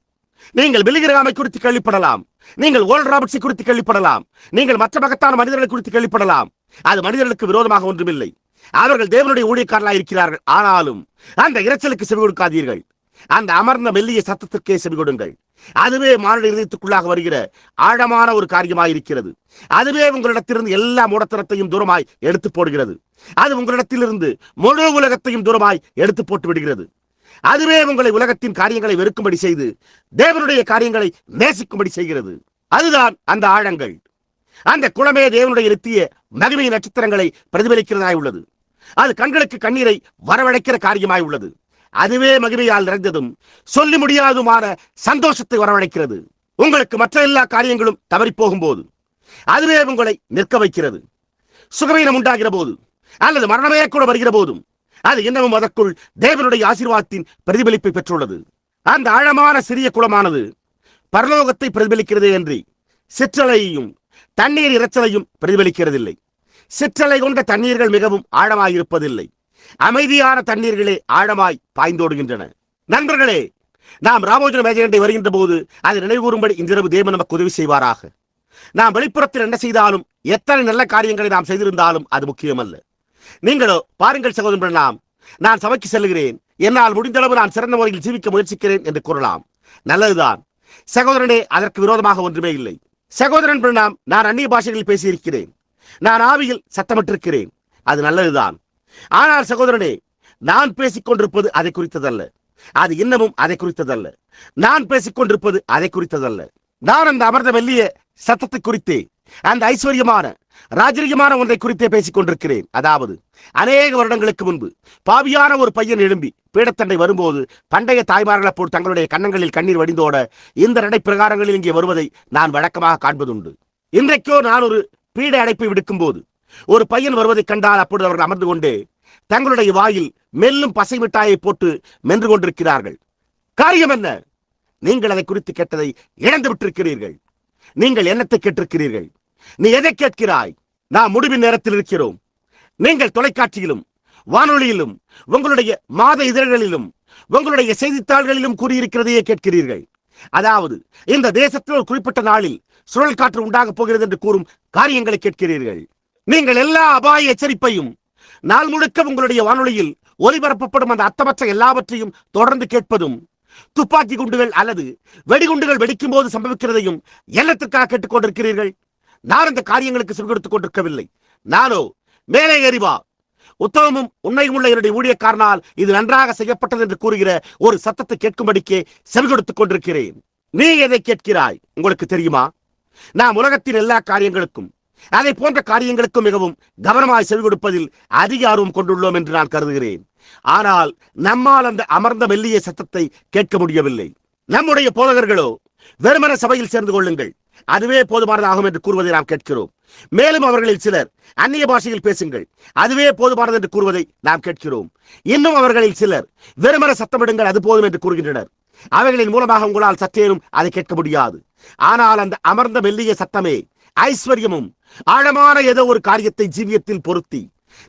நீங்கள் பில்லிகிராமை குறித்து கேள்விப்படலாம். நீங்கள் ஓல்ட் ராபர்ட்ஸை குறித்து கேள்விப்படலாம். நீங்கள் மற்ற மகத்தான மனிதர்களை குறித்து கேள்விப்படலாம். அது மனிதர்களுக்கு விரோதமாக ஒன்றுமில்லை. அவர்கள் தேவனுடைய ஊழியக்காரர்களாக இருக்கிறார்கள். ஆனாலும் அந்த இரைச்சலுக்கு செவி கொடுக்காதீர்கள். அந்த அமர்ந்த மெல்லிய சத்தத்திற்கே செவி கொடுங்கள். அதுவே மானுட இதயத்துக்குள்ளாக வருகிற ஆழமான ஒரு காரியமாயிருக்கிறது. அதுவே உங்களிடத்திலிருந்து எல்லா மூடத்தனத்தையும் தூரமாய் எடுத்து போடுகிறது. அது உங்களிடத்திலிருந்து முழு உலகத்தையும் தூரமாய் எடுத்து போட்டு விடுகிறது. அதுவே உங்களை உலகத்தின் காரியங்களை வெறுக்கும்படி செய்து தேவனுடைய காரியங்களை நேசிக்கும்படி செய்கிறது. அதுதான் அந்த ஆழங்கள். அந்த குளமே தேவனுடைய நித்திய மகிமை நட்சத்திரங்களை பிரதிபலிக்கிறதாய் உள்ளது. அது கண்களுக்கு கண்ணீரை வரவழைக்கிற காரியமாய் உள்ளது. அதுவே மகிமையால் நிறைந்ததும் சொல்லி முடியாதுமான சந்தோஷத்தை வரவழைக்கிறது. உங்களுக்கு மற்ற எல்லா காரியங்களும் தவறி போகும்போது அதுவே உங்களை நிற்க வைக்கிறது. சுகவீனம் உண்டாகிற போது அல்லது மரணமே கூட வருகிற போதும் அது இன்னமும் அதற்குள் தேவனுடைய ஆசீர்வாதத்தின் பிரதிபலிப்பை பெற்றுள்ளது. அந்த ஆழமான சிறிய குளமானது பரலோகத்தை பிரதிபலிக்கிறதே அன்றி சிற்றலையையும் தண்ணீர் இரைச்சலையும் பிரதிபலிக்கிறதில்லை. சிற்றலை கொண்ட தண்ணீர்கள் மிகவும் ஆழமாயிருப்பதில்லை. அமைதியான தண்ணீர்களே ஆழமாய் பாய்ந்தோடுகின்றன. நண்பர்களே, நாம் ராமோஜன மேஜை வருகின்ற போது அதை நினைவுகூறும்படி இன்றிரவு தேவன் நமக்கு உதவி செய்வாராக. நாம் வெளிப்புறத்தில் என்ன செய்தாலும், எத்தனை நல்ல காரியங்களை நாம் செய்திருந்தாலும் அது முக்கியமல்ல. நீங்களோ பாருங்கள் சகோதரன், நான் சபைக்கு செல்கிறேன், என்னால் முடிந்தளவு நான் சிறந்த முறையில் ஜீவிக்க முயற்சிக்கிறேன் என்று கூறலாம். நல்லதுதான் சகோதரனே, அதற்கு விரோதமாக ஒன்றுமே இல்லை. சகோதரன் பிரணாம், நான் அந்நிய பாஷைகளில் பேசியிருக்கிறேன், நான் ஆவியில் சத்தமிட்டிருக்கிறேன், அது நல்லதுதான். ஆனால் சகோதரனே, நான் பேசிக் கொண்டிருப்பது அதை குறித்ததல்ல. அது இன்னமும் அதை குறித்ததல்ல. நான் பேசிக் கொண்டிருப்பது அதை குறித்ததல்ல. நான் அந்த அமர்ந்த மெல்லிய சத்தத்தை குறித்தே, அந்த ஐஸ்வர்யமான ராஜரீகமான ஒன்றை குறித்தே பேசிக் கொண்டிருக்கிறேன். அதாவது அநேக வருடங்களுக்கு முன்பு பாவியான ஒரு பையன் எழும்பி பீடத்தண்டை வரும்போது பண்டைய தாய்மார்களைப் போல் தங்களுடைய கன்னங்களில் கண்ணீர் வடிந்தோட இந்த நடை பிரகாரங்களில் இங்கே வருவதை நான் வழக்கமாக காண்பதுண்டு. இன்றைக்கோ நான் ஒரு பீட அடைப்பை விடுக்கும் போது ஒரு பையன் வருவதை கண்டால் அப்பொழுது அவர்கள் அமர்ந்து கொண்டே தங்களுடைய வாயில் மெல்லும் பசை மிட்டாயை போட்டு மென்று கொண்டிருக்கிறார்கள். காரியம் என்ன? நீங்கள் அதை குறித்து கேட்டதை இழந்து விட்டிருக்கிறீர்கள். நீங்கள் என்னத்தை கேட்டிருக்கிறீர்கள்? நீ எதை கேட்கிறாய்? நாம் முடிவின் நேரத்தில் இருக்கிறோம். நீங்கள் தொலைக்காட்சியிலும் வானொலியிலும் உங்களுடைய மாத இதழ்களிலும் உங்களுடைய செய்தித்தாள்களிலும் கூறியிருக்கிறதையே கேட்கிறீர்கள். அதாவது இந்த தேசத்தில் ஒரு குறிப்பிட்ட நாளில் சுழல் காற்று உண்டாகப் போகிறது என்று கூறும் காரியங்களை கேட்கிறீர்கள். நீங்கள் எல்லா அபாய எச்சரிப்பையும் நாள் முழுக்க உங்களுடைய வானொலியில் ஒலிபரப்பப்படும் அந்த அர்த்தமற்ற எல்லாவற்றையும் தொடர்ந்து கேட்பதும், துப்பாக்கி குண்டுகள் அல்லது வெடிகுண்டுகள் வெடிக்கும் போது சம்பவிக்கிறதையும் எல்லத்திற்காக கேட்டுக் கொண்டிருக்கிறீர்கள். நான் அந்த காரியங்களுக்கு செவி கொடுத்துக் கொண்டிருக்கவில்லை. நானோ மேலே ஏறிவா, உத்தமமும் உண்மையும் உள்ள என்னுடைய ஊழியக்காரனால் இது நன்றாக செய்யப்பட்டது என்று கூறுகிற ஒரு சத்தத்தை கேட்கும்படிக்கே செவி கொடுத்துக் கொண்டிருக்கிறேன். நீ எதை கேட்கிறாய்? உங்களுக்கு தெரியுமா? நாம் உலகத்தின் எல்லா காரியங்களுக்கும் அதை போன்ற காரியங்களுக்கும் மிகவும் கவனமாய் செவி கொடுப்பதில் அதிக ஆர்வம் கொண்டுள்ளோம் என்று நான் கருதுகிறேன். ஆனால் நம்மால் அந்த அமர்ந்த மெல்லிய சத்தத்தை கேட்க முடியவில்லை. நம்முடைய போதகர்களோ வெறுமன சபையில் சேர்ந்து கொள்ளுங்கள், அதுவே போதுமானதாகும் என்று கூறுவதை நாம் கேட்கிறோம். மேலும் அவர்களில் சிலர் அந்நிய பாஷையில் பேசுங்கள், அதுவே போதுமானது என்று கூறுவதை நாம் கேட்கிறோம். இன்னும் அவர்களில் சிலர் வெறுமன சத்தமிடுங்கள், அது போதும் என்று கூறுகின்றனர். அவைகளின் மூலமாக உங்களால் சற்றேனும் அதை கேட்க முடியாது. ஆனால் அந்த அமர்ந்த மெல்லிய சத்தமே ஐஸ்வர்யமும் ஆழமான ஏதோ ஒரு காரியத்தை ஜீவியத்தில் பொருத்தி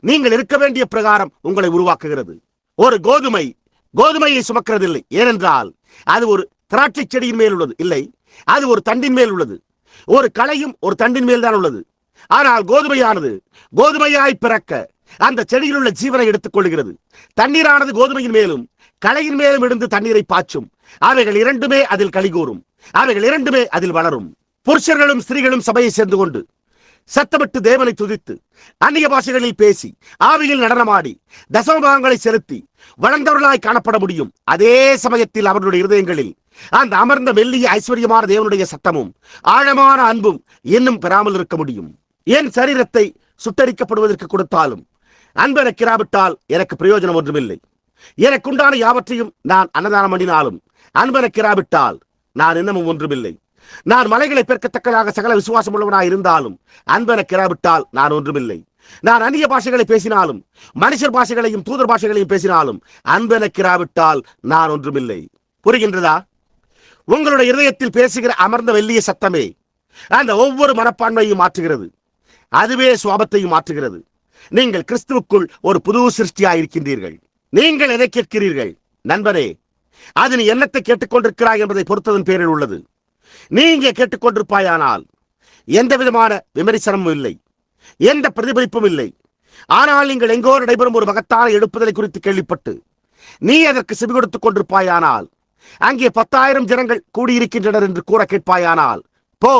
நீங்கள் இருக்க வேண்டிய பிரகாரம் உங்களை உருவாக்குகிறது. ஒரு கோதுமையை சுமக்கிறதில்லை, ஏனென்றால் அது ஒரு திராட்சை செடியின் மேல் உள்ளது. இல்லை, அது ஒரு தண்டின் மேல் உள்ளது. ஒரு களையும் ஒரு தண்டின் மேல் தான் உள்ளது. ஆனால் கோதுமையானது கோதுமையாய் பிறக்க அந்த செடியில் உள்ள ஜீவனை எடுத்துக் கொள்கிறது. தண்ணீரானது கோதுமையின் மேலும் களையின் மேலும் இருந்து தண்ணீரை பாய்ச்சும். அவைகள் இரண்டுமே அதில் கலிகூறும். அவைகள் இரண்டுமே அதில் வளரும். புருஷர்களும் ஸ்திரீகளும் சபையை சேர்ந்து கொண்டு சத்தமிட்டு தேவனை துதித்து அந்நிய பாஷைகளில் பேசி ஆவியில் நடனமாடி தசமபாகங்களை செலுத்தி வளர்ந்தவர்களாய் காணப்பட முடியும். அதே சமயத்தில் அவர்களுடைய இருதயங்களில் அந்த அமர்ந்த மெல்லிய ஐஸ்வர்யமான தேவனுடைய சத்தமும் ஆழமான அன்பும் இன்னும் பெறாமல் இருக்க முடியும். என் சரீரத்தை சுட்டரிக்கப்படுவதற்கு கொடுத்தாலும் அன்பு எனக்கு இராவிட்டால் எனக்கு பிரயோஜனம் ஒன்றுமில்லை. எனக்குண்டான யாவற்றையும் நான் அன்னதானம் பண்ணினாலும் அன்பு எனக்கு இராவிட்டால் நான் இன்னமும் ஒன்றுமில்லை. நான் மலைகளை பெருக்கத்தக்கதாக சகல விசுவாசம் உள்ளவனாய் இருந்தாலும் அன்பு எனக்கு இராவிட்டால் நான் ஒன்றுமில்லை. நான் அந்நிய பாஷைகளை பேசினாலும் மனுஷர் பாஷைகளையும் தூதர் பாஷைகளையும் பேசினாலும் அன்பு எனக்கு இராவிட்டால் நான் ஒன்றுமில்லை. புரிகின்றதா? உங்களுடைய இருதயத்தில் பேசுகிற அமர்ந்த வெள்ளிய சத்தமே அந்த ஒவ்வொரு மனப்பான்மையும் மாற்றுகிறது. அதுவே சுவாபத்தையும் மாற்றுகிறது. நீங்கள் கிறிஸ்துவுக்குள் ஒரு புது சிருஷ்டியாயிருக்கின்றீர்கள். நீங்கள் எதை கேட்கிறீர்கள் நண்பரே? அது நீ என்னத்தை கேட்டுக்கொண்டிருக்கிறாய் என்பதை பொறுத்ததன் பேரில் உள்ளது. நீ இங்கே கேட்டுக்கொண்டிருப்பாயானால் எந்த விதமான விமர்சனமும் இல்லை, எந்த பிரதிபலிப்பும் இல்லை. ஆனால் நீங்கள் எங்கோ நடைபெறும் ஒரு மகத்தான எழுப்புதலை குறித்து கேள்விப்பட்டு நீ அதற்கு செவி கொடுத்துக் கொண்டிருப்பாயானால், அங்கே 10,000 ஜனங்கள் கூடியிருக்கின்றனர் என்று கூற கேட்பாயானால் போ.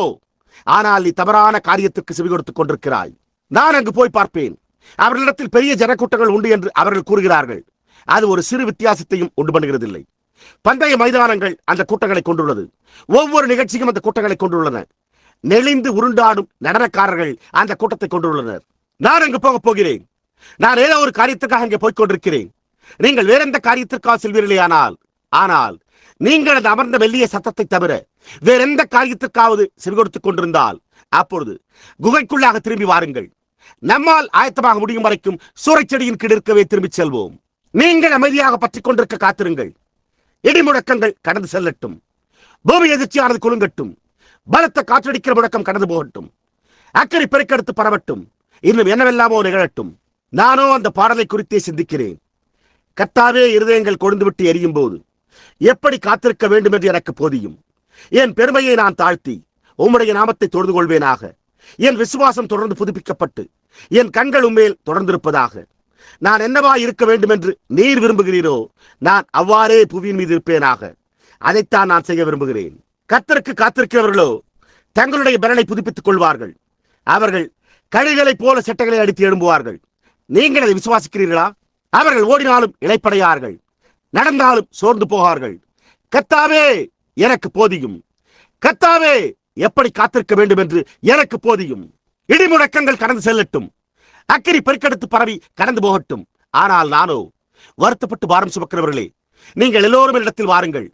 ஆனால் நீ தவறான காரியத்திற்கு செவி கொடுத்துக் கொண்டிருக்கிறாய். நான் அங்கு போய் பார்ப்பேன். அவர்களிடத்தில் பெரிய ஜனக்கூட்டங்கள் உண்டு என்று அவர்கள் கூறுகிறார்கள். அது ஒரு சிறு வித்தியாசத்தையும் உண்டு பண்ணுகிறதில்லை. பந்தய மைதானங்கள் அந்த கூட்டங்களை கொண்டுள்ளது. ஒவ்வொரு நிகழ்ச்சியும் அந்த கூட்டங்களை கொண்டுள்ளன. நெளிந்து உருண்டாடும் நடனக்காரர்கள் அந்த கூட்டத்தை கொண்டுள்ளனர். நான் அங்கு போகப் போகிறேன். நான் ஏதோ ஒரு காரியத்திற்காக அங்கே போய்க் கொண்டிருக்கிறேன். நீங்கள் வேற எந்த காரியத்திற்காக செல்வீர்களே ஆனால் நீங்கள் அந்த அமர்ந்த வெள்ளிய சத்தத்தை தவிர வேற எந்த காரியத்திற்காவது செவி கொடுத்துக் கொண்டிருந்தால் அப்பொழுது குகைக்குள்ளாக திரும்பி வாருங்கள். நம்மால் ஆயத்தமாக முடியும் வரைக்கும் சூறைச்செடியின் கீழ் இருக்கவே திரும்பிச் செல்வோம். நீங்கள் அமைதியாக பற்றிக் கொண்டிருக்க காத்திருங்கள். இடி முழக்கங்கள் கடந்து செல்லட்டும். பூமி எதிர்ச்சியானது குலுங்கட்டும். பலத்த காற்றடிக்கிற முழக்கம் கடந்து போகட்டும். அக்கறை பெருக்கெடுத்து பரவட்டும். இன்னும் என்னவெல்லாமோ நிகழட்டும். நானோ அந்த பாடலை குறித்தே சிந்திக்கிறேன். கர்த்தாவே, இருதயங்கள் கொழுந்துவிட்டு எரியும் போது எப்படி காத்திருக்க வேண்டும் என்று எனக்கு போதியும். என் பெருமையை நான் தாழ்த்தி உம்முடைய நாமத்தை தொழுது கொள்வேனாக. என் விசுவாசம் தொடர்ந்து புதுப்பிக்கப்பட்டு என் கண்கள் உம்மேல் தொடர்ந்திருப்பதாக. நான் என்னவா இருக்க வேண்டும் என்று நீர் விரும்புகிறீரோ நான் அவ்வாறே புவியின் மீது இருப்பேனாக. அதைத்தான் நான் செய்ய விரும்புகிறேன். கர்த்தருக்கு காத்திருக்கிறவர்களோ தங்களுடைய பலனை புதுப்பித்துக் கொள்வார்கள். அவர்கள் கழுகளைப் போல செட்டைகளை அடித்து எழும்புவார்கள். நீங்கள் அதை விசுவாசிக்கிறீர்களா? அவர்கள் ஓடினாலும் இளைப்படையார்கள், நடந்தாலும் சோர்ந்து போகார்கள். கர்த்தாவே, எனக்கு போதியும். கர்த்தாவே, எப்படி காத்திருக்க வேண்டும் என்று எனக்கு போதியும். இடி முழக்கங்கள் கடந்து செல்லட்டும். அக்கினி பெருக்கெடுத்து பரவி கடந்து போகட்டும். ஆனால் நானோ, வருத்தப்பட்டு பாரம் சுமக்கிறவர்களே, நீங்கள் எல்லோரும் இடத்தில் வாருங்கள்.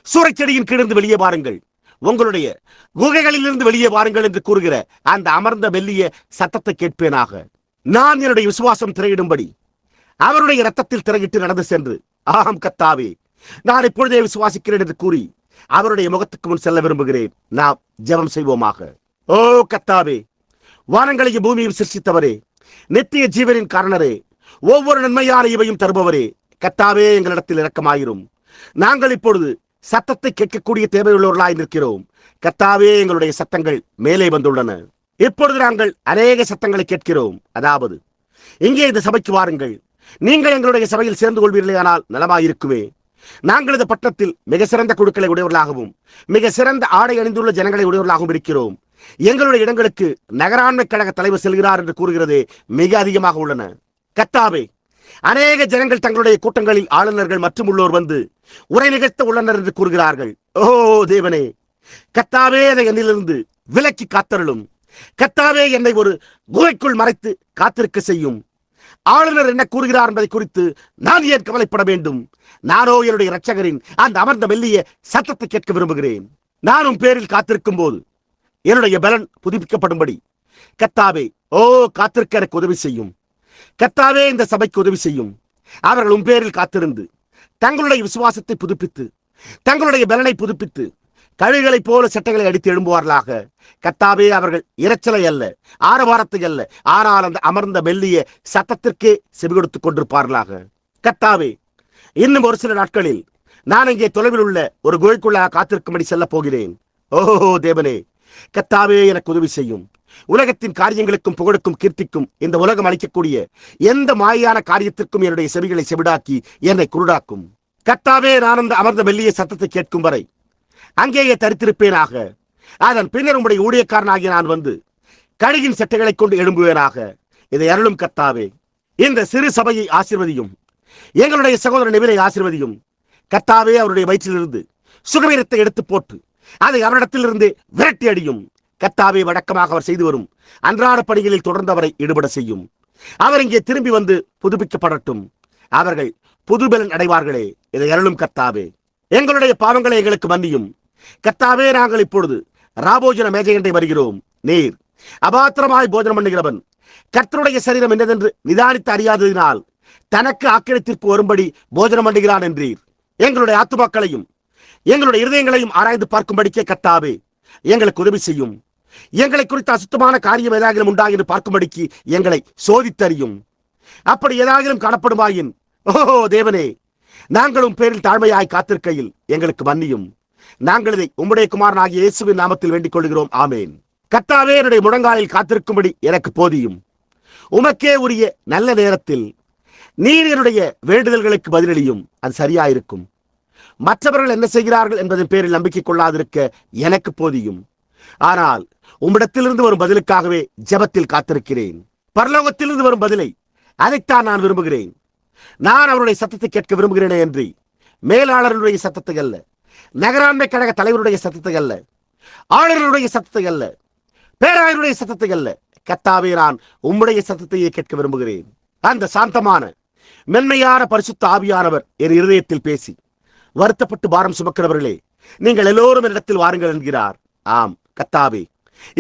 சூறைச்செடியின் கீழிருந்து வெளியே வாருங்கள். உங்களுடைய குகைகளிலிருந்து வெளியே வாருங்கள் என்று கூறுகிற அந்த அமர்ந்த மெல்லிய சத்தத்தை கேட்பேனாக. நான் என்னுடைய விசுவாசம் திரையிடும்படி அவருடைய இரத்தத்தில் திரையிட்டு நடந்து சென்று, ஆம் கர்த்தாவே, நான் இப்பொழுதே விசுவாசிக்கிறேன் என்று கூறி அவருடைய முகத்துக்கு முன் செல்ல விரும்புகிறேன். நாம் ஜெபம் செய்வோமாக. ஓ கர்த்தாவே, வானங்களையும் பூமியையும் சிருஷ்டித்தவரே, நித்திய ஜீவனின் காரணரே, ஒவ்வொரு நன்மையான இவையும் தருபவரே, கர்த்தாவே, எங்களிடத்தில் இரக்கமாயிரும். நாங்கள் இப்பொழுது சத்தத்தை கேட்கக்கூடிய தேவையுள்ளவர்களாய் நிற்கிறோம். கர்த்தாவே, எங்களுடைய சத்தங்கள் மேலே வந்துள்ளன. இப்பொழுது நாங்கள் அநேக சத்தங்களை கேட்கிறோம். அதாவது, இங்கே இந்த சபைக்கு வாருங்கள். நீங்கள் எங்களுடைய சபையில் சேர்ந்து கொள்வீர்களானால் நலமாயிருக்குமே. நாங்கள் இந்த பட்டணத்தில் மிக சிறந்த குழுக்களை உடையவர்களாகவும் மிக சிறந்த ஆடை அணிந்துள்ள ஜனங்களை உடையவர்களாகவும் இருக்கிறோம். எங்களுடைய இடங்களுக்கு நகராண்மை கழக தலைவர் செல்கிறார் என்று கூறுகிறதே மிக அதிகமாக உள்ளன. கர்த்தாவே, அநேக ஜனங்கள் தங்களுடைய கூட்டங்களில் ஆளுநர்கள் மற்றும் உள்ளோர் வந்து உரை நிகழ்த்த உள்ளனர் என்று கூறுகிறார்கள். ஓ தேவனே, கர்த்தாவே, அதை என்னிலிருந்து விலக்கி காத்தருளும். கர்த்தாவே, என்னை ஒரு குகைக்குள் மறைத்து காத்திருக்க செய்யும். ஆளுநர் என்ன கூறுகிறார் என்பதை குறித்து நான் ஏன் கவலைப்பட வேண்டும்? நானோ என்னுடைய இரட்சகரின் அந்த அமர்ந்த மெல்லிய சத்தத்தை கேட்க விரும்புகிறேன். நானும் பேரில் காத்திருக்கும் போது என்னுடைய பலன் புதுப்பிக்கப்படும்படி கர்த்தாவே, ஓ காத்திருக்க எனக்கு உதவி செய்யும். கர்த்தாவே, இந்த சபைக்கு உதவி செய்யும். அவர்கள் உன் பேரில் காத்திருந்து தங்களுடைய விசுவாசத்தை புதுப்பித்து தங்களுடைய பலனை புதுப்பித்து கழுகுகளைப் போல சட்டைகளை அடித்து எழும்புவார்களாக. கர்த்தாவே, அவர்கள் இரைச்சலை அல்ல, ஆரவாரத்தை அல்ல, ஆனால் அந்த அமர்ந்த மெல்லிய சத்தத்திற்கே செவி கொடுத்துக் கொண்டிருப்பார்களாக. கர்த்தாவே, இன்னும் ஒரு சில நாட்களில் நான் இங்கே தொலைவில் உள்ள ஒரு குகைக்குள்ளாக காத்திருக்கும்படி செல்ல போகிறேன். ஓஹோ தேவனே, கர்த்தாவே, எனக்கு உதவி செய்யும். உலகத்தின் காரியங்களுக்கும் புகழுக்கும் கீர்த்திக்கும் இந்த உலகம் அளிக்கக்கூடிய எந்த மாயான காரியத்திற்கும் என்னுடைய செவிகளை செவிடாக்கி என்னை குருடாக்கும். கர்த்தாவே, நான் அந்த அமர்ந்த மெல்லிய சத்தத்தை கேட்கும் வரை அங்கேயே தரித்திருப்பேனாக. அதன் பின்னர் உம்முடைய ஊழியக்காரனாகிய நான் வந்து கழுகின் சட்டைகளை கொண்டு எழும்புவேனாக. இதை அருளும் கர்த்தாவே. இந்த சிறு சபையை ஆசீர்வதியும். எங்களுடைய சகோதரன் நெவிலை ஆசீர்வதியும். கர்த்தாவே, அவருடைய வயிற்றிலிருந்து சுகவீரத்தை எடுத்து போட்டு அதை அவரிடத்திலிருந்து விரட்டி அடியும். கர்த்தாவே, வழக்கமாக அவர் செய்து வரும் அன்றாட பணிகளில் தொடர்ந்து அவரை ஈடுபட செய்யும். அவர் இங்கே திரும்பி வந்து புதுப்பிக்கப்படட்டும். அவர்கள் புதுபலன் அடைவார்களே. இதை அருளும் கர்த்தாவே. எங்களுடைய பாவங்களை எங்களுக்கு மன்னியும். கர்த்தாவே, நாங்கள் இப்பொழுது ராபோஜன மேஜையண்டை வருகிறோம். நீர் அபாத்திரமாய் போஜனம் பண்ணுகிறவன் கர்த்தருடைய சரீரம் என்னதென்று நிதானித்து அறியாததினால் தனக்கு ஆக்கிரத்திற்கு வரும்படி போஜனம் பண்ணுகிறான் என்றீர். எங்களுடைய ஆத்துமாக்களையும் எங்களுடைய இருதயங்களையும் ஆராய்ந்து பார்க்கும்படிக்கே கர்த்தாவே எங்களுக்கு உதவி செய்யும். எங்களை குறித்த அசுத்தமான காரியம் ஏதாகிலும் உண்டா என்று பார்க்கும்படிக்கு எங்களை சோதித்தறியும். அப்படி ஏதாகிலும் காணப்படுமாயின், ஓஹோ தேவனே, நாங்களும் பேரில் தாழ்மையாய் காத்திருக்கையில் எங்களுக்கு மன்னியும். நாங்கள் இதை உம்முடைய குமாரனாகிய இயேசுவின் நாமத்தில் வேண்டிக் கொள்கிறோம். ஆமேன். கர்த்தாவே, என்னுடைய முழங்காலில் காத்திருக்கும்படி எனக்கு போதியும். உமக்கே உரிய நல்ல நேரத்தில் நீர் என்னுடைய வேண்டுதல்களுக்கு பதிலளியும். அது சரியாயிருக்கும். மற்றவர்கள் என்ன செய்கிறார்கள் என்பதன் பேரில் நம்பிக்கை கொள்ளாதிருக்க எனக்கு போதியும். ஆனால் உம்மிடத்திலிருந்து வரும் பதிலுக்காகவே ஜெபத்தில் காத்திருக்கிறேன். பரலோகத்திலிருந்து வரும் பதிலை, அதைத்தான் நான் விரும்புகிறேன். நான் அவருடைய சத்தத்தை கேட்க விரும்புகிறேனே என்று மேலாளருடைய சத்தத்தை அல்ல, நகராண்மை கழக தலைவருடைய சத்தத்தை அல்ல, ஆளுநருடைய சத்தத்தை அல்ல, பேராயருடைய சத்தத்தை அல்ல. கர்த்தாவே, நான் உம்முடைய சத்தத்தையே கேட்க விரும்புகிறேன். அந்த சாந்தமான மென்மையான பரிசுத்த ஆவியானவர் என் இருதயத்தில் பேசி, வருத்தப்பட்டு பாரம் சுமக்கிறவர்களே, நீங்கள் எல்லோரும் என்னிடத்தில் வாருங்கள் என்கிறார். ஆம் கர்த்தாவே,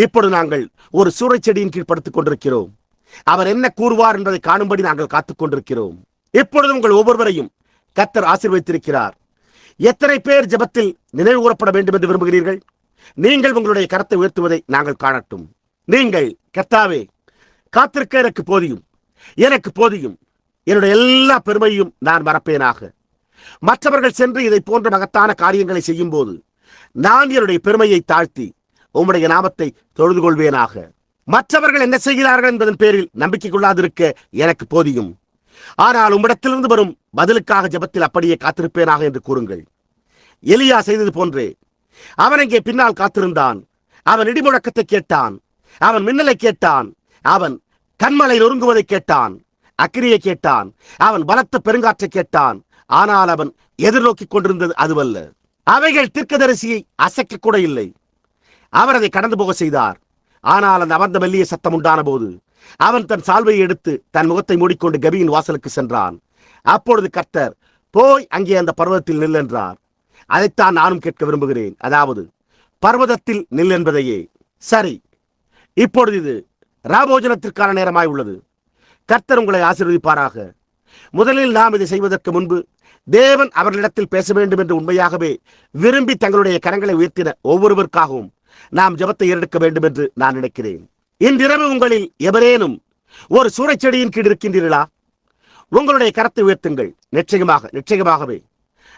இப்பொழுது நாங்கள் ஒரு சூறைச் செடியின் கீழ் படுத்துக் கொண்டிருக்கிறோம். அவர் என்ன கூறுவார் என்பதை காணும்படி நாங்கள் காத்துக் கொண்டிருக்கிறோம். இப்பொழுது உங்கள் ஒவ்வொருவரையும் கர்த்தர் ஆசீர்வதித்திருக்கிறார். எத்தனை பேர் ஜெபத்தில் நினைவு கூறப்பட வேண்டும் என்று விரும்புகிறீர்கள்? நீங்கள் உங்களுடைய கரத்தை உயர்த்துவதை நாங்கள் காணட்டும். நீங்கள், கர்த்தாவே, காத்திருக்க எனக்கு போதியும், எனக்கு போதியும், என்னுடைய எல்லா பெருமையும் நான் மறப்பேனாக. மற்றவர்கள் சென்று இதை போன்ற மகத்தான காரியங்களை செய்யும் போது நான் என்னுடைய பெருமையை தாழ்த்தி உம்முடைய நாமத்தை தொழுது கொள்வேனாக. மற்றவர்கள் என்ன செய்கிறார்கள் என்பதன் பேரில் நம்பிக்கை கொள்ளாதிருக்க எனக்கு போதியும். ஆனால் உம்மிடத்திலிருந்து வரும் பதிலுக்காக ஜெபத்தில் அப்படியே காத்திருப்பேனாக என்று கூறுங்கள். எலியா செய்தது போன்றே அவன் இங்கே பின்னால் காத்திருந்தான். அவன் இடிமுழக்கத்தை கேட்டான், அவன் மின்னலை கேட்டான், அவன் கண்மலை நொறுங்குவதை கேட்டான், அக்கிரியை கேட்டான், அவன் பலத்த பெருங்காற்றை கேட்டான். ஆனால் அவன் எதிர்நோக்கி கொண்டிருந்தது அதுவல்ல. அவைகள் தீர்க்கதரிசியை அசைக்க கூட இல்லை. அவர் அதை கடந்து போக செய்தார். ஆனால் அந்த அமர்ந்த மெல்லிய சத்தம் உண்டான போது அவன் தன் சால்வையை எடுத்து தன் முகத்தை மூடிக்கொண்டு கபியின் வாசலுக்கு சென்றான். அப்பொழுது கர்த்தர், போய் அங்கே அந்த பர்வதத்தில் நில் என்றார். அதைத்தான் நானும் கேட்க விரும்புகிறேன். அதாவது பர்வதத்தில் நில் என்பதையே. சரி, இப்பொழுது இது ராபோஜனத்திற்கான நேரமாய் உள்ளது. கர்த்தர் உங்களை ஆசீர்வதிப்பாராக. முதலில் நாம் இதை செய்வதற்கு முன்பு தேவன் அவர்களிடத்தில் பேச வேண்டும் என்று உண்மையாகவே விரும்பி தங்களுடைய கரங்களை உயர்த்தின ஒவ்வொருவருக்காகவும் நாம் ஜெபத்தை ஏறெடுக்க வேண்டும் என்று நான் நினைக்கிறேன். இன்றிரவு உங்களில் எவரேனும் ஒரு சூறைச் செடியின் கீழ் இருக்கின்றீர்களா? உங்களுடைய கரத்தை உயர்த்துங்கள். நிச்சயமாகவே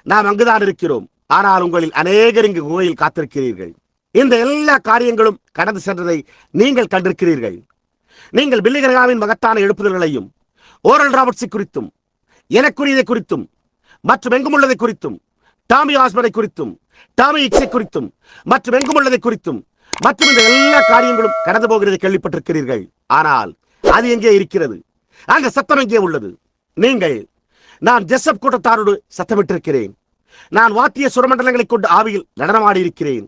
நாம் அங்குதான் இருக்கிறோம். ஆனால் உங்களில் அநேகர் இங்கு குகையில் காத்திருக்கிறீர்கள். இந்த எல்லா காரியங்களும் கடந்து சென்றதை நீங்கள் கண்டிருக்கிறீர்கள். நீங்கள் பில்லி கிரகாமின் மகத்தான எழுப்புதல்களையும், ஓரல் ராபர்ட்ஸை குறித்தும், எனக்குரியதை குறித்தும், மற்றும் எங்குமுள்ளதை குறித்தும், டாமி ஆஸ்மரை குறித்தும், டாமி இக்ஸை குறித்தும், மற்றும் எங்குமுள்ளதை குறித்தும், மற்றும் இந்த எல்லா காரியங்களும் கடந்து போகிறதை கேள்விப்பட்டிருக்கிறீர்கள். ஆனால் அது எங்கே இருக்கிறது? அந்த சத்தம் எங்கே உள்ளது? நீங்கள், நான் ஜெசப் கூட்டத்தாரோடு சத்தமிட்டிருக்கிறேன். நான் வாத்திய சுரமண்டலங்களை கொண்டு ஆவியில் நடனமாடி இருக்கிறேன்.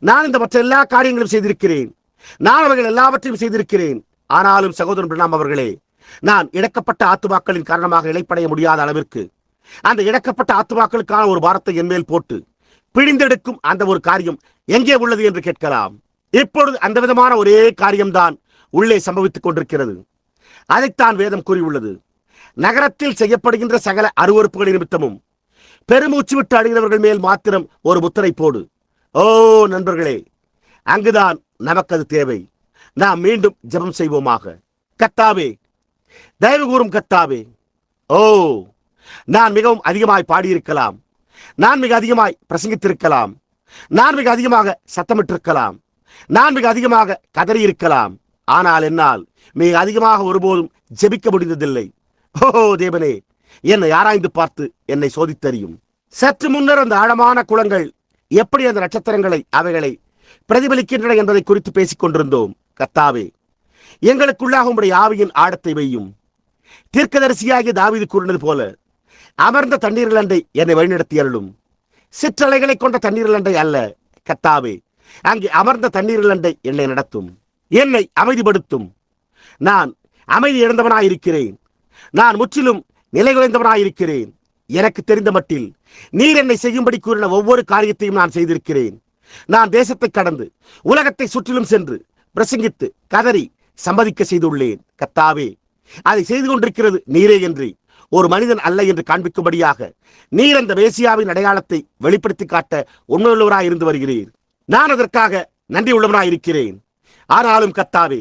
நான் இந்த மற்ற எல்லா காரியங்களும் செய்திருக்கிறேன். நான் அவர்கள் எல்லாவற்றையும் செய்திருக்கிறேன். ஆனாலும் சகோதரன் பிரணாம் அவர்களே, நான் இழக்கப்பட்ட ஆத்துமாக்களின் காரணமாக இழைப்படைய முடியாத அளவிற்கு அந்த இழக்கப்பட்ட ஆத்துமாக்களுக்கான ஒரு பாரத்தை என்மேல் போட்டு பிழிந்தெடுக்கும் அந்த ஒரு காரியம் எங்கே உள்ளது என்று கேட்கலாம். இப்பொழுது அந்த விதமான ஒரே காரியம்தான் உள்ளே சம்பவித்துக் கொண்டிருக்கிறது. அதைத்தான் வேதம் கூறியுள்ளது. நகரத்தில் செய்யப்படுகின்ற சகல அருவருப்புகளின் நிமித்தமும் பெருமூச்சு விட்டு அழுகிறவர்கள் மேல் மாத்திரம் ஒரு முத்திரை போடு. ஓ நண்பர்களே, அங்குதான் நமக்கு அது தேவை. நாம் மீண்டும் ஜெபம் செய்வோமாக. கர்த்தாவே, தயவு கூறும் கர்த்தாவே, ஓ நான் மிகவும் அதிகமாய் பாடியிருக்கலாம், நான் மிக அதிகமாய் பிரசங்கித்திருக்கலாம், நான் மிக அதிகமாக சத்தமிட்டிருக்கலாம், நான் மிக அதிகமாக கதறியிருக்கலாம். ஆனால் என்னால் மிக அதிகமாக ஒருபோதும் ஜெபிக்க முடிந்ததில்லை. ஓ தேவனே, என்னை ஆராய்ந்து பார்த்து என்னை சோதித்தறியும். சற்று முன்னர் அந்த ஆழமான குளங்கள் எப்படி அந்த நட்சத்திரங்களை அவைகளை பிரதிபலிக்கின்றன என்பதை குறித்து பேசிக் கொண்டிருந்தோம். கர்த்தாவே, எங்களுக்குள்ளாக உம்முடைய ஆவியின் ஆழத்தை வையும். தீர்க்கதரிசியாகிய தாவீது கூறினது போல அமர்ந்த தண்ணீர்கள் அண்டை என்னை வழிநடத்தி அருளும். சிற்றலைகளை கொண்ட தண்ணீர்கள் அண்டை அல்ல கர்த்தாவே, அங்கே அமர்ந்த தண்ணீர்கள் அண்டை என்னை நடத்தும், என்னை அமைதிப்படுத்தும். நான் அமைதி இழந்தவனாயிருக்கிறேன். நான் முற்றிலும் நிலை குலைந்தவனாயிருக்கிறேன். எனக்கு தெரிந்த மட்டில் நீர் என்னை செய்யும்படி கூறின ஒவ்வொரு காரியத்தையும் நான் செய்திருக்கிறேன். நான் தேசத்தை கடந்து உலகத்தை சுற்றிலும் சென்று பிரசங்கித்து கதறி சம்மதிக்க செய்துள்ளேன். கர்த்தாவே, அதை செய்து கொண்டிருக்கிறது நீரே என்று ஒரு மனிதன் அல்ல என்று காண்பிக்கும்படியாக நீர் அந்த மேசியாவின் அடையாளத்தை வெளிப்படுத்தி காட்ட உண்மையுள்ளவராய் இருந்து வருகிறீர். நான் அதற்காக நன்றி உள்ளவனாய் இருக்கிறேன். ஆனாலும் கர்த்தாவே,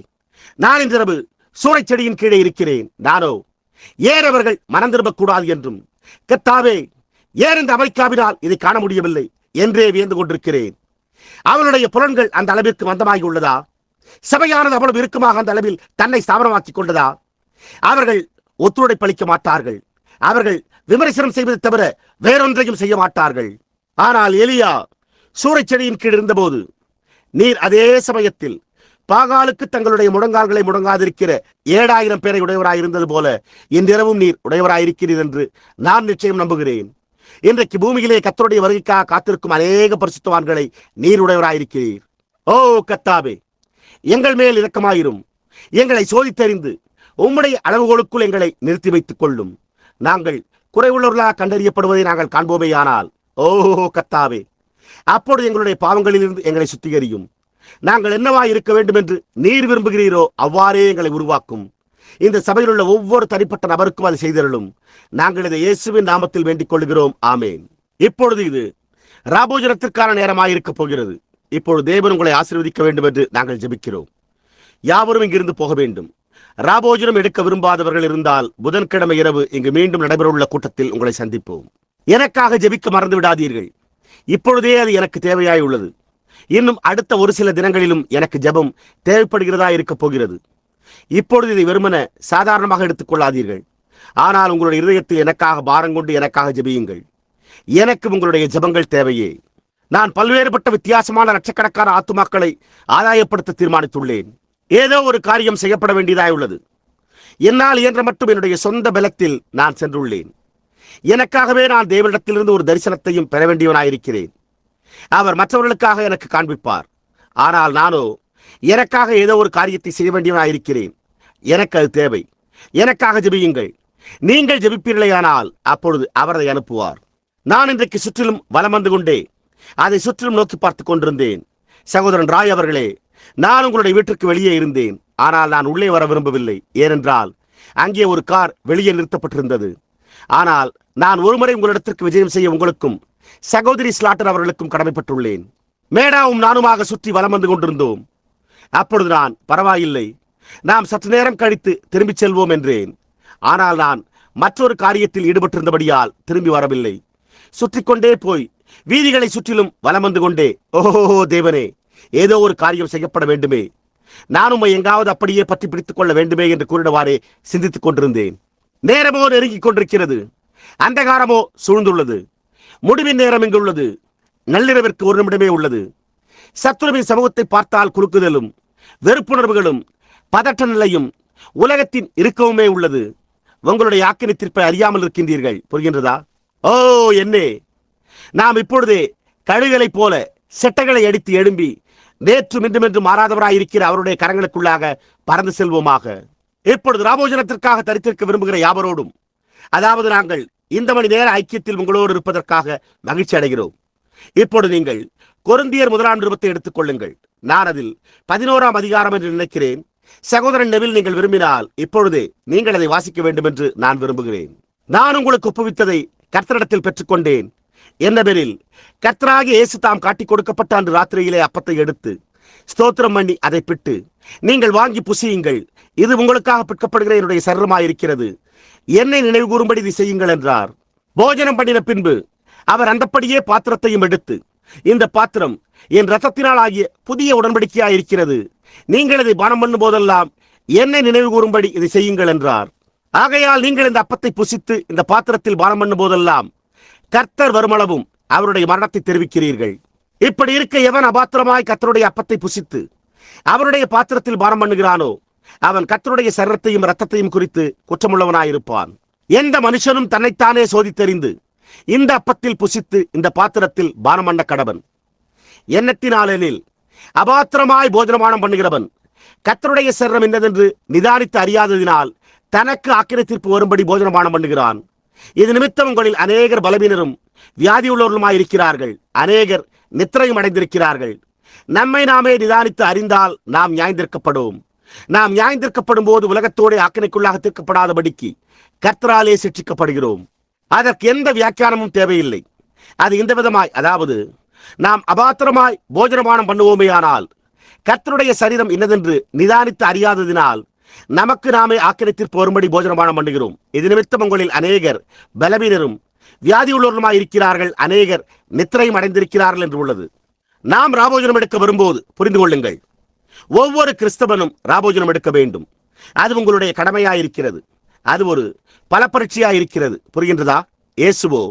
நான் இன்றிரவு சூறைச் செடியின் கீழே இருக்கிறேன். நானோ ஏன் அவர்கள் மனம் திரும்பக்கூடாது என்றும், கர்த்தாவே, ஏன் இந்த அமெரிக்காவினால் இதை காண முடியவில்லை என்றே வியந்து கொண்டிருக்கிறேன். அவளுடைய புலன்கள் அந்த அளவிற்கு மந்தமாகி உள்ளதா? சபையானது அவ்வளவு இறுக்கமாக அந்த அளவில் தன்னை ஸ்தாபனமாக்கிக் கொண்டதா? அவர்கள் ஒத்துழைப்பளிக்க மாட்டார்கள். அவர்கள் விமர்சனம் செய்வதை தவிர வேறொன்றையும் செய்ய மாட்டார்கள். ஆனால் எலியா சூறைச் செடியின் கீழ் இருந்தபோது நீர் அதே சமயத்தில் பாகாலுக்கு தங்களுடைய முழங்கால்களை முடங்காதிருக்கிற 7000 பேரை உடையவராயிருந்தது போல இன்றிரவும் நீர் உடையவராயிருக்கிறீர் என்று நான் நிச்சயம் நம்புகிறேன். இன்றைக்கு பூமியிலே கர்த்தருடைய வருகைக்காக காத்திருக்கும் அநேக பரிசுத்தவான்களை நீர் உடையவராயிருக்கிறீர். ஓ கர்த்தாவே, எங்கள் மேல் இரக்கமாயிரும். எங்களை சோதித்தறிந்து உம்முடைய அளவுகளுக்குள் எங்களை நிறுத்தி வைத்துக் கொள்ளும். நாங்கள் குறைவுள்ளவர்களாக கண்டறியப்படுவதை நாங்கள் காண்போமேயானால், ஓ கர்த்தாவே, அப்பொழுது எங்களுடைய பாவங்களிலிருந்து எங்களை சுத்திகரியும். நாங்கள் என்னவாய் இருக்க வேண்டும் என்று நீர் விரும்புகிறீரோ அவ்வாறே எங்களை உருவாக்கும். இந்த சபையில் உள்ள ஒவ்வொரு தனிப்பட்ட நபருக்கும் அதை செய்தருளும். நாங்கள் இதை இயேசுவின் நாமத்தில் வேண்டிக் கொள்கிறோம். ஆமேன். இப்பொழுது இது ராபோஜனத்திற்கான நேரமாயிருக்க போகிறது. இப்பொழுது தேவன் உங்களை ஆசீர்வதிக்க வேண்டும் என்று நாங்கள் ஜெபிக்கிறோம். யாவரும் இங்கிருந்து போக வேண்டும். ராபோஜனம் எடுக்க விரும்பாதவர்கள் இருந்தால் புதன்கிழமை இரவு இங்கு மீண்டும் நடைபெறவுள்ள கூட்டத்தில் உங்களை சந்திப்போம். எனக்காக ஜெபிக்க மறந்து விடாதீர்கள். இப்பொழுதே அது எனக்கு தேவையாய் உள்ளது. இன்னும் அடுத்த ஒரு சில தினங்களிலும் எனக்கு ஜெபம் தேவைப்படுகிறதா இருக்க போகிறது. இப்பொழுது இதை வெறுமன சாதாரணமாக எடுத்துக் கொள்ளாதீர்கள். ஆனால் உங்களுடைய இதயத்தில் எனக்காக பாரங்கொண்டு எனக்காக ஜெபியுங்கள். எனக்கு உங்களுடைய ஜெபங்கள் தேவையே. நான் பல்வேறுபட்ட வித்தியாசமான லட்சக்கணக்கான ஆத்துமாக்களை ஆதாயப்படுத்த தீர்மானித்துள்ளேன். ஏதோ ஒரு காரியம் செய்யப்பட வேண்டியதாய் உள்ளது. என்னால் இயன்ற மட்டும் என்னுடைய சொந்த பலத்தில் நான் சென்றுள்ளேன். எனக்காகவே நான் தேவனிடத்திலிருந்து ஒரு தரிசனத்தையும் பெற வேண்டியவனாயிருக்கிறேன். அவர் மற்றவர்களுக்காக எனக்கு காண்பிப்பார். ஆனால் நானோ எனக்காக ஏதோ ஒரு காரியத்தை செய்ய வேண்டியவனாயிருக்கிறேன். எனக்கு அது தேவை. எனக்காக ஜெபியுங்கள். நீங்கள் ஜெபிப்பீர்களேயானால் அப்பொழுது அவர் அதை அனுப்புவார். நான் இன்றைக்கு சுற்றிலும் வலம் வந்து கொண்டே அதை சுற்றிலும் நோக்கி பார்த்துக் கொண்டிருந்தேன். சகோதரன் ராய் அவர்களே, நான் உங்களுடைய வீட்டிற்கு வெளியே இருந்தேன். ஆனால் நான் உள்ளே வர விரும்பவில்லை. ஏனென்றால் அங்கே ஒரு கார் வெளியே நிறுத்தப்பட்டிருந்தது. ஆனால் நான் ஒருமுறை உங்களிடத்திற்கு விஜயம் செய்ய உங்களுக்கும் சகோதரி ஸ்லாட்டர் அவர்களுக்கும் கடமைப்பட்டுள்ளேன். மேடாவும் நானுமாக சுற்றி வலம் வந்து கொண்டிருந்தோம். அப்பொழுது நான், பரவாயில்லை, நாம் சற்று நேரம் கழித்து திரும்பிச் செல்வோம் என்றேன். ஆனால் நான் மற்றொரு காரியத்தில் ஈடுபட்டிருந்தபடியால் திரும்பி வரவில்லை. சுற்றி கொண்டே போய் வீதிகளை சுற்றிலும் வலம் வந்து கொண்டே, ஓஹோ தேவனே, ஏதோ ஒரு காரியம் செய்யப்பட வேண்டுமே, நானும் எங்காவது அப்படியே பற்றி பிடித்துக் கொள்ள வேண்டுமே என்று கூறினவாறே சிந்தித்துக் கொண்டிருந்தேன். நேரமோ நெருங்கிக் கொண்டிருக்கிறது. அந்தகாரமோ சூழ்ந்துள்ளது. முடிவின் நேரம் இங்குள்ளது. நள்ளிரவிற்கு ஒரு நிமிடமே உள்ளது. சத்துருவின் சமூகத்தை பார்த்தால் குறுக்குதலும் வெறுப்புணர்வுகளும் பதற்ற நிலையும் உலகத்தின் இறுக்கவுமே உள்ளது. உங்களுடைய ஆக்கினை தீர்ப்பை அறியாமல் இருக்கின்றீர்கள். புரிகின்றதா? ஓ என்னே, நாம் இப்பொழுதே கழுகளைப் போல செட்டைகளை அடித்து எழும்பி நேற்று மின்றுமென்று மாறாதவராயிருக்கிற அவருடைய கரங்களுக்குள்ளாக பறந்து செல்வோமாக. இப்பொழுது ராபோஜனத்திற்காக தரித்திருக்க விரும்புகிற யாவரோடும், அதாவது நாங்கள் இந்த மணி நேர ஐக்கியத்தில் உங்களோடு இருப்பதற்காக மகிழ்ச்சி அடைகிறோம். இப்பொழுது நீங்கள் கொரிந்தியர் 1 நிருபத்தை எடுத்துக் கொள்ளுங்கள். நான் அதில் 11ஆம் அதிகாரம் என்று நினைக்கிறேன். சகோதரன் நெவில், நீங்கள் விரும்பினால் இப்பொழுதே நீங்கள் அதை வாசிக்க வேண்டும் என்று நான் விரும்புகிறேன். நான் உங்களுக்கு ஒப்புவித்ததை கர்த்தரிடத்தில் பெற்றுக்கொண்டேன். என்னவெனில், கர்த்தராகிய இயேசு தாம் காட்டிக் கொடுக்கப்பட்ட அன்று ராத்திரியிலே அப்பத்தை எடுத்து ஸ்தோத்திரம் பண்ணி அதை பிட்டு, நீங்கள் வாங்கி புசியுங்கள், இது உங்களுக்காக பிற்கப்படுகிற என்னுடைய சரீரமாயிருக்கிறது, என்னை நினைவு கூறும்படி இதை செய்யுங்கள் என்றார். போஜனம் பண்ணின பின்பு அவர் அந்தப்படியே பாத்திரத்தையும் எடுத்து, இந்த பாத்திரம் என் இரத்தத்தினால் ஆகிய புதிய உடன்படிக்கையாயிருக்கிறது, நீங்கள் இதை பானம் பண்ணும் போதெல்லாம் என்னை நினைவு கூறும்படி இதை செய்யுங்கள் என்றார். ஆகையால் நீங்கள் இந்த அப்பத்தை புசித்து இந்த பாத்திரத்தில் பானம் பண்ணும் போதெல்லாம் கர்த்தர் வருமளவும் அவருடைய மரணத்தை தெரிவிக்கிறீர்கள். இப்படி இருக்க, எவன் அபாத்திரமாய் கர்த்தருடைய அப்பத்தை புசித்து அவருடைய பாத்திரத்தில் பானம் பண்ணுகிறானோ அவன் கர்த்தருடைய சரீரத்தையும் இரத்தத்தையும் குறித்து குற்றமுள்ளவனாயிருப்பான். எந்த மனுஷனும் தன்னைத்தானே சோதித்தறிந்து இந்த அப்பத்தில் புசித்து இந்த பாத்திரத்தில் பானம் பண்ண கடவன். எண்ணத்தினாலெனில் அபாத்திரமாய் போஜனமானம் பண்ணுகிறவன் கர்த்தருடைய சரீரம் என்னதென்று நிதானித்து அறியாததினால் தனக்கு ஆக்கினை தீர்ப்பு வரும்படி போஜனமானம் பண்ணுகிறான். இது நிமித்தம் உங்களில் அநேகர் பலவீனரும் வியாதியுள்ளவருமாயிருக்கிறார்கள், அநேகர் நித்திரையும் அடைந்திருக்கிறார்கள். நம்மை நாமே நிதானித்து அறிந்தால் நாம் நியாயந்திருக்கப்படும். நாம் நியாயந்திருக்கப்படும் போது உலகத்தோடு ஆக்கினைக்குள்ளாக தீர்க்கப்படாதபடிக்கு கர்த்தராலே சிட்சிக்கப்படுகிறோம். அதற்கு எந்த வியாக்கியானமும் தேவையில்லை. அது இந்த விதமாய், அதாவது நாம் அபாத்திரமாய் போஜனபானம் பண்ணுவோமேயானால் கர்த்தருடைய சரீரம் இன்னதென்று நிதானித்து அறியாததினால் நமக்கு நாமே ஆக்கினைத்திற்கு வரும்படி போஜனபானம் பண்ணுகிறோம். இது நிமித்தம் உங்களில் அநேகர் பலவீனரும் வியாதியுள்ளவருமாய் இருக்கிறார்கள், அநேகர் நித்திரையும் அடைந்திருக்கிறார்கள் என்று உள்ளது. நாம் ராபோஜனம் எடுக்க வரும்போது புரிந்து கொள்ளுங்கள், ஒவ்வொரு கிறிஸ்தவனும் ராபோஜனம் எடுக்க வேண்டும். அது உங்களுடைய கடமையாயிருக்கிறது. அது ஒரு பலப்பரீட்சையாயிருக்கிறது. புரிகின்றதா? இயேசுவோ,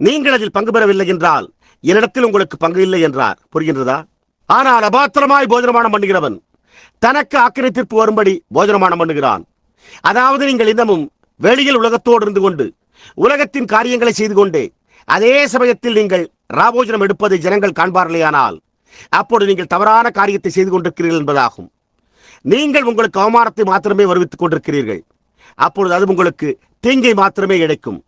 நீங்கள் அதில் பங்கு பெறவில்லை என்றால் என்னிடத்தில் உங்களுக்கு பங்கு இல்லை என்றார். புரிகின்றதா? ஆனால் அபாத்திரமாய் போஜனமானம் பண்ணுகிறவன் தனக்கு ஆக்கினைத்திற்கு வரும்படி போஜனமானம் பண்ணுகிறான். அதாவது நீங்கள் இன்னமும் வெளியில் உலகத்தோடு இருந்து கொண்டு உலகத்தின் காரியங்களை செய்து கொண்டே அதே சமயத்தில் நீங்கள் ராபோஜனம் எடுப்பதை ஜனங்கள் காண்பார்களேயானால் அப்போது நீங்கள் தவறான காரியத்தை செய்து கொண்டிருக்கிறீர்கள் என்பதாகும். நீங்கள் உங்களுக்கு அவமானத்தை மாத்திரமே வருவித்துக் கொண்டிருக்கிறீர்கள். அப்பொழுது அது உங்களுக்கு தீங்கை மாத்திரமே இழைக்கும்.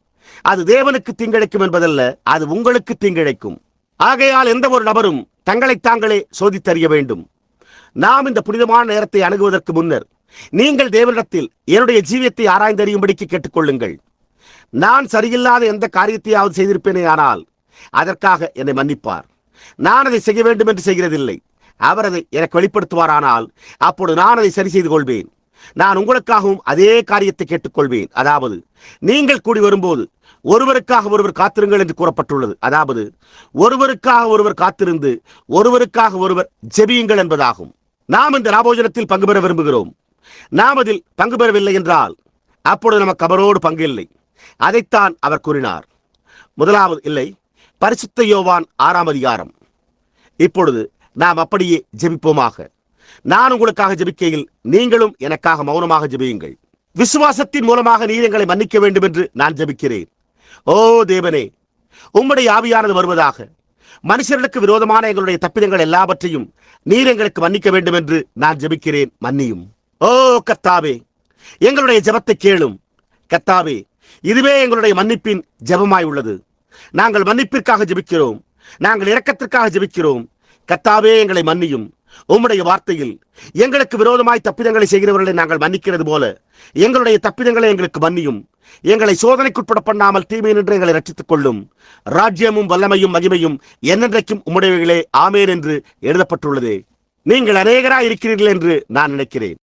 அது தேவனுக்கு தீங்கிழைக்கும் என்பதல்ல, அது உங்களுக்கு தீங்கிழைக்கும். ஆகையால் எந்த ஒரு நபரும் தங்களை தாங்களே சோதித்தறிய வேண்டும். நாம் இந்த புனிதமான நேரத்தை அணுகுவதற்கு முன்னர் நீங்கள் தேவனிடத்தில் என்னுடைய ஜீவியத்தை ஆராய்ந்தறியும்படிக்கு கேட்டுக்கொள்ளுங்கள். நான் சரியில்லாத எந்த காரியத்தையாவது செய்திருப்பேனே ஆனால் அதற்காக என்னை மன்னிப்பார். நான் அதை செய்ய வேண்டும் என்று செய்கிறதில்லை. அவர் அதை எனக்கு வெளிப்படுத்துவாரானால் அப்போது நான் அதை சரி செய்து கொள்வேன். நான் உங்களுக்காகவும் அதே காரியத்தை கேட்டுக்கொள்வேன். அதாவது நீங்கள் கூடி வரும்போது ஒருவருக்காக ஒருவர் காத்திருங்கள் என்று கூறப்பட்டுள்ளது. அதாவது ஒருவருக்காக ஒருவர் காத்திருந்து ஒருவருக்காக ஒருவர் ஜெபியுங்கள் என்பதாகும். நாம் இந்த ராபோஜனத்தில் பங்கு பெற விரும்புகிறோம். நாம் அதில் பங்கு பெறவில்லை என்றால் அப்பொழுது நமக்கு அவரோடு பங்கு இல்லை. அதைத்தான் அவர் கூறினார். முதலாவது இல்லை, பரிசுத்த யோவான் 6ஆம் அதிகாரம். இப்பொழுது நாம் அப்படியே ஜெபிப்போமாக. நான் உங்களுக்காக ஜெபிக்கையில் நீங்களும் எனக்காக மௌனமாக ஜெபியுங்கள். விசுவாசத்தின் மூலமாக நீர் எங்களை மன்னிக்க வேண்டும் என்று நான் ஜெபிக்கிறேன். ஓ தேவனே, உம்முடைய ஆவியானது வருவதாக. மனுஷர்களுக்கு விரோதமான எங்களுடைய தப்பிதங்கள் எல்லாவற்றையும் நீர் எங்களுக்கு மன்னிக்க வேண்டும் என்று நான் ஜெபிக்கிறேன். மன்னியும். ஓ கர்த்தாவே, எங்களுடைய ஜெபத்தை கேளும். கர்த்தாவே, இதுவே எங்களுடைய மன்னிப்பின் ஜெபமாய் உள்ளது. நாங்கள் மன்னிப்பிற்காக ஜெபிக்கிறோம். நாங்கள் இரக்கத்திற்காக ஜெபிக்கிறோம். கர்த்தாவே, எங்களை மன்னியும். உம்முடைய வார்த்தையில் எங்களுக்கு விரோதமாய் தப்பிதங்களை செய்கிறவர்களை நாங்கள் மன்னிக்கிறது போல எங்களுடைய தப்பிதங்களை எங்களுக்கு மன்னியும். எங்களை சோதனைக்குட்பட பண்ணாமல் தீமை நின்று எங்களை ரட்சித்துக் கொள்ளும். ராஜ்யமும் வல்லமையும் மகிமையும் என்னென்றைக்கும் உம்முடையவைகளே, ஆமேன் என்று எழுதப்பட்டுள்ளதே. நீங்கள் அநேகராய் இருக்கிறீர்கள் என்று நான் நினைக்கிறேன்.